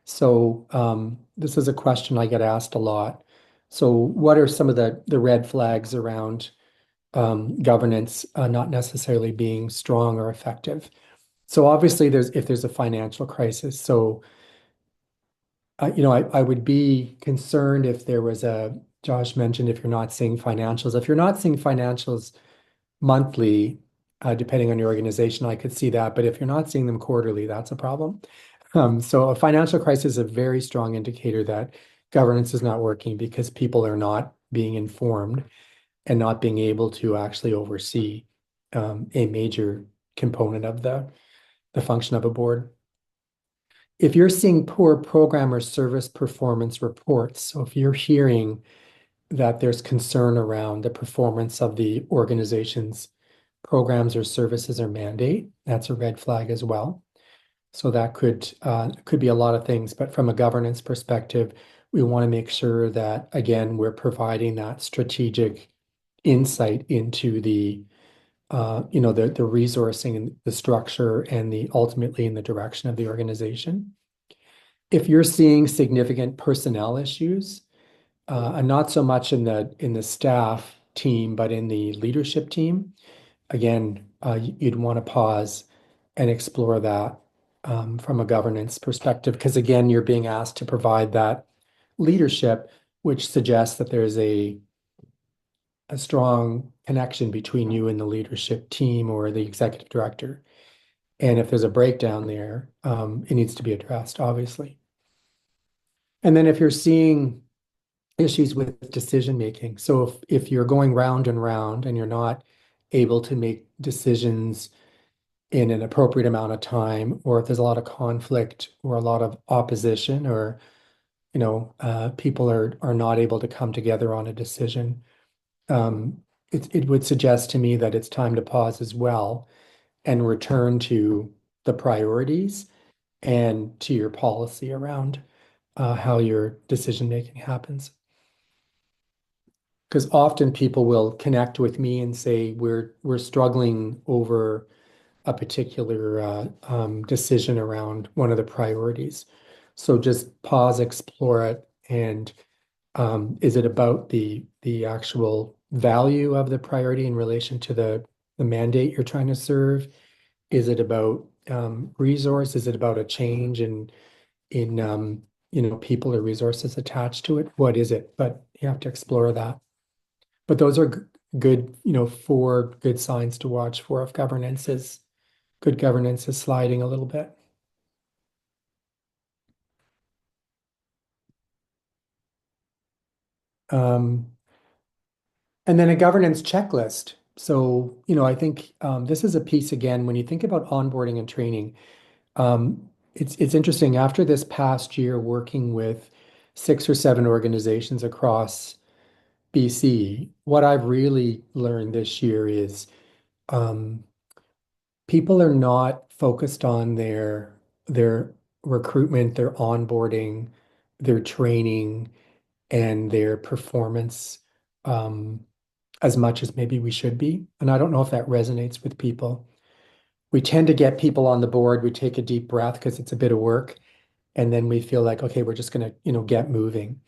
So this is a question I get asked a lot. So what are some of the red flags around governance not necessarily being strong or effective? So obviously if there's a financial crisis. So I would be concerned if there was Josh mentioned if you're not seeing financials. If you're not seeing financials monthly, depending on your organization, I could see that. But if you're not seeing them quarterly, that's a problem. So a financial crisis is a very strong indicator that governance is not working because people are not being informed and not being able to actually oversee a major component of the function of a board. If you're seeing poor program or service performance reports, so if you're hearing that there's concern around the performance of the organization's programs or services or mandate, that's a red flag as well. So that could be a lot of things, but from a governance perspective, we want to make sure that, again, we're providing that strategic insight into the resourcing and the structure and ultimately in the direction of the organization. If you're seeing significant personnel issues, and not so much in the staff team, but in the leadership team, again, you'd want to pause and explore that from a governance perspective, because again, you're being asked to provide that leadership, which suggests that there's a strong connection between you and the leadership team or the executive director. And if there's a breakdown there, it needs to be addressed, obviously. And then if you're seeing issues with decision making, so if you're going round and round and you're not able to make decisions in an appropriate amount of time, or if there's a lot of conflict or a lot of opposition, or people are not able to come together on a decision, it would suggest to me that it's time to pause as well and return to the priorities and to your policy around how your decision making happens. Because often people will connect with me and say we're struggling over a particular decision around one of the priorities. So just pause, explore it, and is it about the actual value of the priority in relation to the mandate you're trying to serve? Is it about resource? Is it about a change in people or resources attached to it? What is it? But you have to explore that. But those are good, 4 good signs to watch for if good governance is sliding a little bit. And then a governance checklist. So, I think this is a piece again, when you think about onboarding and training, it's interesting. After this past year working with 6 or 7 organizations across BC, what I've really learned this year is people are not focused on their recruitment, their onboarding, their training, and their performance as much as maybe we should be. And I don't know if that resonates with people. We tend to get people on the board. We take a deep breath because it's a bit of work, and then we feel like, okay, we're just going to, get moving.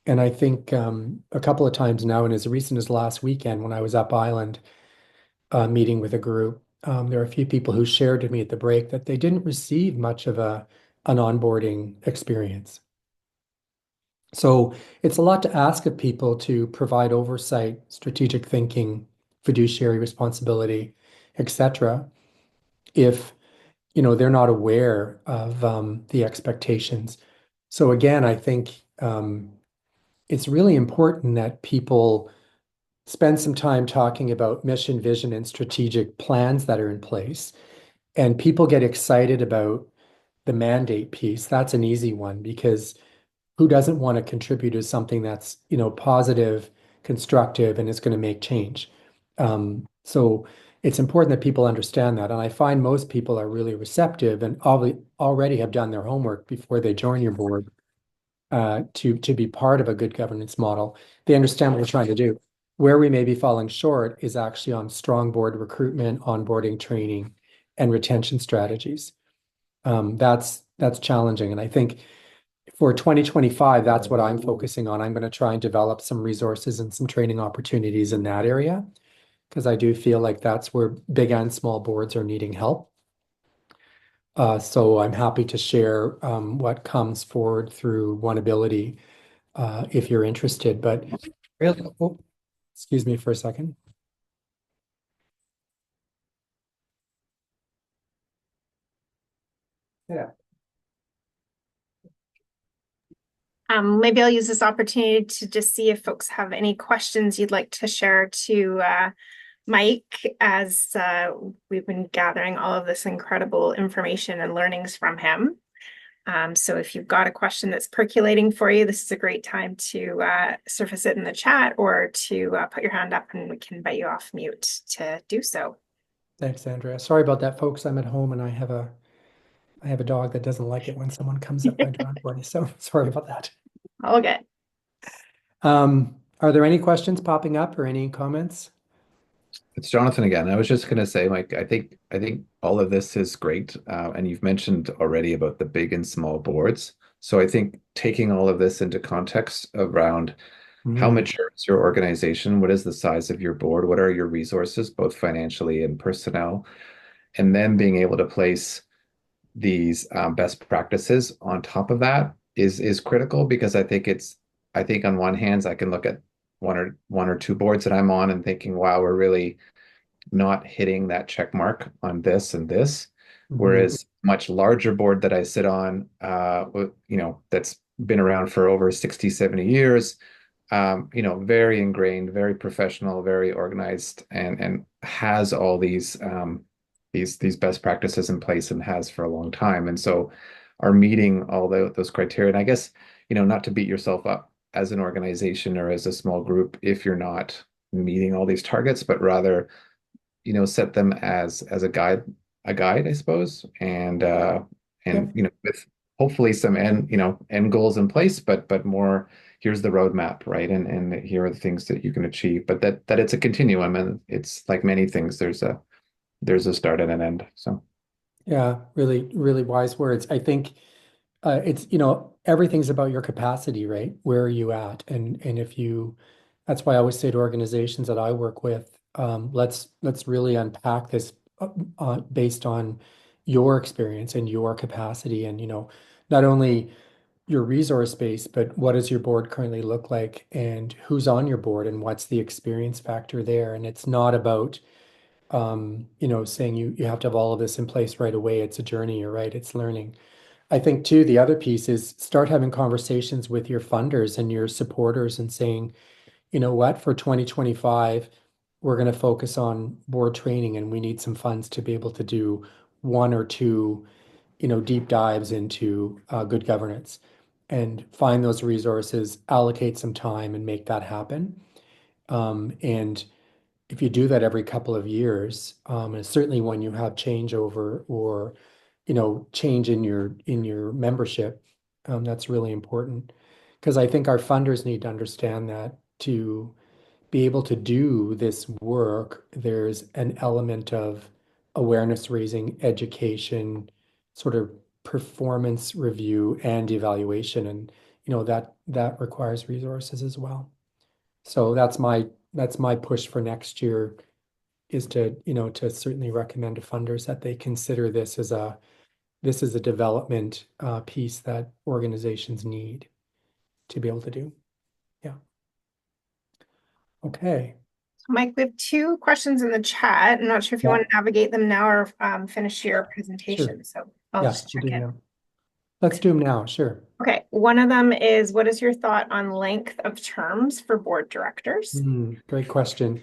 And I think a couple of times now, and as recent as last weekend when I was up island meeting with a group, there are a few people who shared to me at the break that they didn't receive much of a an onboarding experience. So it's a lot to ask of people to provide oversight, strategic thinking, fiduciary responsibility, etc. if they're not aware of the expectations. So again, I think it's really important that people spend some time talking about mission, vision, and strategic plans that are in place. And people get excited about the mandate piece. That's an easy one because who doesn't want to contribute to something that's, positive, constructive, and is going to make change? So it's important that people understand that. And I find most people are really receptive and already have done their homework before they join your board to be part of a good governance model. They understand what we're trying to do. Where we may be falling short is actually on strong board recruitment, onboarding, training, and retention strategies. That's challenging. And I think for 2025, that's what I'm focusing on. I'm going to try and develop some resources and some training opportunities in that area because I do feel like that's where big and small boards are needing help. So I'm happy to share what comes forward through OneAbility if you're interested. But really, oh, excuse me for a second. Yeah. Maybe I'll use this opportunity to just see if folks have any questions you'd like to share to Mike as we've been gathering all of this incredible information and learnings from him. So if you've got a question that's percolating for you, this is a great time to surface it in the chat or to put your hand up and we can invite you off mute to do so. Thanks, Andrea. Sorry about that, folks. I'm at home and I have a dog that doesn't like it when someone comes up my driveway. So sorry about that. All good. Are there any questions popping up or any comments? It's Jonathan again. I was just going to say, Mike, I think all of this is great, and you've mentioned already about the big and small boards. So I think taking all of this into context around how mature is your organization, what is the size of your board, what are your resources, both financially and personnel, and then being able to place these best practices on top of that is critical because I think on one hand I can look at one or two boards that I'm on and thinking, wow, we're really not hitting that check mark on this and this. Whereas much larger board that I sit on, that's been around for over 60, 70 years, very ingrained, very professional, very organized, and has all these best practices in place and has for a long time. And so are meeting all those criteria. And I guess, not to beat yourself up as an organization or as a small group if you're not meeting all these targets, but rather set them as a guide, I suppose, and with hopefully some end goals in place, but more here's the roadmap, right? And here are the things that you can achieve, but that it's a continuum, and it's like many things, there's a start and an end. So Yeah, really, really wise words. I think it's, everything's about your capacity, right? Where are you at? And if you, that's why I always say to organizations that I work with, let's really unpack this based on your experience and your capacity and, not only your resource base, but what does your board currently look like and who's on your board and what's the experience factor there? And it's not about saying you have to have all of this in place right away. It's a journey, you're right, it's learning. I think too, the other piece is start having conversations with your funders and your supporters and saying, you know what, for 2025, we're going to focus on board training and we need some funds to be able to do one or two, deep dives into good governance and find those resources, allocate some time and make that happen. And if you do that every couple of years, and certainly when you have changeover or change in your membership, that's really important because I think our funders need to understand that to be able to do this work, there's an element of awareness raising, education, sort of performance review and evaluation, and that requires resources as well. So that's my push for next year is to certainly recommend to funders that they consider this as this is a development piece that organizations need to be able to do. Yeah. Okay. Mike, we have two questions in the chat. I'm not sure if you Yeah. want to navigate them now or finish your Sure. presentation. So I'll Yeah, just we'll check do in. now. Let's do them now. Sure. Okay. One of them is, what is your thought on length of terms for board directors? Great question.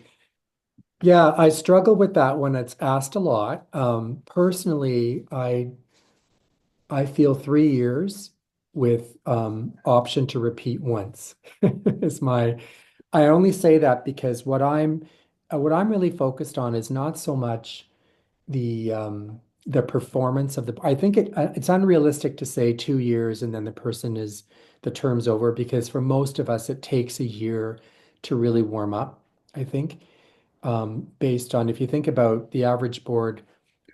Yeah, I struggle with that one. It's asked a lot. Personally, I feel 3 years with option to repeat once is my. I only say that because what I'm really focused on is not so much the performance of the. I think it's unrealistic to say 2 years and then the term's over, because for most of us it takes a year to really warm up, I think. Based on, if you think about the average board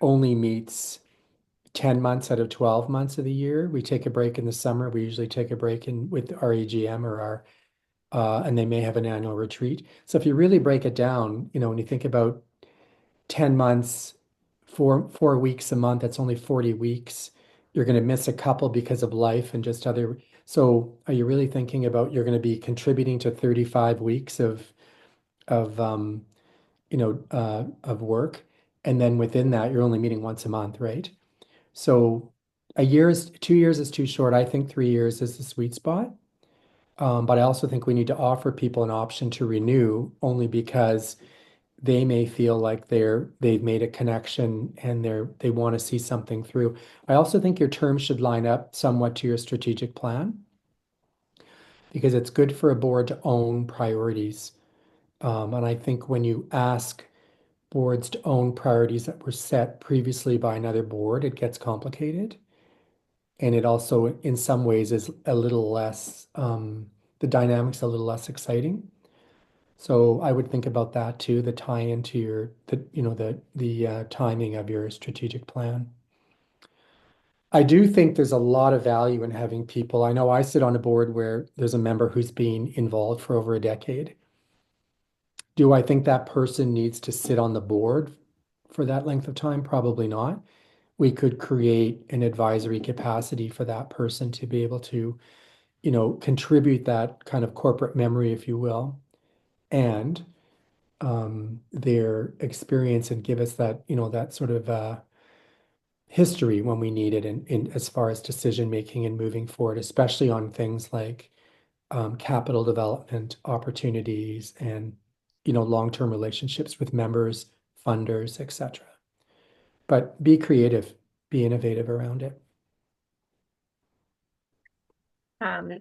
only meets 10 months out of 12 months of the year. We take a break in the summer. We usually take a break in with our AGM or and they may have an annual retreat. So if you really break it down, when you think about 10 months, 4 weeks a month, that's only 40 weeks. You're going to miss a couple because of life and just other. So are you really thinking about you're going to be contributing to 35 weeks of of work, and then within that you're only meeting once a month, right? So 2 years is too short. I think 3 years is the sweet spot. But I also think we need to offer people an option to renew, only because they may feel like they've made a connection and they want to see something through. I also think your terms should line up somewhat to your strategic plan, because it's good for a board to own priorities. And I think when you ask boards to own priorities that were set previously by another board, it gets complicated. And it also, in some ways, is a little less, the dynamics a little less exciting. So I would think about that too, the tie into the timing of your strategic plan. I do think there's a lot of value in having people. I know I sit on a board where there's a member who's been involved for over a decade. Do I think that person needs to sit on the board for that length of time? Probably not. We could create an advisory capacity for that person to be able to, contribute that kind of corporate memory, if you will, and their experience, and give us that, that sort of history when we need it in as far as decision making and moving forward, especially on things like capital development opportunities and long-term relationships with members, funders, etc. But be creative, be innovative around it.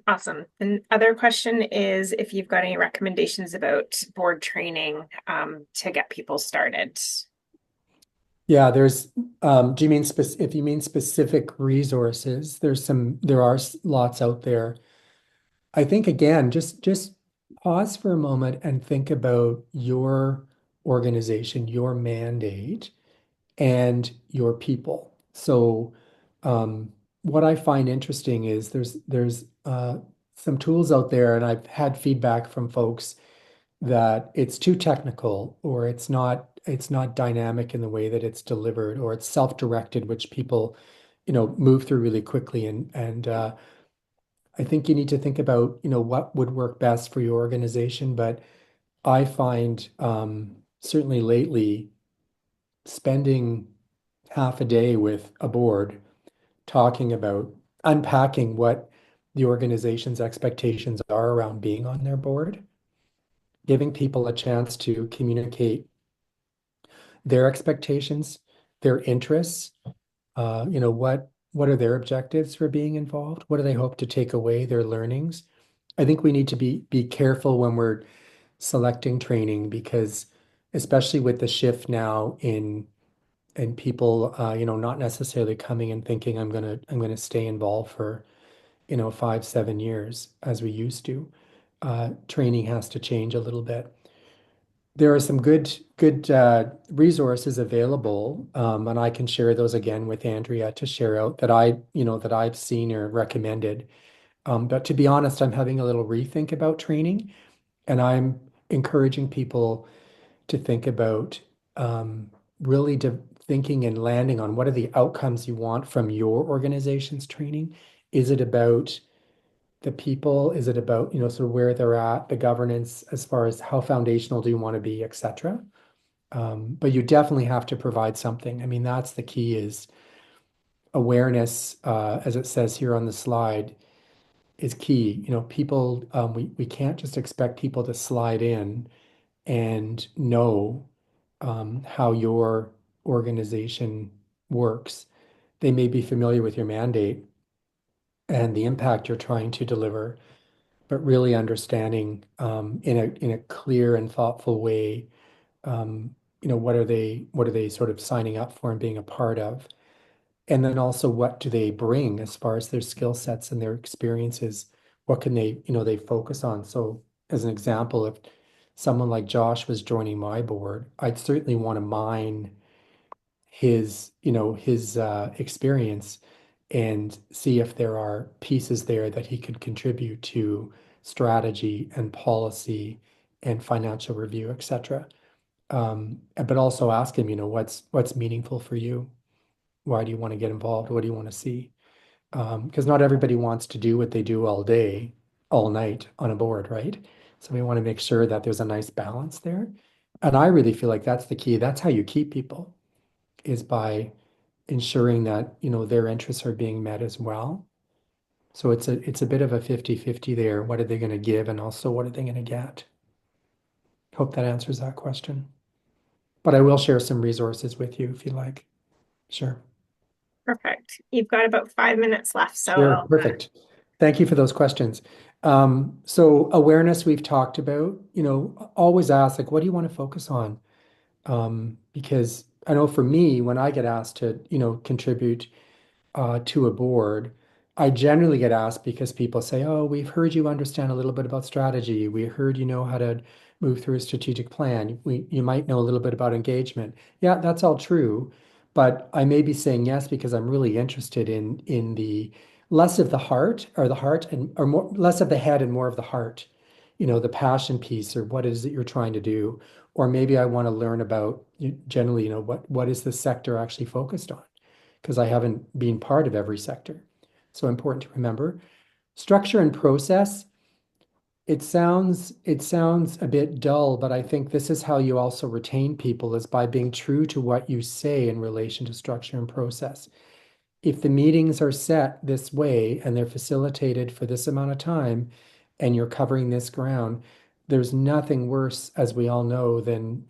Awesome. And other question is if you've got any recommendations about board training to get people started. Yeah, do you mean if you mean specific resources, there are lots out there. I think, again, just pause for a moment and think about your organization, your mandate, and your people. So, what I find interesting is there's some tools out there, and I've had feedback from folks that it's too technical, or it's not dynamic in the way that it's delivered, or it's self-directed, which people, move through really quickly. And I think you need to think about, what would work best for your organization. But I find, certainly lately, spending half a day with a board talking about unpacking what the organization's expectations are around being on their board, giving people a chance to communicate their expectations, their interests, what are their objectives for being involved? What do they hope to take away, their learnings? I think we need to be careful when we're selecting training, because especially with the shift now in people, not necessarily coming and thinking I'm gonna stay involved for 5, 7 years as we used to. Training has to change a little bit. There are some good resources available, and I can share those again with Andrea to share out that I've seen or recommended. But to be honest, I'm having a little rethink about training, and I'm encouraging people to think about really thinking and landing on what are the outcomes you want from your organization's training. Is it about the people? Is it about, sort of where they're at, the governance, as far as how foundational do you want to be, et cetera? But you definitely have to provide something. I mean, that's the key is awareness, as it says here on the slide, is key. People, we can't just expect people to slide in and know how your organization works. They may be familiar with your mandate and the impact you're trying to deliver, but really understanding in a clear and thoughtful way, what are they sort of signing up for and being a part of? And then also what do they bring as far as their skill sets and their experiences? What can they focus on? So as an example, if someone like Josh was joining my board, I'd certainly want to mine his experience and see if there are pieces there that he could contribute to strategy and policy and financial review, et cetera. But also ask him, what's meaningful for you? Why do you want to get involved? What do you want to see? Because not everybody wants to do what they do all day, all night on a board, right? So we want to make sure that there's a nice balance there. And I really feel like that's the key. That's how you keep people, is by ensuring that, their interests are being met as well. So it's a bit of a 50-50 there. What are they going to give? And also what are they going to get? Hope that answers that question. But I will share some resources with you if you like. Sure. Perfect. You've got about 5 minutes left, so Sure, perfect. Thank you for those questions. So awareness we've talked about, always ask, like, what do you want to focus on? Because I know for me, when I get asked to, contribute to a board, I generally get asked because people say, "Oh, we've heard you understand a little bit about strategy. We heard you know how to move through a strategic plan. You might know a little bit about engagement." Yeah, that's all true, but I may be saying yes because I'm really interested in the less of the heart or the heart and or more less of the head and more of the heart. The passion piece or what is it you're trying to do, or maybe I want to learn about generally, what is the sector actually focused on? Because I haven't been part of every sector. So important to remember. Structure and process, it sounds a bit dull, but I think this is how you also retain people is by being true to what you say in relation to structure and process. If the meetings are set this way and they're facilitated for this amount of time and you're covering this ground, there's nothing worse, as we all know, than,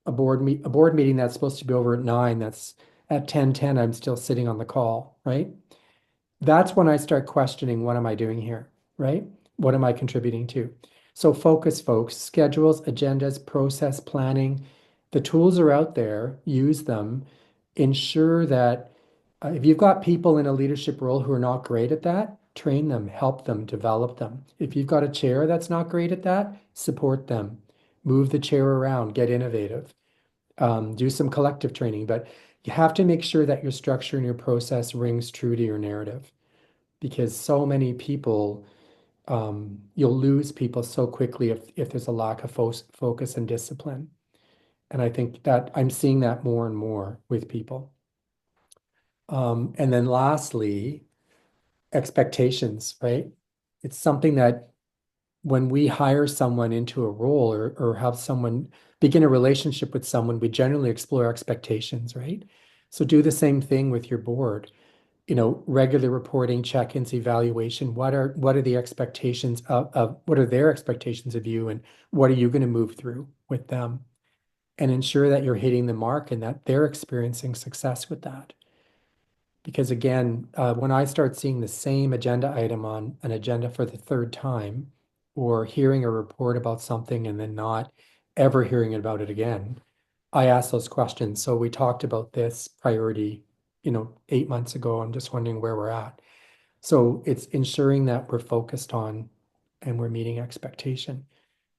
a board meeting that's supposed to be over at 9, that's at 10:10, I'm still sitting on the call, right? That's when I start questioning, what am I doing here, right? What am I contributing to? So focus, folks, schedules, agendas, process planning. The tools are out there, use them. Ensure that if you've got people in a leadership role who are not great at that, train them, help them, develop them. If you've got a chair that's not great at that, support them. Move the chair around, get innovative, do some collective training, but you have to make sure that your structure and your process rings true to your narrative because so many people, you'll lose people so quickly if there's a lack of focus and discipline. And I think that I'm seeing that more and more with people. And then lastly, expectations, right? It's something that when we hire someone into a role or have someone begin a relationship with someone, we generally explore expectations, right? So do the same thing with your board. Regular reporting, check-ins, evaluation. What are the expectations of what are their expectations of you, and what are you going to move through with them? And ensure that you're hitting the mark and that they're experiencing success with that. Because again, when I start seeing the same agenda item on an agenda for the third time, or hearing a report about something and then not ever hearing about it again, I ask those questions. So we talked about this priority, 8 months ago. I'm just wondering where we're at. So it's ensuring that we're focused on and we're meeting expectation.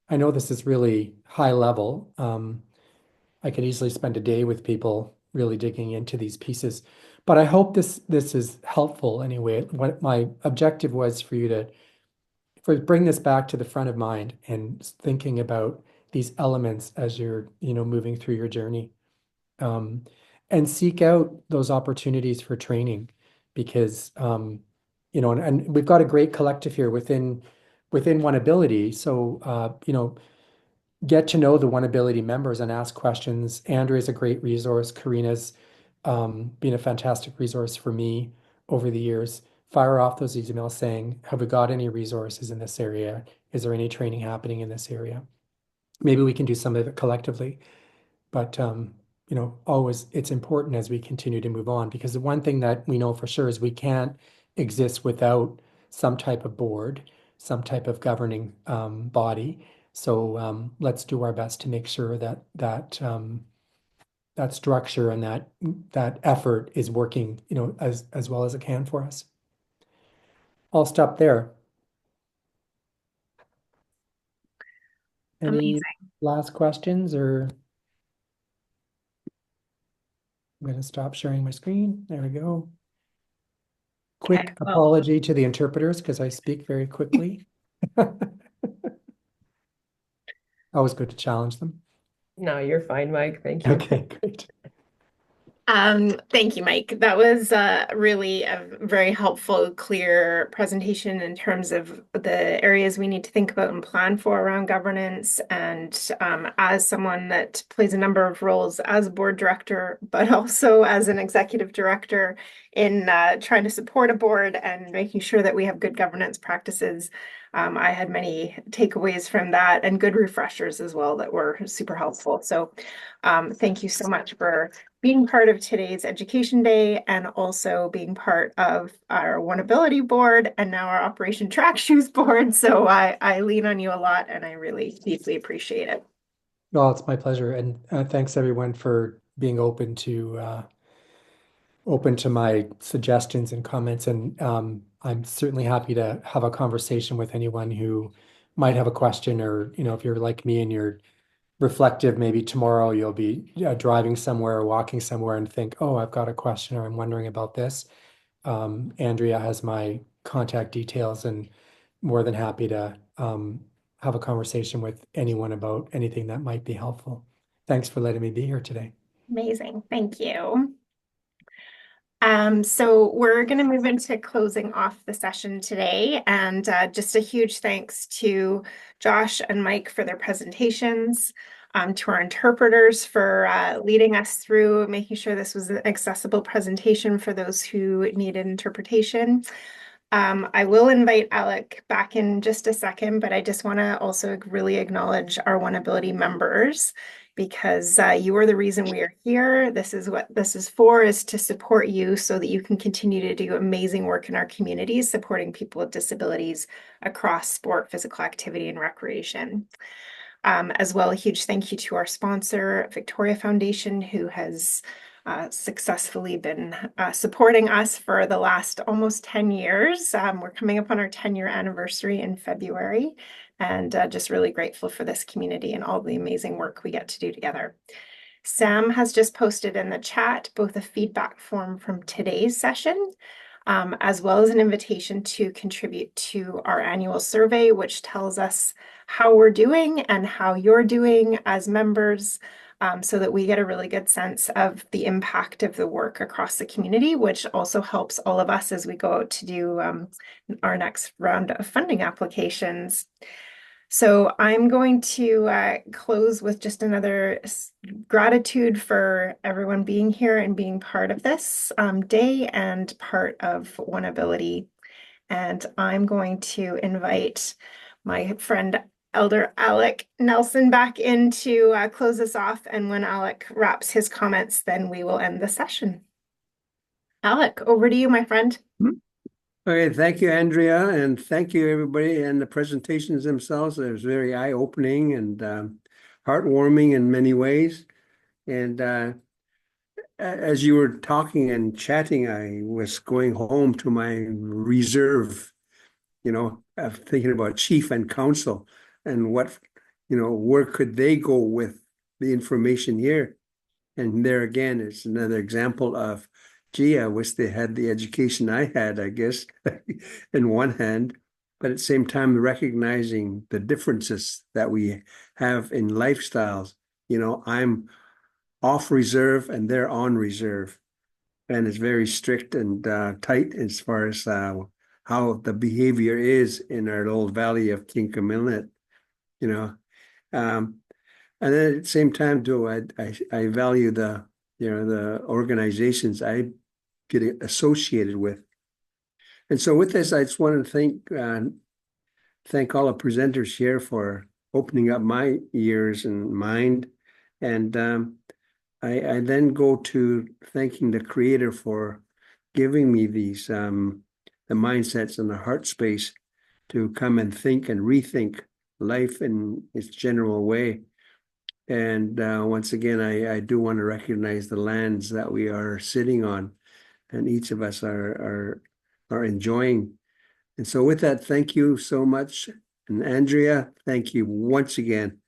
I know this is really high level. I could easily spend a day with people really digging into these pieces. But I hope this is helpful anyway. What my objective was for you to bring this back to the front of mind and thinking about these elements as you're, moving through your journey. and seek out those opportunities for training because and we've got a great collective here within OneAbility. So get to know the OneAbility members and ask questions. Andrea is a great resource. Karina's been a fantastic resource for me over the years. Fire off those emails saying, have we got any resources in this area? Is there any training happening in this area? Maybe we can do some of it collectively. But always it's important as we continue to move on, because the one thing that we know for sure is we can't exist without some type of board, some type of governing body. So let's do our best to make sure that structure and that effort is working, as well as it can for us. I'll stop there. Any Amazing. last questions, or I'm going to stop sharing my screen. There we go. Quick Okay, well, apology to the interpreters because I speak very quickly. Always good to challenge them. No, you're fine, Mike. Thank you. Okay, great. Thank you, Mike. That was really a very helpful, clear presentation in terms of the areas we need to think about and plan for around governance. And as someone that plays a number of roles as a board director, but also as an executive director in trying to support a board and making sure that we have good governance practices, I had many takeaways from that and good refreshers as well that were super helpful. So thank you so much for being part of today's Education Day and also being part of our OneAbility board and now our Operation Track Shoes board. So I lean on you a lot and I really deeply appreciate it. Well, it's my pleasure. And thanks everyone for being open to my suggestions and comments. And I'm certainly happy to have a conversation with anyone who might have a question, or, if you're like me and you're reflective, maybe tomorrow you'll be driving somewhere or walking somewhere and think, oh, I've got a question or I'm wondering about this. Andrea has my contact details, and more than happy to have a conversation with anyone about anything that might be helpful. Thanks for letting me be here today. Amazing. Thank you. So we're going to move into closing off the session today, and just a huge thanks to Josh and Mike for their presentations, to our interpreters for leading us through making sure this was an accessible presentation for those who needed interpretation. I will invite Alec back in just a second, but I just want to also really acknowledge our OneAbility members, because you are the reason we are here. This is what this is for, is to support you so that you can continue to do amazing work in our communities, supporting people with disabilities across sport, physical activity, and recreation. As well, a huge thank you to our sponsor, Victoria Foundation, who has successfully been supporting us for the last almost 10 years. We're coming up on our 10-year anniversary in February, and just really grateful for this community and all the amazing work we get to do together. Sam has just posted in the chat both a feedback form from today's session, as well as an invitation to contribute to our annual survey, which tells us how we're doing and how you're doing as members, so that we get a really good sense of the impact of the work across the community, which also helps all of us as we go out to do our next round of funding applications. So I'm going to close with just another gratitude for everyone being here and being part of this day and part of OneAbility. And I'm going to invite my friend Elder Alec Nelson back in to close us off. And when Alec wraps his comments, then we will end the session. Alec, over to you, my friend. Okay, thank you, Andrea, and thank you, everybody. And the presentations themselves, it was very eye-opening and heartwarming in many ways. And as you were talking and chatting, I was going home to my reserve, thinking about chief and council and what, where could they go with the information here? And there again, it's another example of, gee, I wish they had the education I had, I guess, in one hand, but at the same time, recognizing the differences that we have in lifestyles. I'm off reserve and they're on reserve. And it's very strict and tight as far as how the behavior is in our little valley of Kinkamilnet, you know. And then at the same time, too, I value the organizations I get associated with. And so with this, I just want to thank all the presenters here for opening up my ears and mind. And I then go to thanking the Creator for giving me these the mindsets and the heart space to come and think and rethink life in its general way. And once again, I do want to recognize the lands that we are sitting on, and each of us are enjoying. And so, with that, thank you so much, and Andrea, thank you once again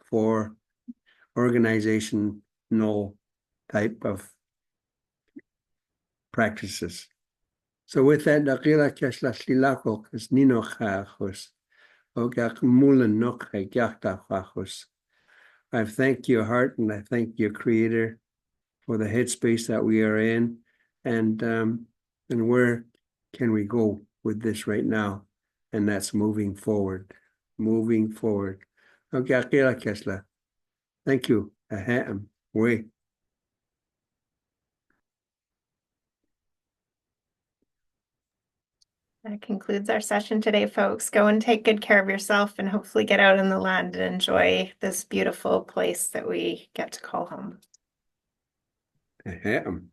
for organizational type of practices. So, with that, Dakila Kesla Slilako, because Nino Chachos, Ogak Mulan Nok Yakta Chachos. I thank your heart and I thank your Creator for the headspace that we are in, and where can we go with this right now? And that's moving forward, moving forward. Okay, Akira Kesla. Thank you. Ahem. Way. That concludes our session today, folks. Go and take good care of yourself and hopefully get out in the land and enjoy this beautiful place that we get to call home. Ahem.